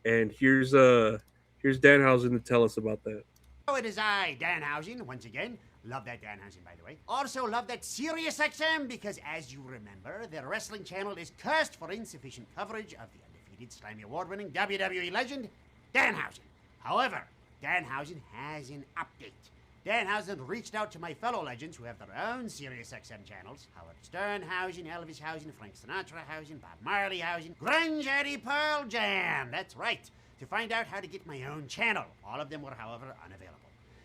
[SPEAKER 5] And here's Danhausen to tell us about that.
[SPEAKER 8] It is I, Danhausen, once again. Love that Danhausen, by the way. Also love that SiriusXM, because as you remember, the wrestling channel is cursed for insufficient coverage of the undefeated Slammy Award-winning WWE legend, Danhausen. However, Danhausen has an update. Danhausen reached out to my fellow legends who have their own SiriusXM channels: Howard Sternhausen, Elvishausen, Frank Sinatrahausen, Bob Marleyhausen, Grunge Eddie Pearl Jam. That's right, to find out how to get my own channel. All of them were, however, unavailable.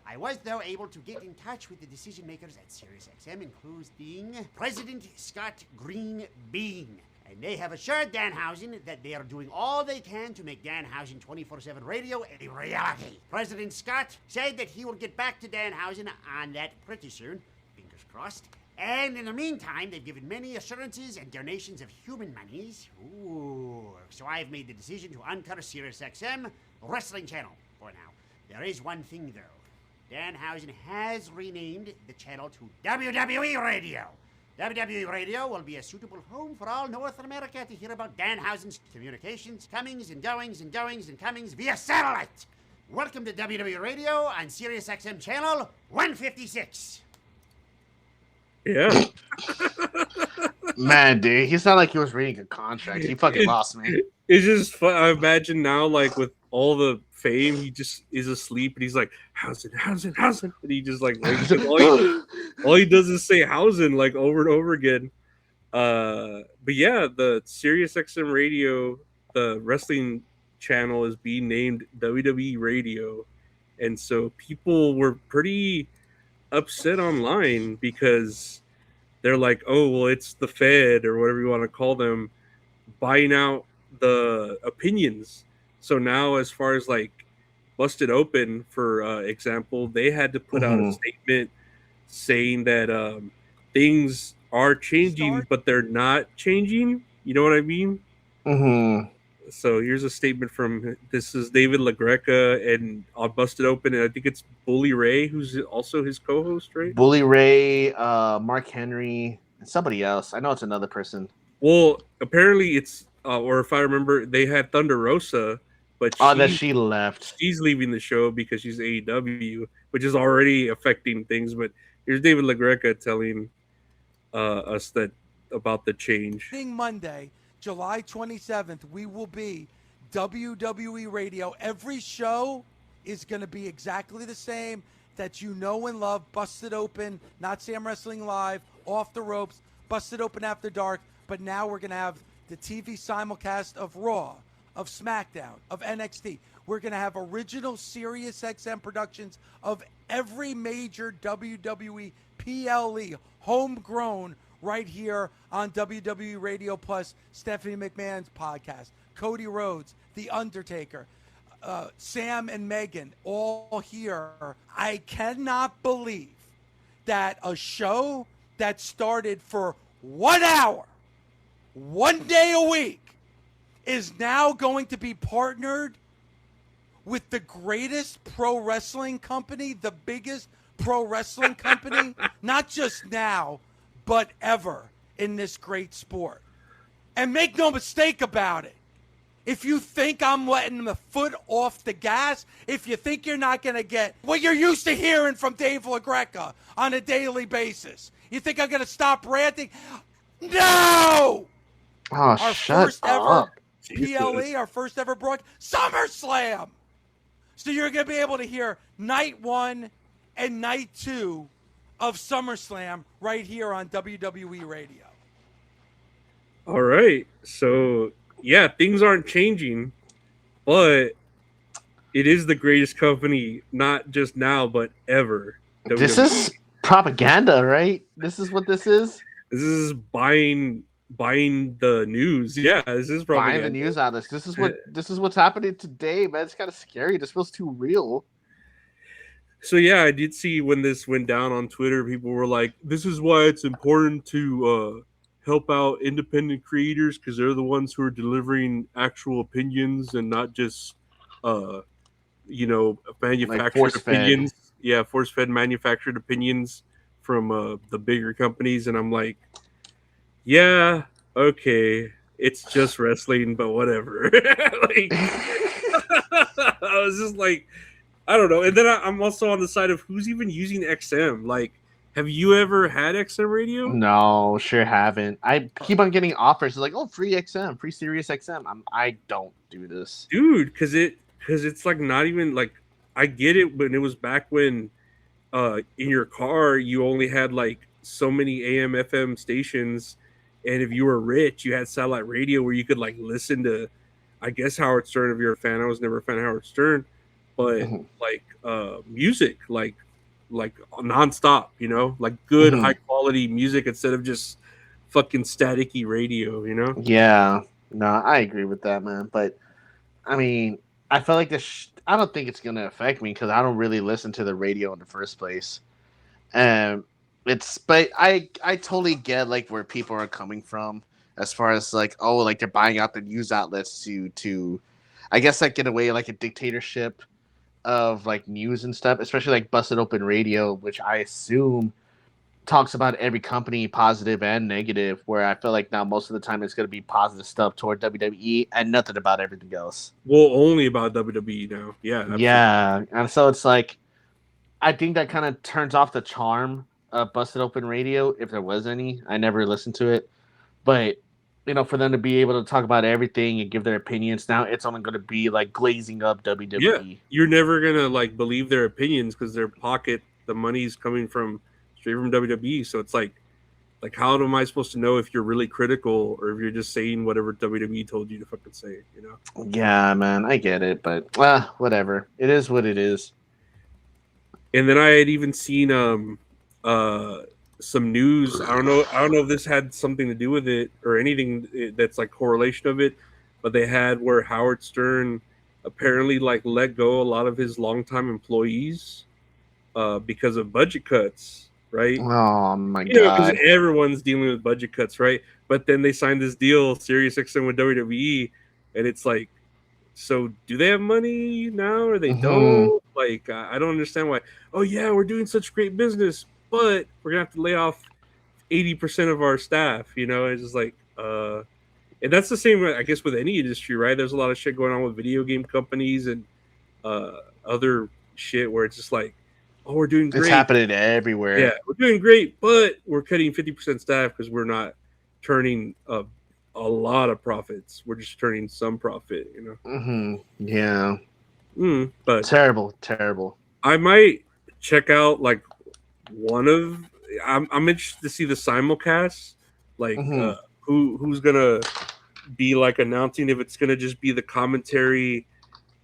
[SPEAKER 8] I was, though, able to get in touch with the decision makers at SiriusXM, including President Scott Green Bean. And they have assured Danhausen that they are doing all they can to make Danhausen 24/7 radio a reality. President Scott said that he will get back to Danhausen on that pretty soon, fingers crossed. And in the meantime, they've given many assurances and donations of human monies. Ooh. So I've made the decision to uncut a SiriusXM wrestling channel for now. There is one thing, though. Danhausen has renamed the channel to WWE Radio. WWE Radio will be a suitable home for all North America to hear about Danhausen's communications, comings and goings and goings and comings via satellite. Welcome to WWE Radio on SiriusXM channel 156.
[SPEAKER 5] Yeah.
[SPEAKER 6] Man, dude, he sounded like he was reading a contract. He fucking lost me.
[SPEAKER 5] It's just fun. I imagine now, like with all the fame, he just is asleep and he's like, Hausen. And he just like wakes up. All he does is say Hausen like over and over again. But yeah, the SiriusXM radio, the wrestling channel, is being named WWE Radio. And so people were pretty upset online because they're like, oh, well, it's the Fed or whatever you want to call them buying out the opinions. So now, as far as like Busted Open, for example, they had to put out a statement saying that things are changing, but they're not changing. You know what I mean? So here's a statement from this is David LaGreca and on Busted Open, and I think it's Bully Ray, who's also his co-host, right?
[SPEAKER 6] Bully Ray, Mark Henry, and somebody else. I know it's another person.
[SPEAKER 5] Well, apparently it's, or if I remember, they had Thunder Rosa, but
[SPEAKER 6] Oh, that she left.
[SPEAKER 5] she's leaving the show because she's AEW, which is already affecting things. But here's David LaGreca telling us that about the change.
[SPEAKER 9] Monday, July 27th, we will be WWE Radio. Every show is going to be exactly the same that you know and love. Busted Open, Not Sam Wrestling Live, Off the Ropes, Busted Open After Dark. But now we're going to have the TV simulcast of Raw, of SmackDown, of NXT. We're going to have original SiriusXM productions of every major WWE PLE, homegrown, right here on WWE Radio Plus, Stephanie McMahon's podcast, Cody Rhodes, The Undertaker, Sam and Megan, all here. I cannot believe that a show that started for 1 hour, 1 day a week, is now going to be partnered with the greatest pro wrestling company, the biggest pro wrestling company, not just now, but ever in this great sport. And make no mistake about it. If you think I'm letting the foot off the gas, if you think you're not going to get what you're used to hearing from Dave LaGreca on a daily basis, you think I'm going to stop ranting? No!
[SPEAKER 6] Oh,
[SPEAKER 9] Our
[SPEAKER 6] shut
[SPEAKER 9] first ever
[SPEAKER 6] up.
[SPEAKER 9] PLE, our first ever broadcast, SummerSlam! So you're going to be able to hear night 1 and night 2 of SummerSlam right here on WWE Radio.
[SPEAKER 5] All right. So, yeah, things aren't changing, but it is the greatest company, not just now, but ever.
[SPEAKER 6] This
[SPEAKER 5] WWE.
[SPEAKER 6] is propaganda, right? This is what this is?
[SPEAKER 5] This is buying the news. Yeah, this is propaganda.
[SPEAKER 6] Buying the news outlets. This is what's happening today, man. It's kind of scary. This feels too real.
[SPEAKER 5] So yeah, I did see when this went down on Twitter, people were like, "This is why it's important to help out independent creators because they're the ones who are delivering actual opinions and not just, manufactured
[SPEAKER 6] force-fed.
[SPEAKER 5] opinions. Yeah, force-fed manufactured opinions from the bigger companies." And I'm like, "Yeah, okay, it's just wrestling, but whatever." Like, I was just like, I don't know. And then I'm also on the side of who's even using XM. Like, have you ever had XM radio?
[SPEAKER 6] No, sure haven't. I keep on getting offers. It's like, oh, free XM, free Sirius XM. I don't do this.
[SPEAKER 5] Dude, because it's like not even like, I get it, but it was back when in your car you only had like so many AM FM stations, and if you were rich you had satellite radio where you could like listen to, I guess, Howard Stern. If you're a fan, I was never a fan of Howard Stern, but like music, like nonstop, like good high quality music instead of just fucking staticky radio,
[SPEAKER 6] Yeah, no, I agree with that, man. But I mean, I feel like this. I don't think it's gonna affect me because I don't really listen to the radio in the first place. But I totally get like where people are coming from as far as like, oh, like they're buying out the news outlets to I guess like get away like a dictatorship of like news and stuff, especially like Busted Open Radio, which I assume talks about every company, positive and negative, where I feel like now most of the time it's going to be positive stuff toward WWE and nothing about everything else.
[SPEAKER 5] Well, only about WWE now. Yeah. Absolutely.
[SPEAKER 6] Yeah. And so it's like, I think that kind of turns off the charm of Busted Open Radio, if there was any. I never listened to it. But, for them to be able to talk about everything and give their opinions, now it's only going to be like glazing up WWE.
[SPEAKER 5] Yeah. You're never going to like believe their opinions because their pocket, the money's coming from straight from WWE. So it's like how am I supposed to know if you're really critical or if you're just saying whatever WWE told you to fucking say,
[SPEAKER 6] Yeah, man, I get it, but whatever. It is what it is.
[SPEAKER 5] And then I had even seen some news. I don't know if this had something to do with it or anything that's like correlation of it, but they had where Howard Stern apparently like let go a lot of his longtime employees because of budget cuts, right?
[SPEAKER 6] Oh my god!
[SPEAKER 5] Because everyone's dealing with budget cuts, right? But then they signed this deal, SiriusXM with WWE, and it's like, so do they have money now or they
[SPEAKER 6] Mhm.
[SPEAKER 5] don't? Like, I don't understand why. Oh yeah, we're doing such great business, but we're gonna have to lay off 80% of our staff. You know, it's just like, and that's the same, I guess, with any industry, right? There's a lot of shit going on with video game companies and other shit where it's just like, oh, we're doing
[SPEAKER 6] It's
[SPEAKER 5] great.
[SPEAKER 6] happening everywhere.
[SPEAKER 5] Yeah, we're doing great, but we're cutting 50% staff because we're not turning a lot of profits. We're just turning some profit, you know.
[SPEAKER 6] Yeah.
[SPEAKER 5] But
[SPEAKER 6] Terrible.
[SPEAKER 5] I might check out like one of. I'm interested to see the simulcast, like who's gonna be like announcing, if it's gonna just be the commentary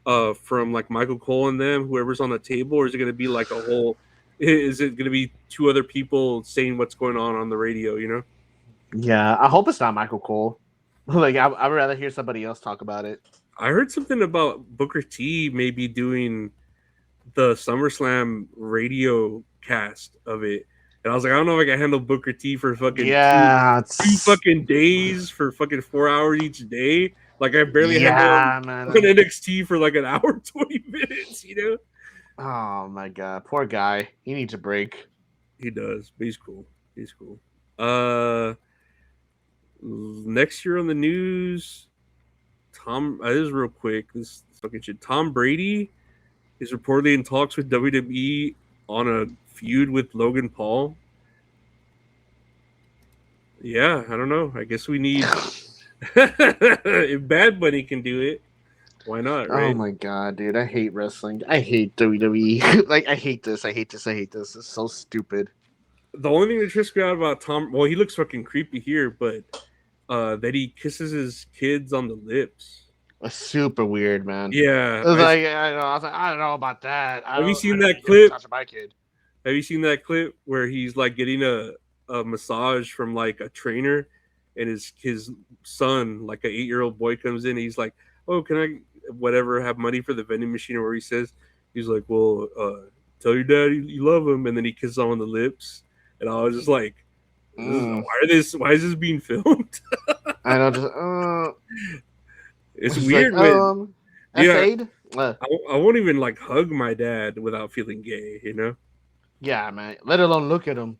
[SPEAKER 5] from like Michael Cole and them, whoever's on the table, or is it gonna be like a whole? Is it gonna be two other people saying what's going on the radio? You know?
[SPEAKER 6] Yeah, I hope it's not Michael Cole. Like, I'd rather hear somebody else talk about it.
[SPEAKER 5] I heard something about Booker T maybe doing the SummerSlam radio cast of it. And I was like, I don't know if I can handle Booker T for fucking two fucking days for fucking 4 hours each day. Like, I barely handle
[SPEAKER 6] man.
[SPEAKER 5] an NXT for like an hour 20 minutes, you know?
[SPEAKER 6] Oh my god, poor guy. He needs a break.
[SPEAKER 5] He does, but he's cool. Next year on the news, this is real quick. This fucking shit. Tom Brady is reportedly in talks with WWE on a feud with Logan Paul. Yeah, I don't know. I guess we need if Bad Bunny can do it, why not, right?
[SPEAKER 6] Oh my god, dude. I hate wrestling. I hate WWE. Like, I hate this. It's so stupid.
[SPEAKER 5] The only thing that trips me out about Tom, well, he looks fucking creepy here, but that he kisses his kids on the lips.
[SPEAKER 6] It's super weird, man.
[SPEAKER 5] Yeah.
[SPEAKER 6] I don't know about that.
[SPEAKER 5] Have you seen that clip?
[SPEAKER 6] My kid.
[SPEAKER 5] Have you seen that clip where he's like getting a massage from like a trainer, and his son, like an 8-year-old boy, comes in and he's like, oh, can I have money for the vending machine? Or where he says, he's like, well, tell your dad you love him, and then he kisses him on the lips. And I was just like, why is this being filmed?
[SPEAKER 6] I know,
[SPEAKER 5] it's weird when
[SPEAKER 6] I
[SPEAKER 5] won't even like hug my dad without feeling gay, you know?
[SPEAKER 6] Yeah, man. Let alone look at him.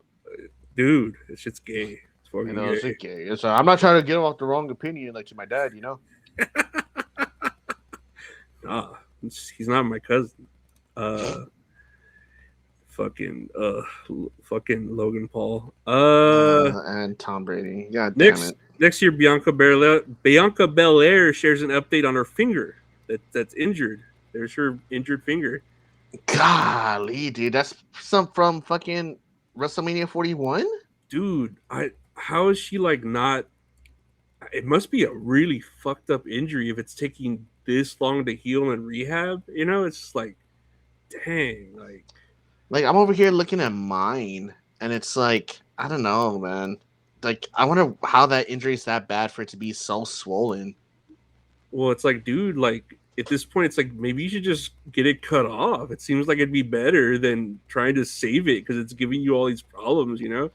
[SPEAKER 5] Dude, it's just gay. It's fucking gay.
[SPEAKER 6] It's gay. So I'm not trying to get off the wrong opinion like to my dad, you know?
[SPEAKER 5] Nah, he's not my cousin. Fucking Logan Paul.
[SPEAKER 6] And Tom Brady. God damn it.
[SPEAKER 5] Next year, Bianca Belair shares an update on her finger that's injured. There's her injured finger.
[SPEAKER 6] Golly, dude, that's some from fucking WrestleMania 41?
[SPEAKER 5] Dude, how is she like not? It must be a really fucked up injury if it's taking this long to heal and rehab. You know, it's just like, dang,
[SPEAKER 6] like I'm over here looking at mine, and it's like, I don't know, man. Like, I wonder how that injury is that bad for it to be so swollen.
[SPEAKER 5] Well, it's like, dude, like at this point, it's like maybe you should just get it cut off. It seems like it'd be better than trying to save it because it's giving you all these problems, you know?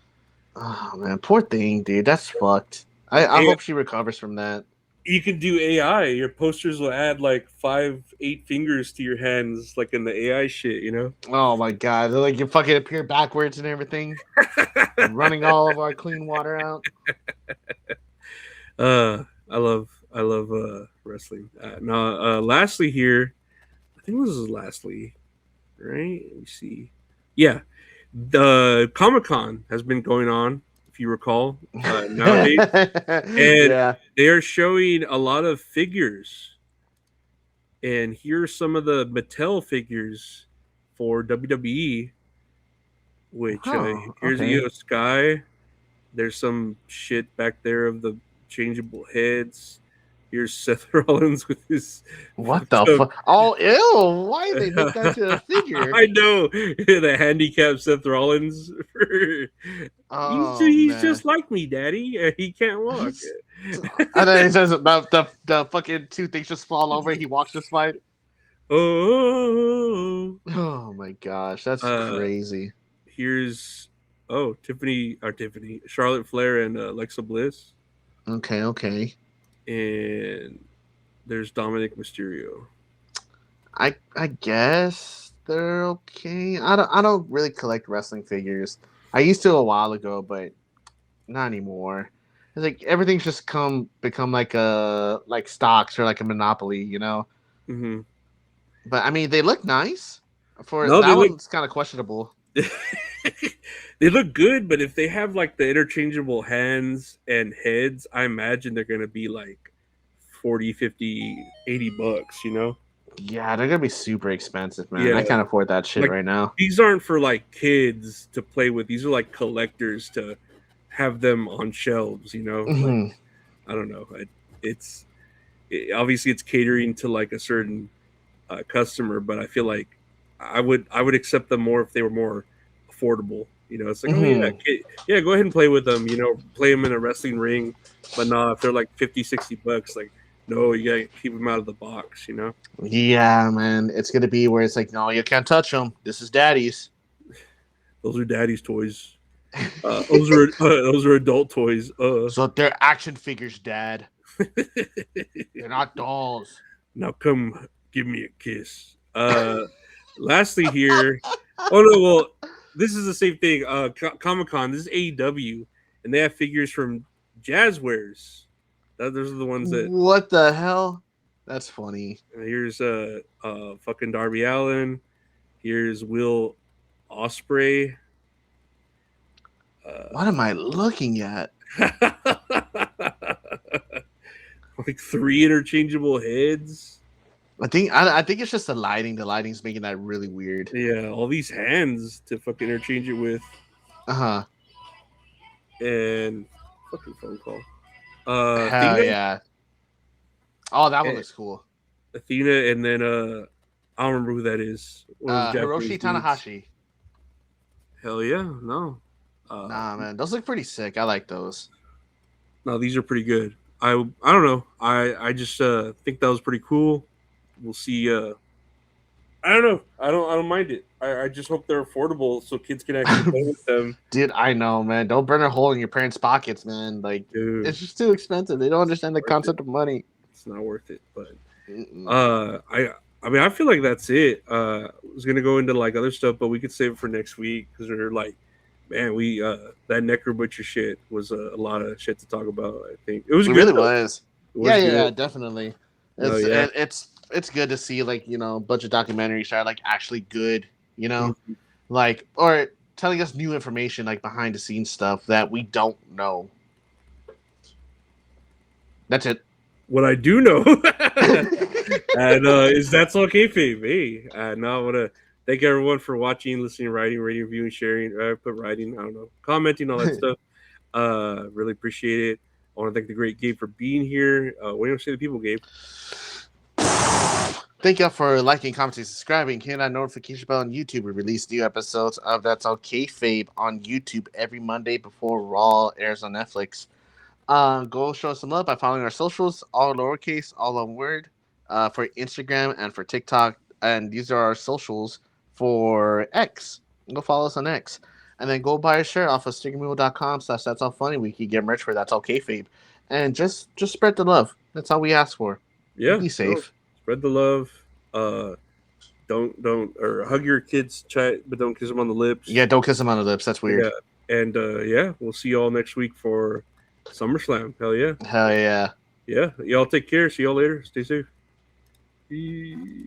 [SPEAKER 6] Oh man, poor thing, dude. That's fucked. I hope she recovers from that.
[SPEAKER 5] You can do AI. Your posters will add like 8 fingers to your hands, like in the AI shit, you know?
[SPEAKER 6] Oh my god, they're like you fucking appear backwards and everything, running all of our clean water out.
[SPEAKER 5] I love wrestling. Lastly here, I think this is lastly, right? Let me see. Yeah, the Comic-Con has been going on, if you recall, nowadays, and they are showing a lot of figures. And here are some of the Mattel figures for WWE, which here's Io Sky. There's some shit back there of the changeable heads. Here's Seth Rollins with his.
[SPEAKER 6] What the fuck? Oh, ew! Why did they make that to a figure?
[SPEAKER 5] I know the handicapped Seth Rollins. He's just like me, Daddy. He can't walk.
[SPEAKER 6] And then he says about the fucking 2 things just fall over. He walks this fight.
[SPEAKER 5] Oh
[SPEAKER 6] my gosh, that's crazy.
[SPEAKER 5] Here's Charlotte Flair and Alexa Bliss.
[SPEAKER 6] Okay.
[SPEAKER 5] And There's Dominic Mysterio.
[SPEAKER 6] I guess they're okay. I don't really collect wrestling figures. I used to a while ago, but not anymore. It's like everything's just become like stocks or like a monopoly, you know.
[SPEAKER 5] Mm-hmm.
[SPEAKER 6] But I mean, they look nice. For
[SPEAKER 5] No,
[SPEAKER 6] that
[SPEAKER 5] they look
[SPEAKER 6] one's kind of questionable.
[SPEAKER 5] they look good, but if they have like the interchangeable hands and heads, I imagine they're gonna be like 40, 50, $80, you know?
[SPEAKER 6] Yeah, they're gonna be super expensive, man.
[SPEAKER 5] Yeah.
[SPEAKER 6] I can't afford that shit
[SPEAKER 5] Like
[SPEAKER 6] right now.
[SPEAKER 5] these aren't for like kids to play with. These are like collectors to have them on shelves, you know? Like
[SPEAKER 6] Mhm.
[SPEAKER 5] I don't know. Obviously it's catering to like a certain customer, but I feel like I would accept them more if they were more affordable. You know, it's like, oh yeah,
[SPEAKER 6] Mhm.
[SPEAKER 5] yeah, go ahead and play with them. You know, play them in a wrestling ring, but not if they're like 50, $60. Like, no, you gotta keep them out of the box. You know,
[SPEAKER 6] Yeah, man. It's gonna be where it's like, no, you can't touch them. This is daddy's.
[SPEAKER 5] those are daddy's toys. Those are adult toys.
[SPEAKER 6] So they're action figures, Dad. They're not dolls.
[SPEAKER 5] Now come give me a kiss. Lastly here. Oh no, well, this is the same thing. Comic-Con, this is AEW, and they have figures from Jazzwares. Those are the ones that
[SPEAKER 6] What the hell? That's funny.
[SPEAKER 5] here's fucking Darby Allin. Here's Will Ospreay.
[SPEAKER 6] What am I looking at?
[SPEAKER 5] Like 3 interchangeable heads.
[SPEAKER 6] I think it's just the lighting. The lighting's making that really weird.
[SPEAKER 5] Yeah, all these hands to fucking interchange it with.
[SPEAKER 6] Uh-huh.
[SPEAKER 5] And fucking phone call.
[SPEAKER 6] Hell
[SPEAKER 5] Athena?
[SPEAKER 6] yeah. Oh, that one looks cool.
[SPEAKER 5] Athena, and then I don't remember who that is. One of the Japanese
[SPEAKER 6] Hiroshi
[SPEAKER 5] dudes.
[SPEAKER 6] Tanahashi.
[SPEAKER 5] Hell yeah, no.
[SPEAKER 6] Nah, man, those look pretty sick. I like those.
[SPEAKER 5] No, these are pretty good. I don't know. I just think that was pretty cool. We'll see. I don't know. I don't mind it. I just hope they're affordable so kids can actually play with them.
[SPEAKER 6] Dude, I know, man. Don't burn a hole in your parents' pockets, man. Like,
[SPEAKER 5] Dude,
[SPEAKER 6] it's just too expensive. They don't understand the concept of money.
[SPEAKER 5] it's not worth it. But I mean, I feel like that's it. I was gonna go into like other stuff, but we could save it for next week because we're like, man, we that Necro Butcher shit was a lot of shit to talk about. I think it was
[SPEAKER 6] It
[SPEAKER 5] good.
[SPEAKER 6] really
[SPEAKER 5] though.
[SPEAKER 6] was.
[SPEAKER 5] It was
[SPEAKER 6] Yeah,
[SPEAKER 5] good.
[SPEAKER 6] definitely.
[SPEAKER 5] Oh, yeah.
[SPEAKER 6] It's good to see, like, you know, a bunch of documentaries are like actually good, you know, like, or telling us new information, like behind the scenes stuff that we don't know. That's it.
[SPEAKER 5] What I do know, and is that's all kayfabe. Hey, now I want to thank everyone for watching, listening, writing, rating, viewing, sharing. Put writing, I don't know, commenting, all that stuff. Really appreciate it. I want to thank the great Gabe for being here. What do you want to say to the people, Gabe?
[SPEAKER 6] Thank you for liking, commenting, subscribing. Hit that notification bell on YouTube. We release new episodes of That's All Kayfabe on YouTube every Monday before Raw airs on Netflix. Go show us some love by following our socials, all lowercase, all one word, for Instagram and for TikTok. And these are our socials for X. Go follow us on X. And then go buy a shirt off of stickermule.com/That's All Funny. We can get merch for That's All Kayfabe. And just spread the love. That's all we ask for.
[SPEAKER 5] Yeah,
[SPEAKER 6] Be safe.
[SPEAKER 5] Spread the love. Don't or hug your kids, but don't kiss them on the lips.
[SPEAKER 6] Yeah, don't kiss them on the lips. That's weird.
[SPEAKER 5] Yeah, and yeah, we'll see y'all next week for SummerSlam. Hell yeah.
[SPEAKER 6] Hell yeah.
[SPEAKER 5] Yeah, y'all take care. See y'all later. Stay safe.